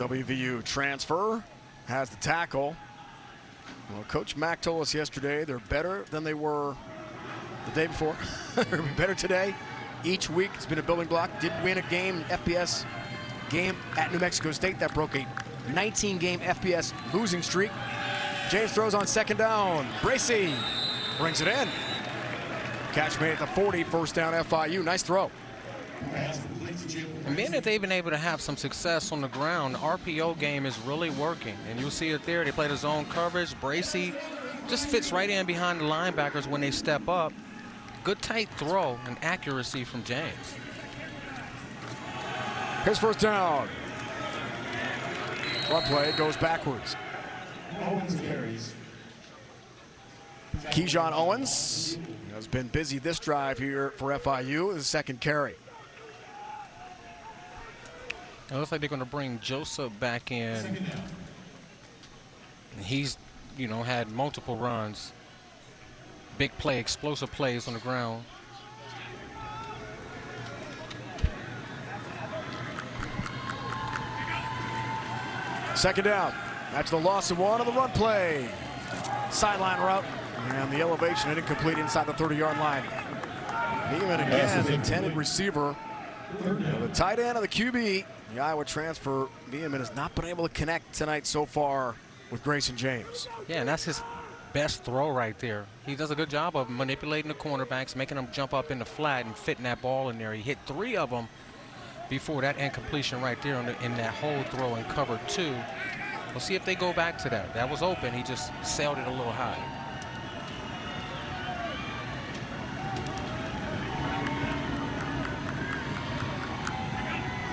Speaker 1: WVU transfer, has the tackle. Well, Coach Mack told us yesterday they're better than they were the day before. They're better today. Each week it's been a building block. Did win a game, FBS game at New Mexico State. That broke a 19-game FBS losing streak. James throws on 2nd down. Bracey brings it in. Catch made at the 40, 1st down FIU. Nice throw.
Speaker 2: And being that they've been able to have some success on the ground, the RPO game is really working. And you'll see it there. They play the zone coverage. Bracey just fits right in behind the linebackers when they step up. Good tight throw and accuracy from James.
Speaker 1: His first down. Run play goes backwards. Keyshawn Owens has been busy this drive here for FIU. His second carry.
Speaker 2: It looks like they're going to bring Joseph back in. He's, had multiple runs. Big play, explosive plays on the ground.
Speaker 1: Second down. That's the loss of one on the run play. Sideline route. And the elevation incomplete inside the 30-yard line. Even again, the intended receiver. The tight end of the QB. The Iowa transfer, Neiman, has not been able to connect tonight so far with Grayson James.
Speaker 2: Yeah, and that's his best throw right there. He does a good job of manipulating the cornerbacks, making them jump up in the flat and fitting that ball in there. He hit 3 of them before that incompletion right there in that whole throw and cover 2. We'll see if they go back to that. That was open. He just sailed it a little high.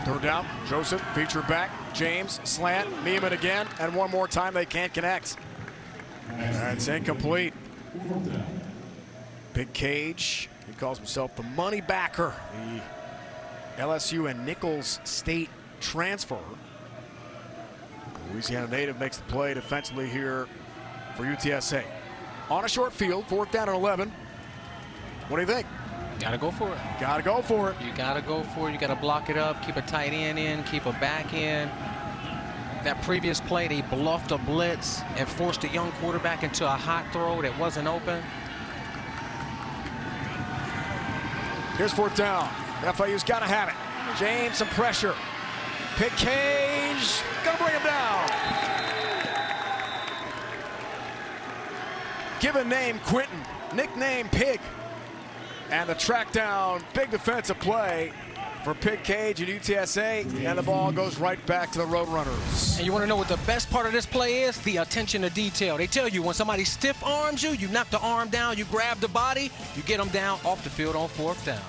Speaker 1: Third down, Joseph, feature back, James, slant, Neiman again, and one more time they can't connect. That's incomplete. Big Cage, he calls himself the money backer, the LSU and Nichols State transfer. Louisiana native makes the play defensively here for UTSA. On a short field, 4th down and 11. What do you think?
Speaker 2: Gotta go for it.
Speaker 1: Gotta go for it.
Speaker 2: You gotta go for it. You gotta block it up, keep a tight end in, keep a back in. That previous play, they bluffed a blitz and forced a young quarterback into a hot throw that wasn't open.
Speaker 1: Here's 4th down. FIU's gotta have it. James, some pressure. Pick Cage, gonna bring him down. Given name Quentin, nickname Pig. And the track down, big defensive play for Pig Cage at UTSA, and the ball goes right back to the Roadrunners.
Speaker 2: And you want to know what the best part of this play is? The attention to detail. They tell you when somebody stiff arms you, you knock the arm down, you grab the body, you get them down off the field on 4th down.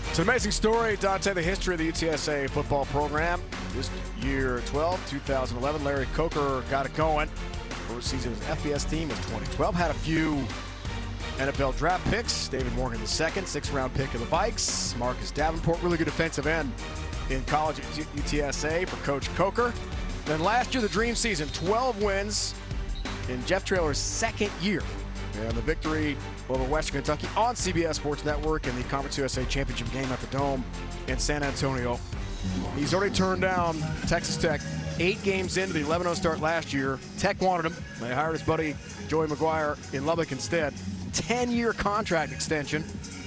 Speaker 1: It's an amazing story, Dante, the history of the UTSA football program. This year 2011, Larry Coker got it going. First season as an FBS team was 2012. Had a few NFL draft picks. David Morgan II, 6th-round pick of the Vikes. Marcus Davenport, really good defensive end in college at UTSA for Coach Coker. Then last year, the dream season, 12 wins in Jeff Traylor's 2nd year. And the victory over Western Kentucky on CBS Sports Network in the Conference USA Championship game at the Dome in San Antonio. He's already turned down Texas Tech 8 games into the 11-0 start last year. Tech wanted him. They hired his buddy Joey McGuire in Lubbock instead. 10-year contract extension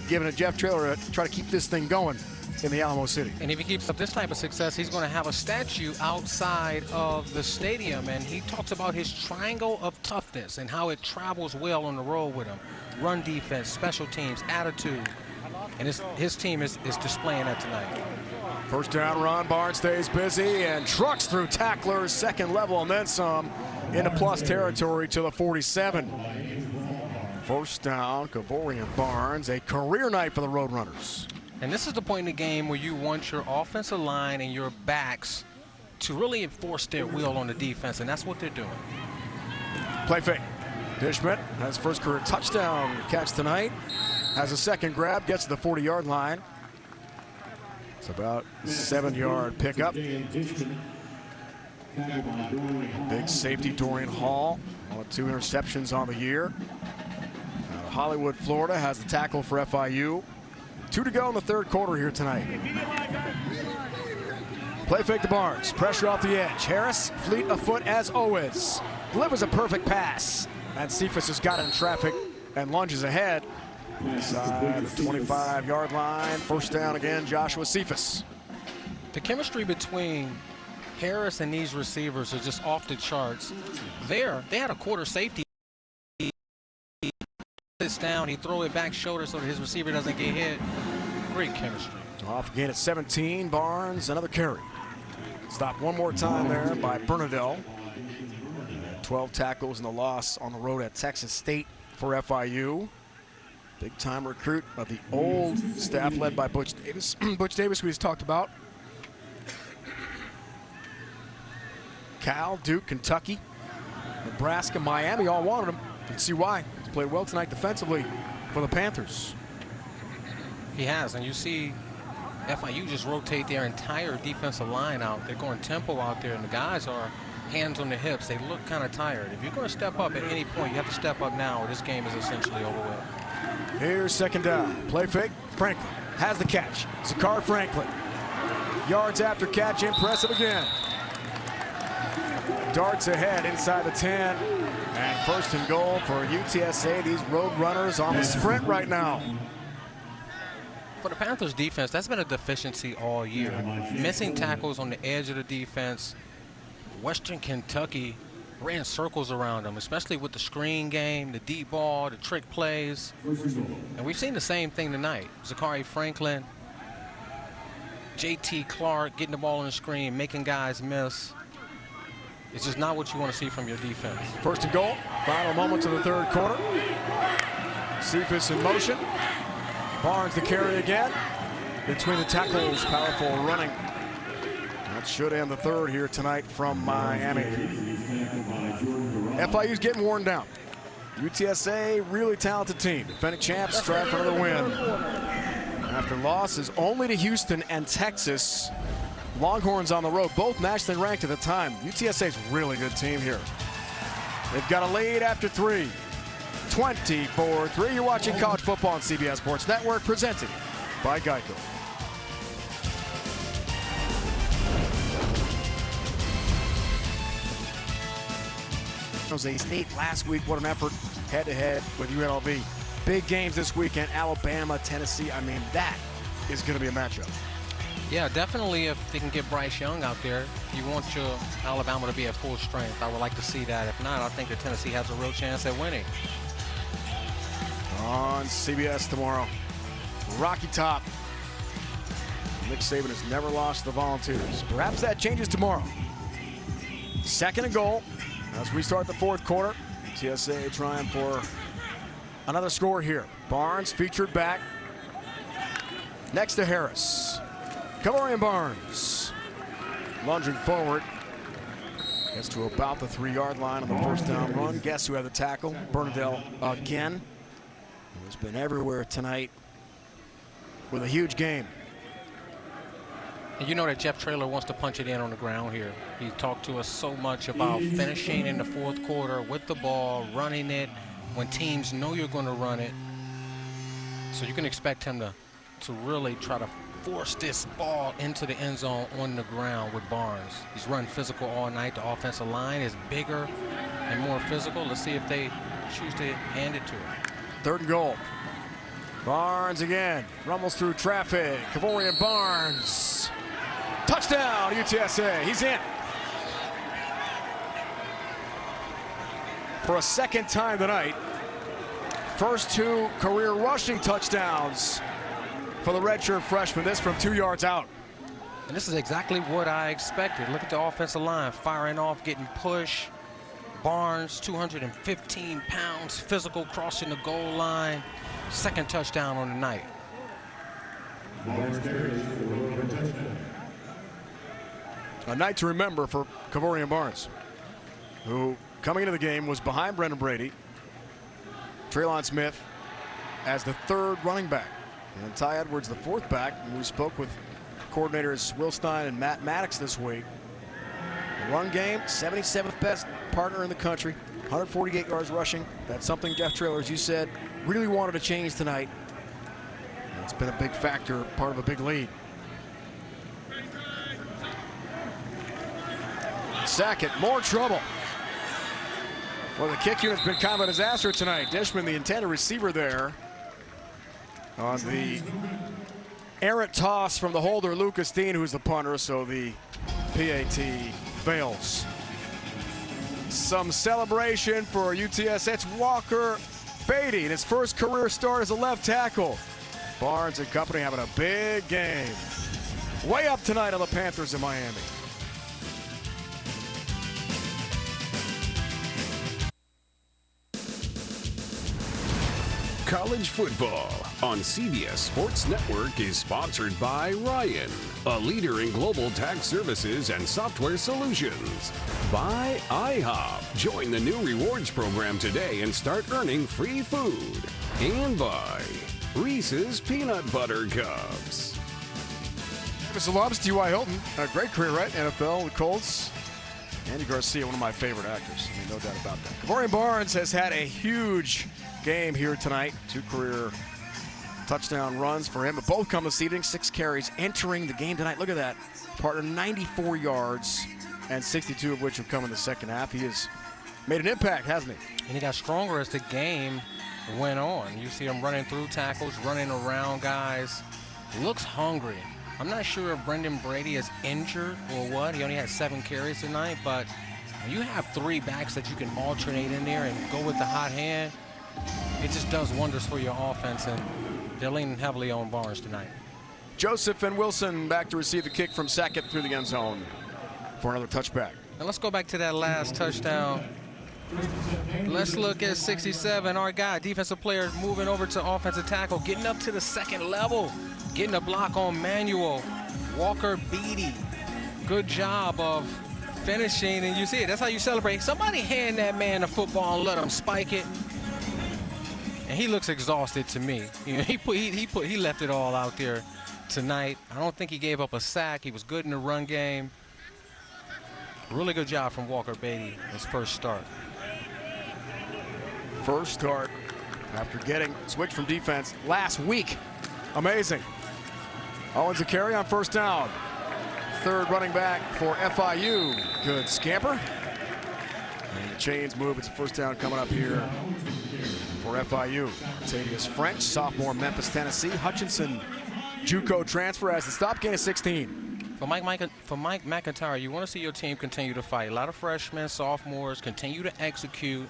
Speaker 1: given to Jeff Traylor to try to keep this thing going in the Alamo City.
Speaker 2: And if he keeps up this type of success, he's going to have a statue outside of the stadium. And he talks about his triangle of toughness and how it travels well on the road with him. Run defense, special teams, attitude. And his team is displaying that tonight.
Speaker 1: First down run, Barnes stays busy and trucks through tacklers, 2nd level and then some into plus territory to the 47. First down, Kavorian Barnes, a career night for the Roadrunners.
Speaker 2: And this is the point in the game where you want your offensive line and your backs to really enforce their will on the defense, and that's what they're doing.
Speaker 1: Play fake. Dishman has first career touchdown catch tonight. Has a 2nd grab, gets to the 40-yard line. It's about 7-yard pickup. Big safety, Dorian Hall, one of 2 interceptions on the year. Hollywood, Florida has the tackle for FIU. 2 to go in the 3rd quarter here tonight. Play fake to Barnes, pressure off the edge. Harris, fleet of foot as always. Delivers a perfect pass. And Cephas has got it in traffic and lunges ahead. Inside the 25-yard line. First down again, Joshua Cephas.
Speaker 2: The chemistry between Harris and these receivers is just off the charts. They had a quarter safety Sits down, he throw it back shoulder so that his receiver doesn't get hit. Great chemistry.
Speaker 1: Off again at 17. Barnes, another carry. Stopped one more time there by Bernadelle. 12 tackles in the loss on the road at Texas State for FIU. Big time recruit of the old staff led by Butch Davis. Butch Davis, we just talked about. Cal, Duke, Kentucky, Nebraska, Miami all wanted him. You can see why. He's played well tonight defensively for the Panthers.
Speaker 2: He has, and you see FIU just rotate their entire defensive line out. They're going tempo out there, and the guys are hands on the hips. They look kind of tired. If you're going to step up at any point, you have to step up now, or this game is essentially over with.
Speaker 1: Here's second down. Play fake. Franklin has the catch. Zakar Franklin. Yards after catch. Impressive again. Darts ahead inside the 10. And first and goal for UTSA. These road runners on the sprint right now.
Speaker 2: For the Panthers defense, that's been a deficiency all year. Missing tackles on the edge of the defense. Western Kentucky ran circles around them, especially with the screen game, the deep ball, the trick plays. And we've seen the same thing tonight. Zakari Franklin, JT Clark getting the ball on the screen, making guys miss. It's just not what you want to see from your defense.
Speaker 1: First and goal, final moments of the third quarter. Cephas in motion. Barnes the carry again. Between the tackles, powerful running. That should end the third here tonight from Miami. FIU's getting worn down. UTSA, really talented team. Defending champs strive for another win. After losses only to Houston and Texas, Longhorns on the road, both nationally ranked at the time. UTSA's a really good team here. They've got a lead after 3. 24-3. You're watching college football on CBS Sports Network, presented by Geico. Jose State last week, what an effort head-to-head with UNLV. Big games this weekend, Alabama, Tennessee. I mean, that is going to be a matchup.
Speaker 2: Yeah, definitely if they can get Bryce Young out there, you want your Alabama to be at full strength. I would like to see that. If not, I think that Tennessee has a real chance at winning.
Speaker 1: On CBS tomorrow, Rocky Top. Nick Saban has never lost the Volunteers. Perhaps that changes tomorrow. Second and goal as we start the fourth quarter. TSA trying for another score here. Barnes featured back next to Harris. Kavarian Barnes lunging forward. Gets to about the 3-yard line on the first down run. Guess who had the tackle? Bernadelle again. Who's been everywhere tonight with a huge game.
Speaker 2: And you know that Jeff Traylor wants to punch it in on the ground here. He talked to us so much about finishing in the fourth quarter with the ball, running it when teams know you're going to run it. So you can expect him to really try to force this ball into the end zone on the ground with Barnes. He's run physical all night. The offensive line is bigger and more physical. Let's see if they choose to hand it to him.
Speaker 1: Third and goal. Barnes again. Rumbles through traffic. Kavorian Barnes. Touchdown, UTSA. He's in. For a second time tonight. First 2 career rushing touchdowns for the redshirt freshman. This from 2 yards out.
Speaker 2: And this is exactly what I expected. Look at the offensive line firing off, getting pushed. Barnes, 215 pounds, physical, crossing the goal line. Second touchdown on the night.
Speaker 1: A night to remember for Kavorian Barnes, who coming into the game was behind Brendan Brady, Traylon Smith as the 3rd running back, and Ty Edwards the 4th back. And we spoke with coordinators Will Stein and Matt Maddox this week. The run game, 77th best partner in the country, 148 yards rushing. That's something Jeff Traylor, as you said, really wanted to change tonight. It's been a big factor, part of a big lead. Sackett, more trouble. Well, the kick unit's been kind of a disaster tonight. Dishman, the intended receiver there, on the errant toss from the holder, Lucas Dean, who's the punter, so the PAT fails. Some celebration for UTS. It's Walker Beatty in his first career start as a left tackle. Barnes and company having a big game. Way up tonight on the Panthers in Miami.
Speaker 3: College football on CBS Sports Network is sponsored by Ryan, a leader in global tax services and software solutions. By IHOP. Join the new rewards program today and start earning free food. And by Reese's Peanut Butter Cups.
Speaker 1: Mr. Lobs, T.Y. Hilton, a great career, right? NFL, the Colts. Andy Garcia, one of my favorite actors. I mean, no doubt about that. Kavorian Barnes has had a huge game here tonight. 2 career touchdown runs for him, but both come this evening. 6 carries entering the game tonight. Look at that. Partner, 94 yards, and 62 of which have come in the second half. He has made an impact, hasn't he?
Speaker 2: And he got stronger as the game went on. You see him running through tackles, running around guys. Looks hungry. I'm not sure if Brendan Brady is injured or what. He only had 7 carries tonight, but when you have 3 backs that you can alternate in there and go with the hot hand, it just does wonders for your offense, and they're leaning heavily on Barnes tonight.
Speaker 1: Joseph and Wilson back to receive the kick from Sackett through the end zone for another touchback.
Speaker 2: Now let's go back to that last touchdown. Let's look at 67, our guy, defensive player, moving over to offensive tackle, getting up to the second level, getting a block on Manuel. Walker Beatty, good job of finishing, and you see it. That's how you celebrate. Somebody hand that man the football and let him spike it. And he looks exhausted to me. You know, he left it all out there tonight. I don't think he gave up a sack. He was good in the run game. Really good job from Walker Beatty, his first start.
Speaker 1: First start after getting switched from defense last week. Amazing. Owens a carry on first down. Third running back for FIU. Good scamper. And the chains move. It's a first down coming up here for FIU. Tavius French, sophomore, Memphis, Tennessee. Hutchinson, JUCO transfer as the stop, gain of 16.
Speaker 2: For Mike McIntyre, you want to see your team continue to fight. A lot of freshmen, sophomores, continue to execute.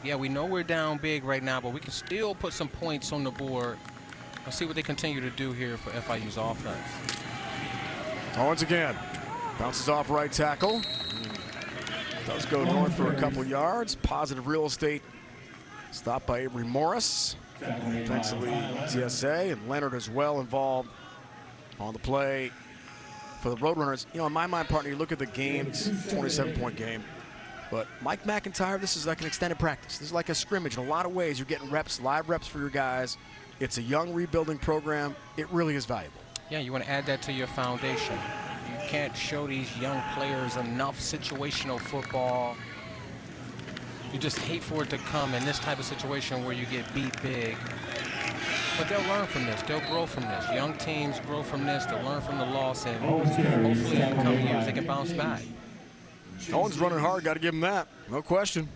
Speaker 2: Yeah, we know we're down big right now, but we can still put some points on the board. Let's see what they continue to do here for FIU's offense.
Speaker 1: Owens again. Bounces off right tackle. Does go north for a couple yards. Positive real estate. Stopped by Avery Morris. Defensively, UTSA, and Leonard as well involved on the play for the Roadrunners. You know, in my mind, partner, you look at the game, it's a 27-point game. But Mike McIntyre, this is like an extended practice. This is like a scrimmage. In a lot of ways, you're getting reps, live reps for your guys. It's a young rebuilding program. It really is valuable.
Speaker 2: Yeah, you want to add that to your foundation. You can't show these young players enough situational football. You just hate for it to come in this type of situation where you get beat big. But they'll learn from this. They'll grow from this. Young teams grow from this. They'll learn from the loss, and hopefully in the coming years they can bounce back.
Speaker 1: Owens running hard. Got to give him that. No question.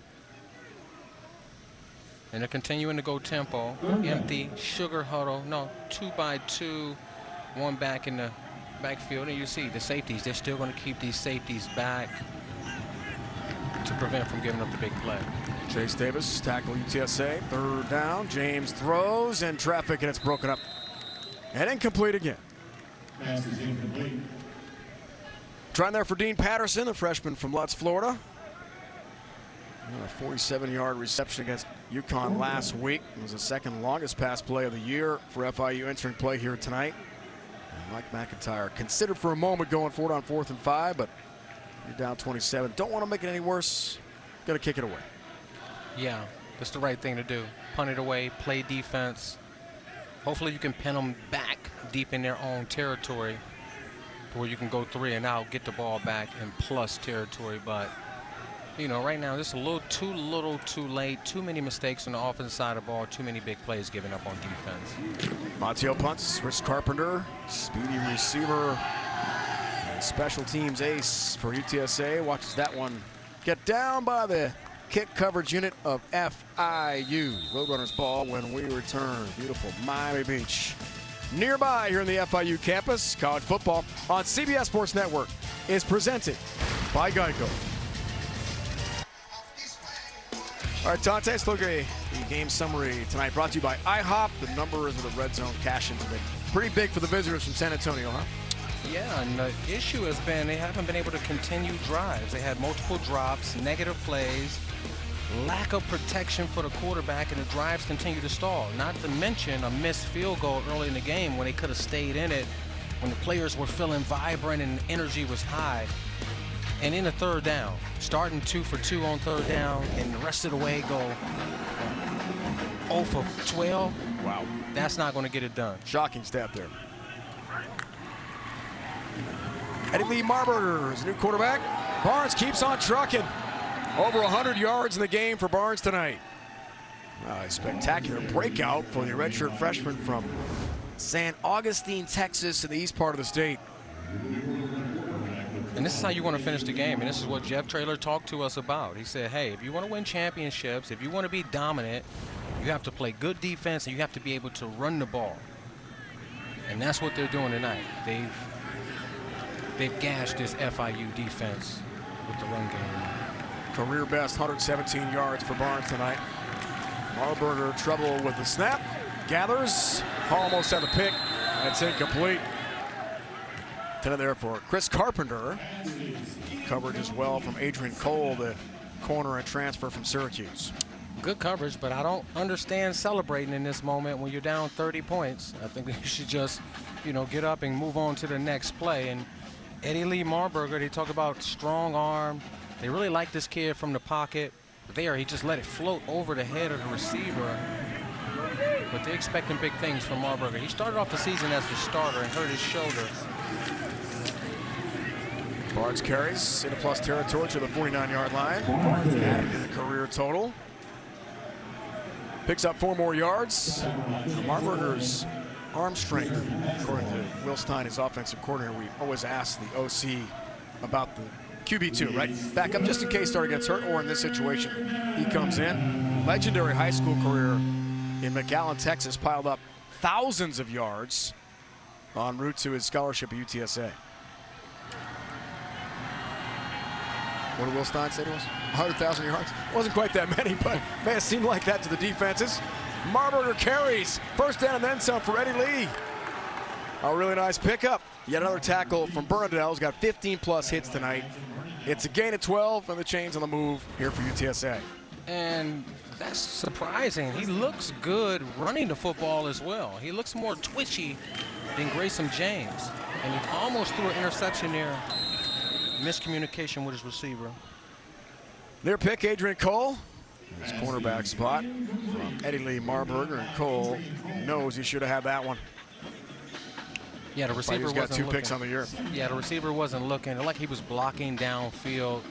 Speaker 2: And they're continuing to go tempo. Empty, sugar huddle. No, 2-by-2. One back in the backfield. And you see the safeties. They're still going to keep these safeties back to prevent from giving up the big play.
Speaker 1: Chase Davis, tackle UTSA. Third down. James throws and traffic, and it's broken up. And incomplete again.
Speaker 5: Pass is incomplete.
Speaker 1: Trying there for Dean Patterson, the freshman from Lutz, Florida. A 47-yard reception against UConn last week. It was the second longest pass play of the year for FIU entering play here tonight. And Mike McIntyre considered for a moment going for it on 4th and 5, but you're down 27. Don't want to make it any worse. Got to kick it away.
Speaker 2: Yeah, that's the right thing to do. Punt it away, play defense. Hopefully you can pin them back deep in their own territory where you can go 3 and out, get the ball back in plus territory. But, you know, right now, this is a little too late. Too many mistakes on the offensive side of the ball. Too many big plays given up on defense.
Speaker 1: Montiel punts. Rich Carpenter, speedy receiver. And special teams ace for UTSA. Watches that one get down by the kick coverage unit of FIU. Roadrunners ball when we return. Beautiful Miami Beach. Nearby here in the FIU campus, college football on CBS Sports Network is presented by Geico. All right, Dante, let's look at the game summary tonight. Brought to you by IHOP. The numbers of the red zone cash-ins have been pretty big for the visitors from San Antonio, huh?
Speaker 2: Yeah, and the issue has been they haven't been able to continue drives. They had multiple drops, negative plays, lack of protection for the quarterback, and the drives continue to stall. Not to mention a missed field goal early in the game when they could have stayed in it, when the players were feeling vibrant and energy was high. And in the third down, starting 2 for 2 on third down, and the rest of the way go 0 for 12.
Speaker 1: Wow.
Speaker 2: That's not going to get it done.
Speaker 1: Shocking stat there. Eddie Lee Marburger is the new quarterback. Barnes keeps on trucking. Over 100 yards in the game for Barnes tonight. A spectacular breakout for the redshirt freshman from San Augustine, Texas, in the east part of the state.
Speaker 2: And this is how you want to finish the game, and this is what Jeff Traylor talked to us about. He said, hey, if you want to win championships, if you want to be dominant, you have to play good defense, and you have to be able to run the ball. And that's what they're doing tonight. They've gashed this FIU defense with the run game.
Speaker 1: Career best 117 yards for Barnes tonight. Marburger trouble with the snap. Gathers, almost had the pick. That's incomplete. 10 there for Chris Carpenter. Coverage as well from Adrian Cole, the corner and transfer from Syracuse.
Speaker 2: Good coverage, but I don't understand celebrating in this moment when you're down 30 points. I think you should just, get up and move on to the next play. And Eddie Lee Marburger, they talk about strong arm. They really like this kid from the pocket. There, he just let it float over the head of the receiver. But they're expecting big things from Marburger. He started off the season as the starter and hurt his shoulder.
Speaker 1: Barnes carries into plus territory to the 49-yard line. Adding to the career total. Picks up 4 more yards. Marburger's arm strength, according to Will Stein, his offensive coordinator. We always ask the OC about the QB2, right? Back up just in case starter gets hurt, or in this situation, he comes in. Legendary high school career in McAllen, Texas, piled up thousands of yards en route to his scholarship at UTSA. What did Will Stein say to us? 100,000 yards? Wasn't quite that many, but may have seemed like that to the defenses. Marburger carries. First down and then some for Eddie Lee. A really nice pickup. Yet another tackle from Bernadelle. He's got 15-plus hits tonight. It's a gain of 12, and the chains on the move here for UTSA.
Speaker 2: And that's surprising. He looks good running the football as well. He looks more twitchy than Grayson James. And he almost threw an interception there. Miscommunication with his receiver.
Speaker 1: Their pick, Adrian Cole. His cornerback spot from Eddie Lee Marburger, and Cole knows he should have had that one.
Speaker 2: Yeah, the receiver
Speaker 1: He's got 2 picks on the year.
Speaker 2: Yeah, the receiver wasn't looking. Like he was blocking downfield.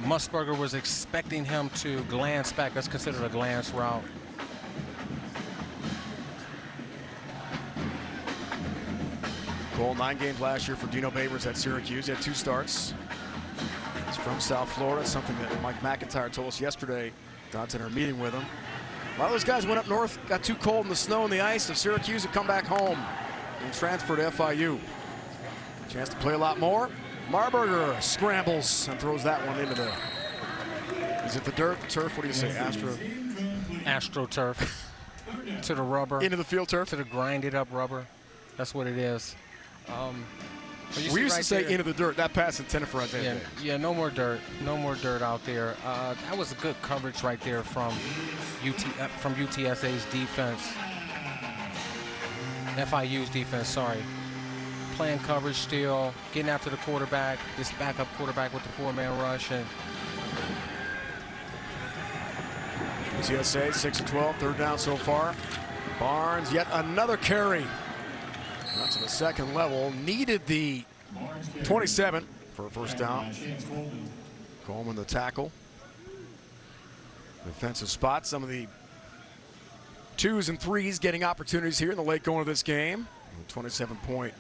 Speaker 2: Musburger was expecting him to glance back. That's considered a glance route.
Speaker 1: Cole, 9 games last year for Dino Babers at Syracuse. He had 2 starts. He's from South Florida, something that Mike McIntyre told us yesterday. Dodds in our meeting with him. A lot of those guys went up north, got too cold in the snow and the ice of Syracuse, and come back home and transfer to FIU. Chance to play a lot more. Marburger scrambles and throws that one into the, is it the dirt, turf? What do you say,
Speaker 2: AstroTurf. To the rubber.
Speaker 1: Into the field turf?
Speaker 2: To the grinded up rubber. That's what it is.
Speaker 1: We used to say into the dirt. That pass intended for Isaiah.
Speaker 2: Yeah, no more dirt. No more dirt out there. That was a good coverage right there from UTSA's defense. FIU's defense, sorry. Playing coverage still, getting after the quarterback, this backup quarterback with the 4-man rush. And
Speaker 1: UTSA 6-12, third down so far. Barnes, yet another carry. Not to the second level. Needed the 27 for a first down. Coleman the tackle. Defensive spot. Some of the 2s and 3s getting opportunities here in the late going of this game. 27-point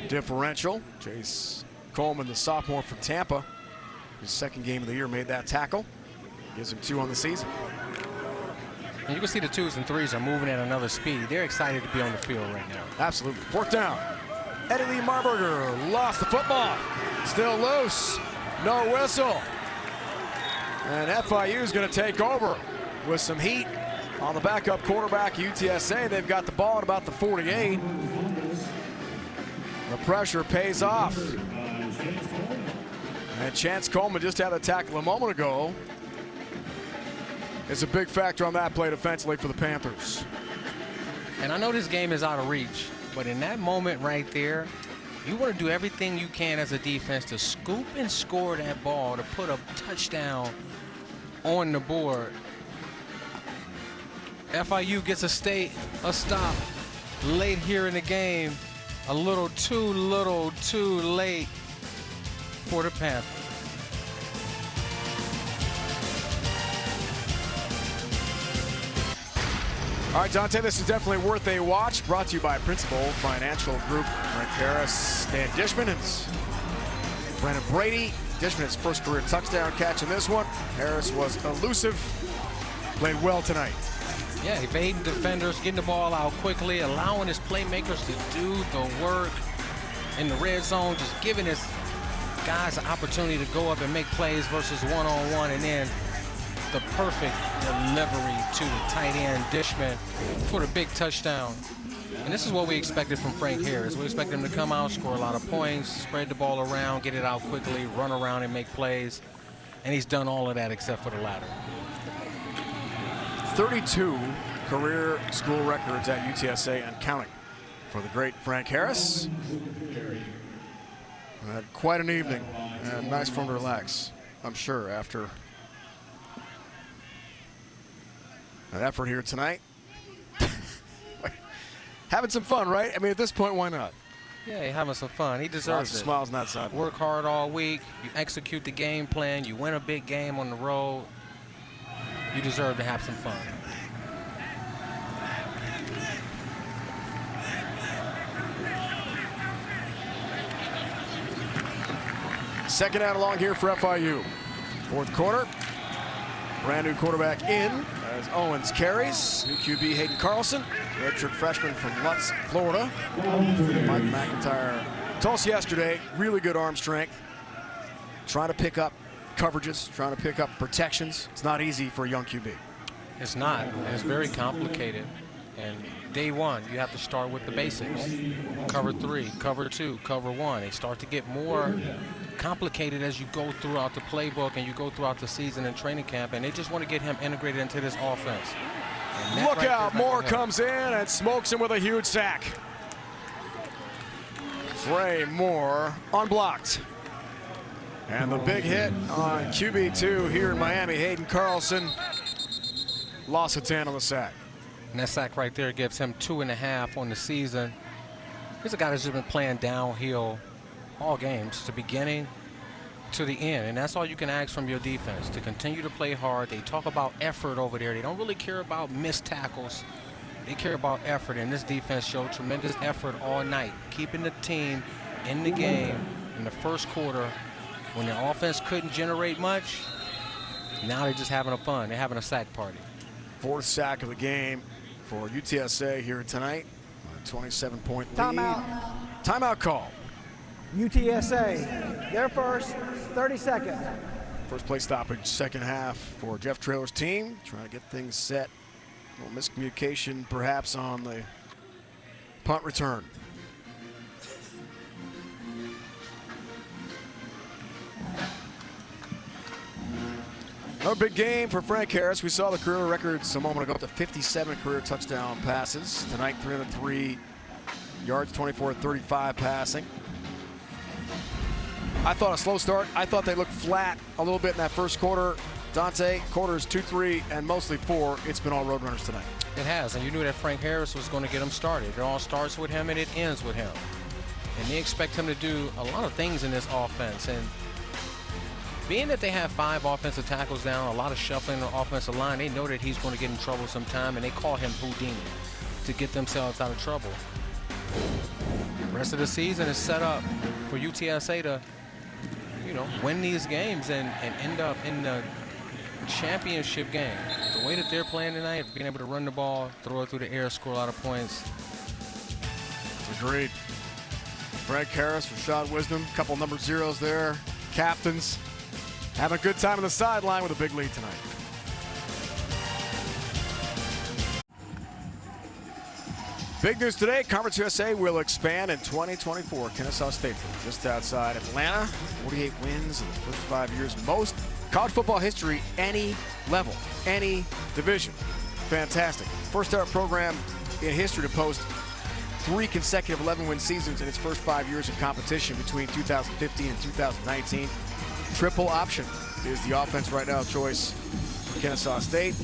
Speaker 1: differential. Chase Coleman, the sophomore from Tampa, his second game of the year, made that tackle. Gives him 2 on the season.
Speaker 2: And you can see the 2s and 3s are moving at another speed. They're excited to be on the field right now.
Speaker 1: Absolutely. Fourth down. Eddie Lee Marburger lost the football. Still loose. No whistle. And FIU is going to take over with some heat on the backup quarterback, UTSA. They've got the ball at about the 48. The pressure pays off. And Chance Coleman just had a tackle a moment ago. It's a big factor on that play defensively for the Panthers.
Speaker 2: And I know this game is out of reach, but in that moment right there, you want to do everything you can as a defense to scoop and score that ball to put a touchdown on the board. FIU gets a stop late here in the game. A little too late for the Panthers.
Speaker 1: All right, Dante, this is definitely worth a watch. Brought to you by Principal Financial Group. Frank Harris, Dan Dishman, and Brandon Brady. Dishman, his first career touchdown catch in this one. Harris was elusive, played well tonight.
Speaker 2: Yeah, evading defenders, getting the ball out quickly, allowing his playmakers to do the work in the red zone, just giving his guys an opportunity to go up and make plays versus one-on-one, and then the perfect delivery to the tight end, Dishman, for the big touchdown. And this is what we expected from Frank Harris. We expected him to come out, score a lot of points, spread the ball around, get it out quickly, run around and make plays. And he's done all of that except for the latter.
Speaker 1: 32 career school records at UTSA and counting for the great Frank Harris. Had quite an evening and nice for him to relax, I'm sure, after an effort here tonight. Having some fun, right? I mean, at this point, why not?
Speaker 2: Yeah, he's having some fun. He deserves
Speaker 1: Lots of
Speaker 2: it.
Speaker 1: smiles on that side.
Speaker 2: Work hard all week. You execute the game plan. You win a big game on the road. You deserve to have some fun.
Speaker 1: Second out along here for FIU. Fourth quarter. Brand new quarterback in as Owens carries. New QB Hayden Carlson, redshirt freshman from Lutz, Florida. Mike McIntyre told us yesterday, really good arm strength. Trying to pick up coverages, trying to pick up protections. It's not easy for a young QB.
Speaker 2: It's not. It's very complicated. And day one, you have to start with the basics. Cover 3, cover 2, cover 1. They start to get more complicated as you go throughout the playbook and you go throughout the season and training camp, and they just want to get him integrated into this offense.
Speaker 1: Look out, Moore comes in and smokes him with a huge sack. Trey Moore unblocked. And the big hit on QB2 here in Miami, Hayden Carlson. Loss of 10 on the sack.
Speaker 2: And that sack right there gives him 2.5 on the season. He's a guy that's just been playing downhill all games, the beginning to the end, and that's all you can ask from your defense, to continue to play hard. They talk about effort over there. They don't really care about missed tackles. They care about effort, and this defense showed tremendous effort all night, keeping the team in the game in the first quarter when their offense couldn't generate much. Now they're just having fun. They're having a sack party.
Speaker 1: Fourth sack of the game for UTSA here tonight. A 27-point lead.
Speaker 4: Timeout.
Speaker 1: Timeout call.
Speaker 4: UTSA, their first, 30 seconds.
Speaker 1: First play stoppage, second half for Jeff Traylor's team. Trying to get things set. A little miscommunication perhaps on the punt return. Another big game for Frank Harris. We saw the career records a moment ago, up to 57 career touchdown passes. Tonight, 303 yards, 24-35 passing. I thought a slow start. I thought they looked flat a little bit in that first quarter. Dante, quarters 2, 3, and mostly 4. It's been all Roadrunners tonight.
Speaker 2: It has, and you knew that Frank Harris was going to get them started. It all starts with him and it ends with him. And they expect him to do a lot of things in this offense. And being that they have 5 offensive tackles down, a lot of shuffling on the offensive line, they know that he's going to get in trouble sometime, and they call him Houdini to get themselves out of trouble. The rest of the season is set up for UTSA to, win these games and end up in the championship game. The way that they're playing tonight, being able to run the ball, throw it through the air, score a lot of points.
Speaker 1: Agreed. Frank Harris, Rashad Wisdom, couple number zeros there. Captains. Having a good time on the sideline with a big lead tonight. Big news today, Conference USA will expand in 2024. Kennesaw State just outside Atlanta, 48 wins in the first 5 years. Most college football history, any level, any division. Fantastic. First ever program in history to post 3 consecutive 11-win seasons in its first 5 years of competition between 2015 and 2019. Triple option is the offense right now choice for Kennesaw State.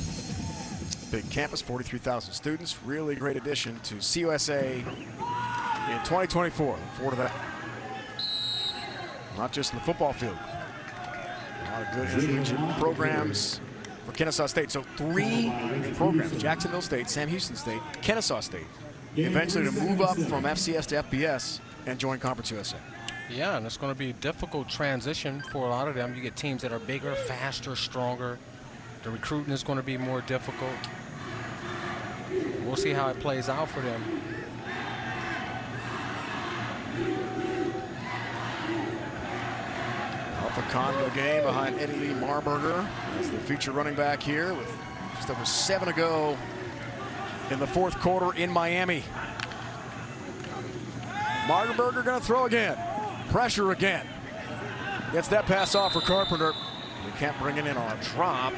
Speaker 1: Big campus, 43,000 students. Really great addition to CUSA in 2024. Look forward to that. Not just in the football field. A lot of good intercollegiate programs for Kennesaw State. So 3 programs, Jacksonville State, Sam Houston State, Kennesaw State, eventually to move up from FCS to FBS and join Conference USA.
Speaker 2: Yeah, and it's going to be a difficult transition for a lot of them. You get teams that are bigger, faster, stronger. The recruiting is going to be more difficult. We'll see how it plays out for them.
Speaker 1: Alpha Congo game behind Eddie Lee Marburger. That's the feature running back here with just over 7 to go in the fourth quarter in Miami. Marburger going to throw again. Pressure again. Gets that pass off for Carpenter. We can't bring it in on a drop.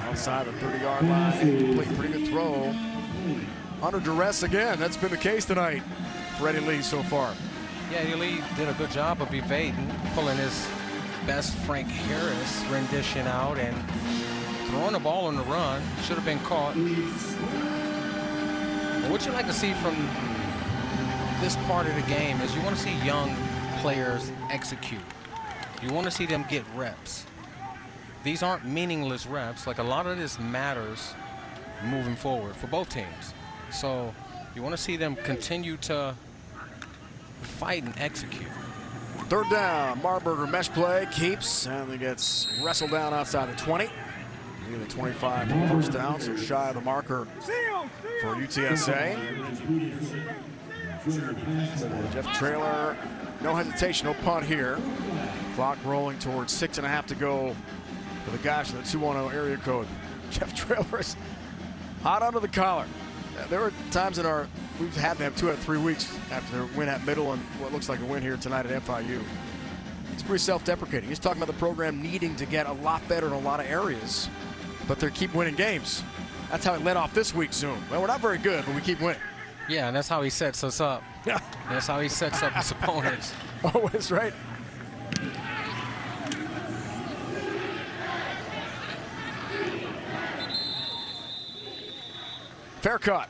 Speaker 1: Outside the 30-yard line. Incomplete, pretty good throw. Under duress again. That's been the case tonight for Eddie Lee so far.
Speaker 2: Yeah, Eddie Lee did a good job of evading, pulling his best Frank Harris rendition out and throwing the ball on the run. Should have been caught. But what you like to see from this part of the game is you want to see young players execute. You want to see them get reps. These aren't meaningless reps. Like, a lot of this matters moving forward for both teams. So you want to see them continue to fight and execute.
Speaker 1: Third down, Marburger mesh play, keeps, and he gets wrestled down outside the 20. Near the 25 for the first down, so shy of the marker for UTSA. Jeff Traylor, no hesitation, no punt here. Clock rolling towards 6.5 to go for the guys in the 210 area code. Jeff Traylor is hot under the collar. There were times in we've had them 2 out of 3 weeks after their win at Middle and what looks like a win here tonight at FIU. It's pretty self-deprecating. He's talking about the program needing to get a lot better in a lot of areas, but they keep winning games. That's how it led off this week's Zoom. Well, we're not very good, but we keep winning.
Speaker 2: Yeah, and that's how he sets us up.
Speaker 1: Yeah.
Speaker 2: That's how he sets up his opponents.
Speaker 1: Always right. Fair cut.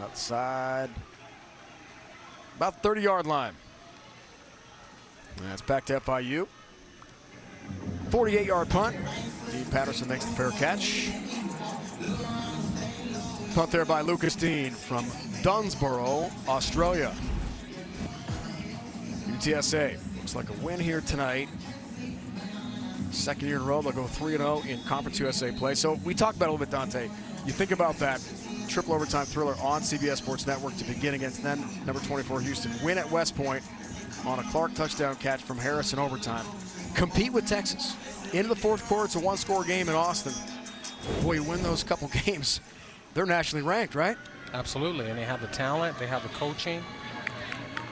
Speaker 1: Outside. About 30-yard line. That's back to FIU. 48-yard punt. Dean Patterson makes the fair catch. Punt there by Lucas Dean from Dunsborough, Australia. UTSA looks like a win here tonight. Second year in a row, they'll go 3-0 in Conference USA play. So we talked about it a little bit, Dante. You think about that triple overtime thriller on CBS Sports Network to begin against then number 24 Houston. Win at West Point on a Clark touchdown catch from Harris in overtime. Compete with Texas. Into the fourth quarter, it's a one-score game in Austin. Boy, you win those couple games, they're nationally ranked, right?
Speaker 2: Absolutely, and they have the talent, they have the coaching.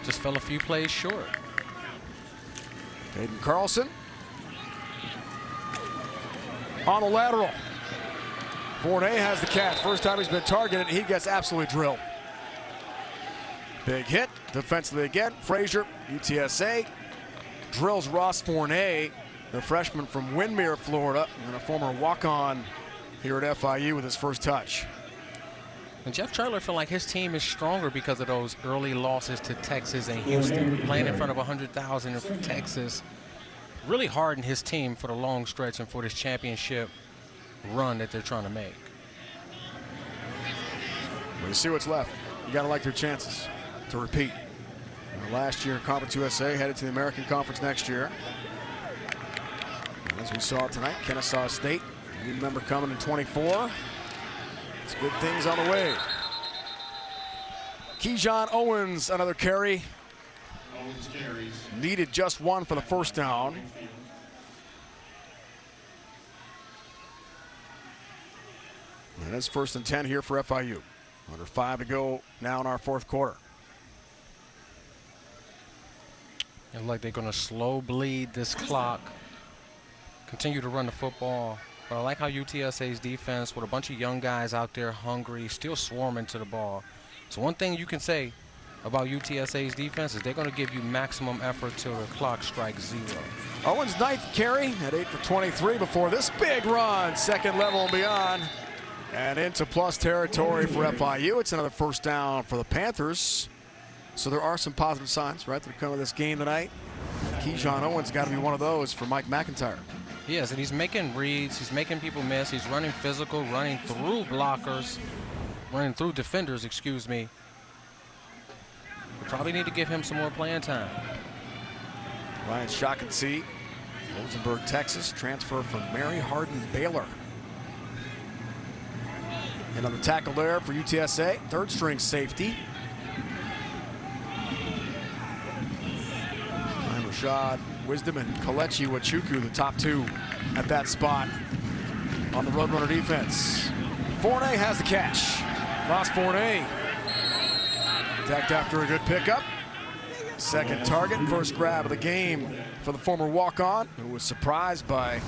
Speaker 2: Just fell a few plays short.
Speaker 1: Aiden Carlson on the lateral. Fournay has the catch. First time he's been targeted, he gets absolutely drilled. Big hit defensively again. Frazier, UTSA, drills Ross Fournay, the freshman from Windermere, Florida, and a former walk-on here at FIU with his first touch.
Speaker 2: And Jeff Traylor feel like his team is stronger because of those early losses to Texas and Houston. Playing in front of 100,000 in Texas really hardened his team for the long stretch and for this championship run that they're trying to make.
Speaker 1: Well, you see what's left. You got to like their chances to repeat. Last year in Conference USA, headed to the American Conference next year. And as we saw tonight, Kennesaw State, new member coming in 24. It's good things on the way. Keyshawn Owens, another carry. Needed just one for the first down. And it's 1st and 10 here for FIU. Under 5 to go now in our 4th quarter.
Speaker 2: And like they're going to slow bleed this clock. Continue to run the football. But I like how UTSA's defense, with a bunch of young guys out there hungry, still swarming to the ball. So one thing you can say about UTSA's defense is they're going to give you maximum effort till the clock strikes 0.
Speaker 1: Owens' 9th carry at 8 for 23 before this big run. 2nd level and beyond. And into plus territory for FIU. It's another 1st down for the Panthers. So there are some positive signs, right, that are coming to this game tonight. Keyshawn Owens got to be one of those for Mike McIntyre.
Speaker 2: He is, and he's making reads. He's making people miss. He's running physical, running through blockers, running through defenders, excuse me. We probably need to give him some more playing time.
Speaker 1: Ryan Shaughnessy, Rosenberg, Texas, transfer from Mary Hardin Baylor. And on the tackle there for UTSA, 3rd string safety. Rashad Wisdom and Kalechi Wachuku, the top 2 at that spot on the Roadrunner defense. Fournay has the catch. Ross Fournay attacked after a good pickup. 2nd target, 1st grab of the game for the former walk-on, who was surprised by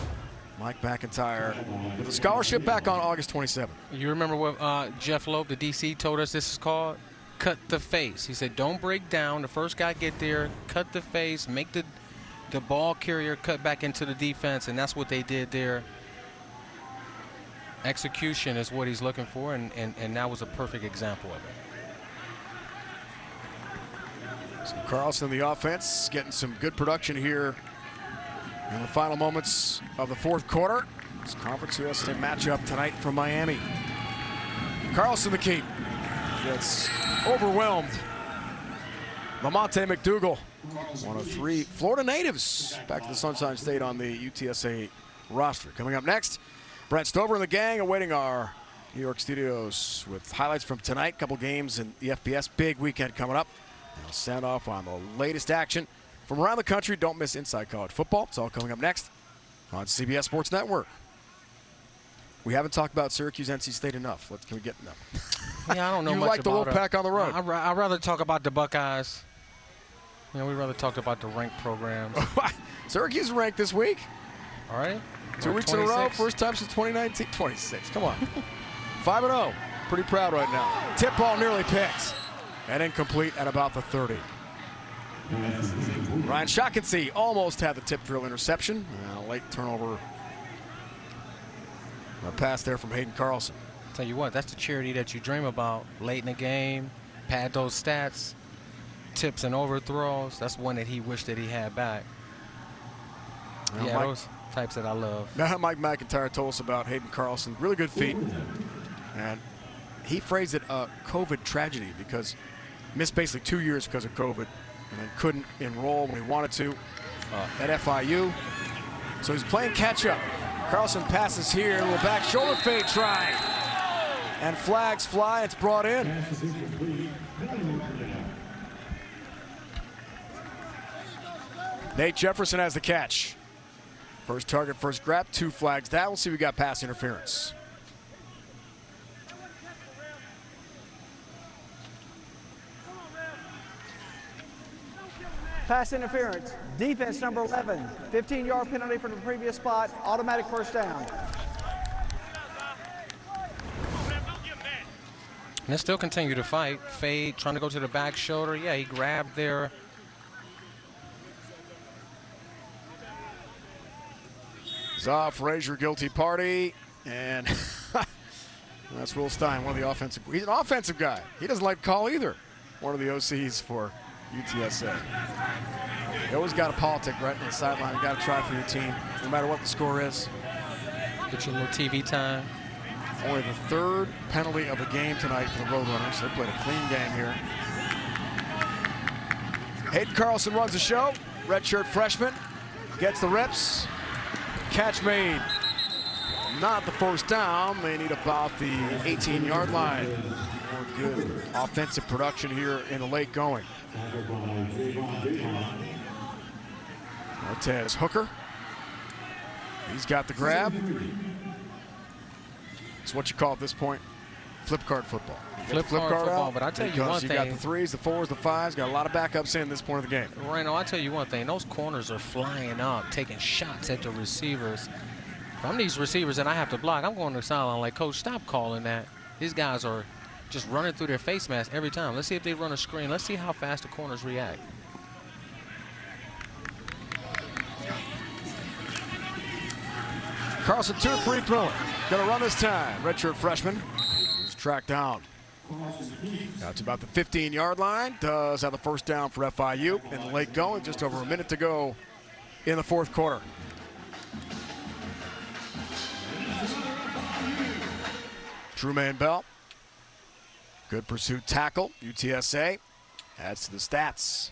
Speaker 1: Mike McIntyre with a scholarship back on August 27th.
Speaker 2: You remember what Jeff Loeb, the DC, told us this is called? Cut the face. He said, don't break down. The first guy get there, cut the face, make the ball carrier cut back into the defense, and that's what they did there. Execution is what he's looking for, and that was a perfect example of it.
Speaker 1: So Carlson, the offense, getting some good production here in the final moments of the 4th quarter. It's Conference USA matchup tonight from Miami. Carlson, the key, gets overwhelmed. Lamonte McDougal, one of 3 Florida natives back to the Sunshine State on the UTSA roster. Coming up next, Brent Stover and the gang awaiting our New York studios with highlights from tonight. Couple games in the FBS. Big weekend coming up. And I'll sound off on the latest action from around the country. Don't miss Inside College Football. It's all coming up next on CBS Sports Network. We haven't talked about Syracuse, NC State enough. Can we get enough?
Speaker 2: Yeah, I don't know
Speaker 1: you
Speaker 2: much
Speaker 1: like the
Speaker 2: about
Speaker 1: Wolfpack on the road.
Speaker 2: I'd rather talk about the Buckeyes. You know, we'd rather talk about the ranked programs.
Speaker 1: Syracuse is ranked this week.
Speaker 2: All right.
Speaker 1: 2 weeks in a row. First time since 2019. 26. Come on. 5-0. Pretty proud right now. Tip ball nearly picked. And incomplete at about the 30. Ryan Shaughnessy almost had the tip drill interception. Late turnover. A pass there from Hayden Carlson.
Speaker 2: Tell you what, that's the charity that you dream about. Late in the game, pad those stats, tips and overthrows. That's one that he wished that he had back. Yeah, those types that I love.
Speaker 1: Mike McIntyre told us about Hayden Carlson. Really good feet. And he phrased it a COVID tragedy because missed basically 2 years because of COVID and then couldn't enroll when he wanted to at FIU. So he's playing catch up. Carlson passes here, a little back shoulder fade try. And flags fly, it's brought in. Nate Jefferson has the catch. First target, first grab, 2 flags down. We'll see if we got pass interference.
Speaker 4: Pass interference. Defense number 11. 15-yard penalty from the previous spot. Automatic 1st down.
Speaker 2: And they still continue to fight. Fade, trying to go to the back shoulder. Yeah, he grabbed there.
Speaker 1: Zoff, Frazier, guilty party. And that's Will Stein, one of the offensive. He's an offensive guy. He doesn't like call either. One of the OCs for UTSA. You always got a politic right on the sideline. You got to try for your team, no matter what the score is.
Speaker 2: Get your little TV time.
Speaker 1: Only the 3rd penalty of the game tonight for the Roadrunners. They played a clean game here. Hayden Carlson runs the show. Redshirt freshman. Gets the reps. Catch made. Not the 1st down. They need about the 18-yard line. More good offensive production here in the late going. Martez Hooker. He's got the grab. It's what you call at this point flip card football.
Speaker 2: Flip card football,
Speaker 1: out
Speaker 2: but I tell you one
Speaker 1: you
Speaker 2: thing.
Speaker 1: got the 3s, the 4s, the 5s, got a lot of backups in this point of the game.
Speaker 2: Rhino, I tell you one thing. Those corners are flying up, taking shots at the receivers. If I'm these receivers and I have to block, I'm going to the sideline like, Coach, stop calling that. These guys are just running through their face mask every time. Let's see if they run a screen. Let's see how fast the corners react.
Speaker 1: Carlson 2-3 throwing. Gonna run this time. Redshirt freshman. He's tracked down. Got to about the 15-yard line. Does have the first down for FIU in the late going. Just over a minute to go in the fourth quarter. Trumaine Bell. Good pursuit tackle. UTSA adds to the stats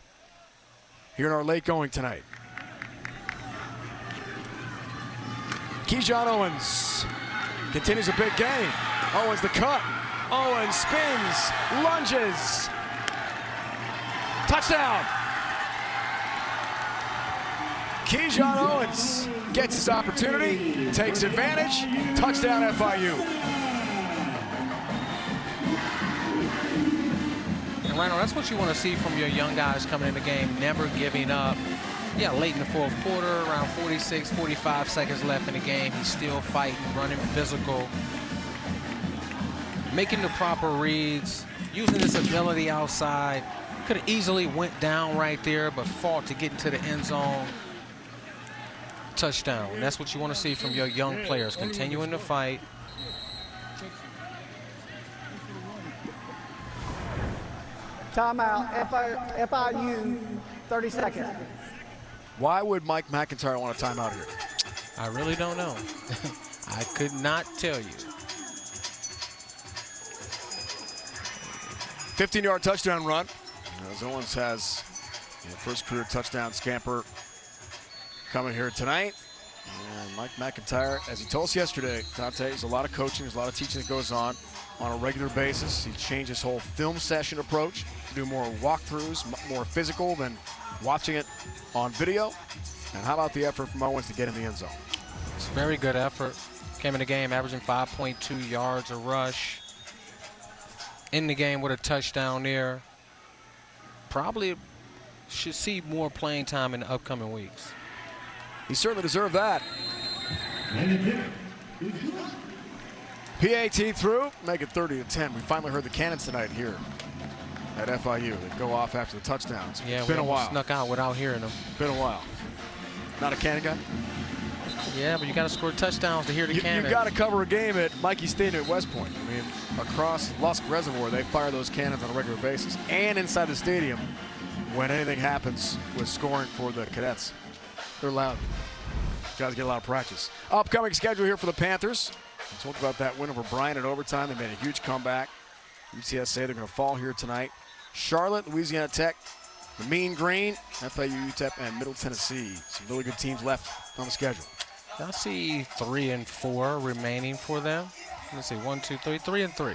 Speaker 1: here in our late going tonight. Keyshawn Owens continues a big game. Owens the cut. Owens spins, lunges. Touchdown. Keyshawn Owens gets his opportunity, takes advantage. Touchdown FIU.
Speaker 2: And Rhino, that's what you want to see from your young guys coming in the game, never giving up. Yeah, late in the fourth quarter, around 46, 45 seconds left in the game. He's still fighting, running physical, making the proper reads, using his ability outside. Could have easily went down right there, but fought to get into the end zone. Touchdown. And that's what you want to see from your young players, continuing to fight.
Speaker 4: Timeout, FIU, 30 seconds.
Speaker 1: Why would Mike McIntyre want a timeout here?
Speaker 2: I really don't know. I could not tell you.
Speaker 1: 15-yard touchdown run. As Owens has the first career touchdown scamper coming here tonight. And Mike McIntyre, as he told us yesterday, Dante, there's a lot of coaching, there's a lot of teaching that goes on a regular basis. He changed his whole film session approach to do more walkthroughs, more physical than watching it on video. And how about the effort from Owens to get in the end zone?
Speaker 2: It's a very good effort. Came in the game averaging 5.2 yards a rush. In the game with a touchdown there. Probably should see more playing time in the upcoming weeks.
Speaker 1: He certainly deserved that. PAT through, make it 30-10. We finally heard the cannons tonight here at FIU. They go off after the touchdowns.
Speaker 2: Yeah,
Speaker 1: it's been a while.
Speaker 2: Snuck out without hearing them.
Speaker 1: Been a while. Not a cannon guy?
Speaker 2: Yeah, but you got to score touchdowns to hear the cannon.
Speaker 1: You got to cover a game at Mikey Stadium at West Point. I mean, across Lusk Reservoir, they fire those cannons on a regular basis. And inside the stadium, when anything happens with scoring for the cadets, they're loud. Guys get a lot of practice. Upcoming schedule here for the Panthers. We talked about that win over Bryant in overtime. They made a huge comeback. UTSA, they're going to fall here tonight. Charlotte, Louisiana Tech, the Mean Green, FIU, UTEP, and Middle Tennessee. Some really good teams left on the schedule.
Speaker 2: I see 3 and 4 remaining for them. Let's see, 1, 2, 3, 3 and 3.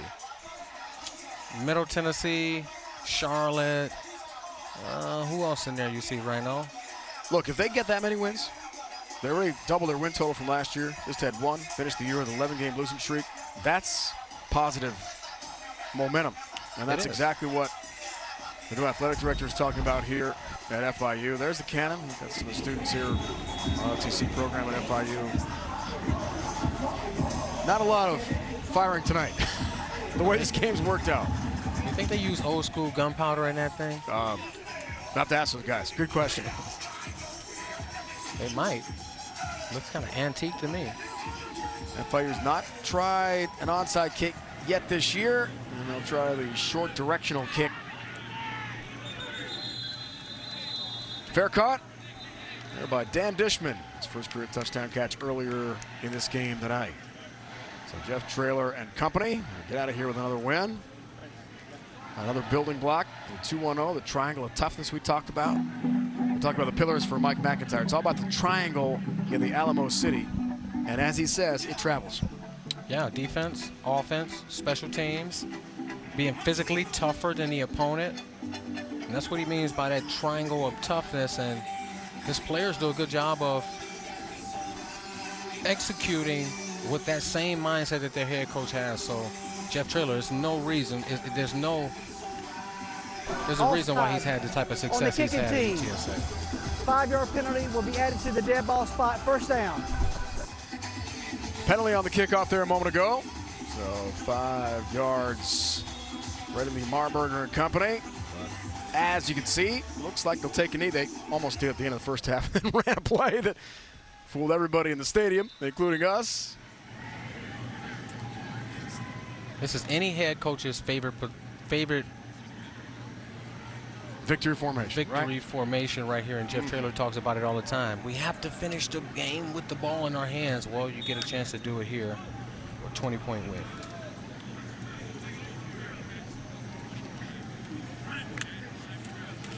Speaker 2: Middle Tennessee, Charlotte. Who else in there you see right now?
Speaker 1: Look, if they get that many wins, they already doubled their win total from last year. Just had 1, finished the year with an 11-game losing streak. That's positive momentum. And that's exactly what the new athletic director is talking about here at FIU. There's the cannon. We've got some of the students here on the ROTC program at FIU. Not a lot of firing tonight, the way this game's worked out.
Speaker 2: You think they use old school gunpowder in that thing?
Speaker 1: Not to ask those guys. Good question.
Speaker 2: They might. Looks kind of antique to me.
Speaker 1: FIU's not tried an onside kick yet this year, and they'll try the short directional kick. Fair caught there by Dan Dishman. His first career touchdown catch earlier in this game tonight. So Jeff Traylor and company get out of here with another win. Another building block, the 2-1-0, the triangle of toughness we talked about. We talked about the pillars for Mike McIntyre. It's all about the triangle in the Alamo City. And as he says, it travels.
Speaker 2: Yeah, defense, offense, special teams, being physically tougher than the opponent. And that's what he means by that triangle of toughness. And his players do a good job of executing with that same mindset that their head coach has. So Jeff Traylor, there's no reason. There's a reason why he's had the type of success he's had at UTSA.
Speaker 4: 5-yard penalty will be added to the dead ball spot. First down.
Speaker 1: Penalty on the kickoff there a moment ago. So 5 yards. Readily Marburger and company. As you can see, looks like they'll take a knee. They almost did at the end of the first half and ran a play that fooled everybody in the stadium, including us.
Speaker 2: This is any head coach's favorite
Speaker 1: victory formation.
Speaker 2: Formation right here, and Jeff Traylor talks about it all the time. We have to finish the game with the ball in our hands. Well, you get a chance to do it here. A 20-point win.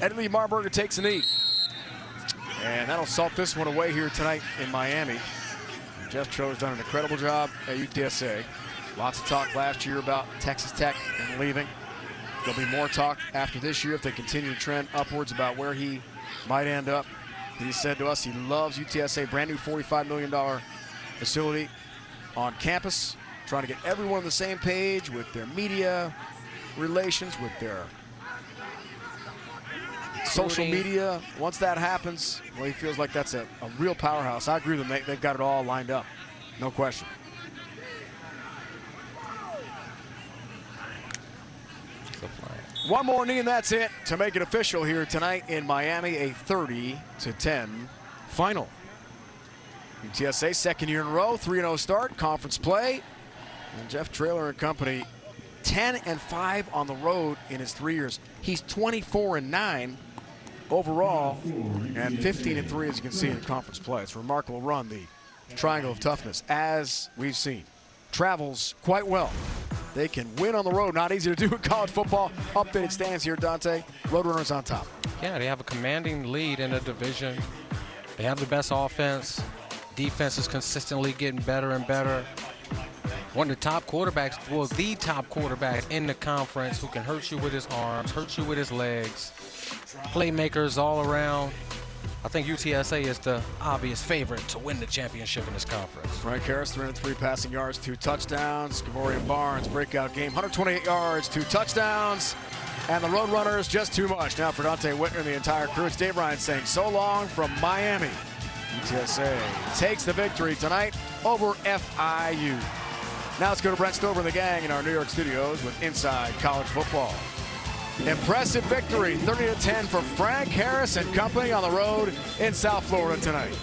Speaker 1: Eddie Marburger takes a knee. And that'll salt this one away here tonight in Miami. Jeff Traylor's done an incredible job at UTSA. Lots of talk last year about Texas Tech and leaving. There'll be more talk after this year if they continue to trend upwards about where he might end up. He said to us he loves UTSA, brand new $45 million facility on campus, trying to get everyone on the same page with their media relations, with their social media. Once that happens, well, he feels like that's a real powerhouse. I agree with them. They've got it all lined up. No question. One more knee and that's it to make it official here tonight in Miami, a 30-10 final. UTSA second year in a row, 3-0 start, conference play. And Jeff Traylor and company 10-5 on the road in his 3 years. He's 24-9 overall and 15-3 as you can see in conference play. It's a remarkable run, the triangle of toughness, as we've seen. Travels quite well. They can win on the road. Not easy to do in college football. Updated stands here, Dante. Roadrunners on top.
Speaker 2: Yeah, they have a commanding lead in the division. They have the best offense. Defense is consistently getting better and better. One of the top quarterbacks, well, the top quarterback in the conference who can hurt you with his arms, hurt you with his legs. Playmakers all around. I think UTSA is the obvious favorite to win the championship in this conference.
Speaker 1: Frank Harris, 303 passing yards, 2 touchdowns. Scavorian Barnes, breakout game, 128 yards, 2 touchdowns. And the Roadrunners, just too much. Now for Dante Whitner and the entire crew, it's Dave Ryan saying so long from Miami. UTSA takes the victory tonight over FIU. Now let's go to Brent Stover and the gang in our New York studios with Inside College Football. Impressive victory, 30-10 for Frank Harris and company on the road in South Florida tonight.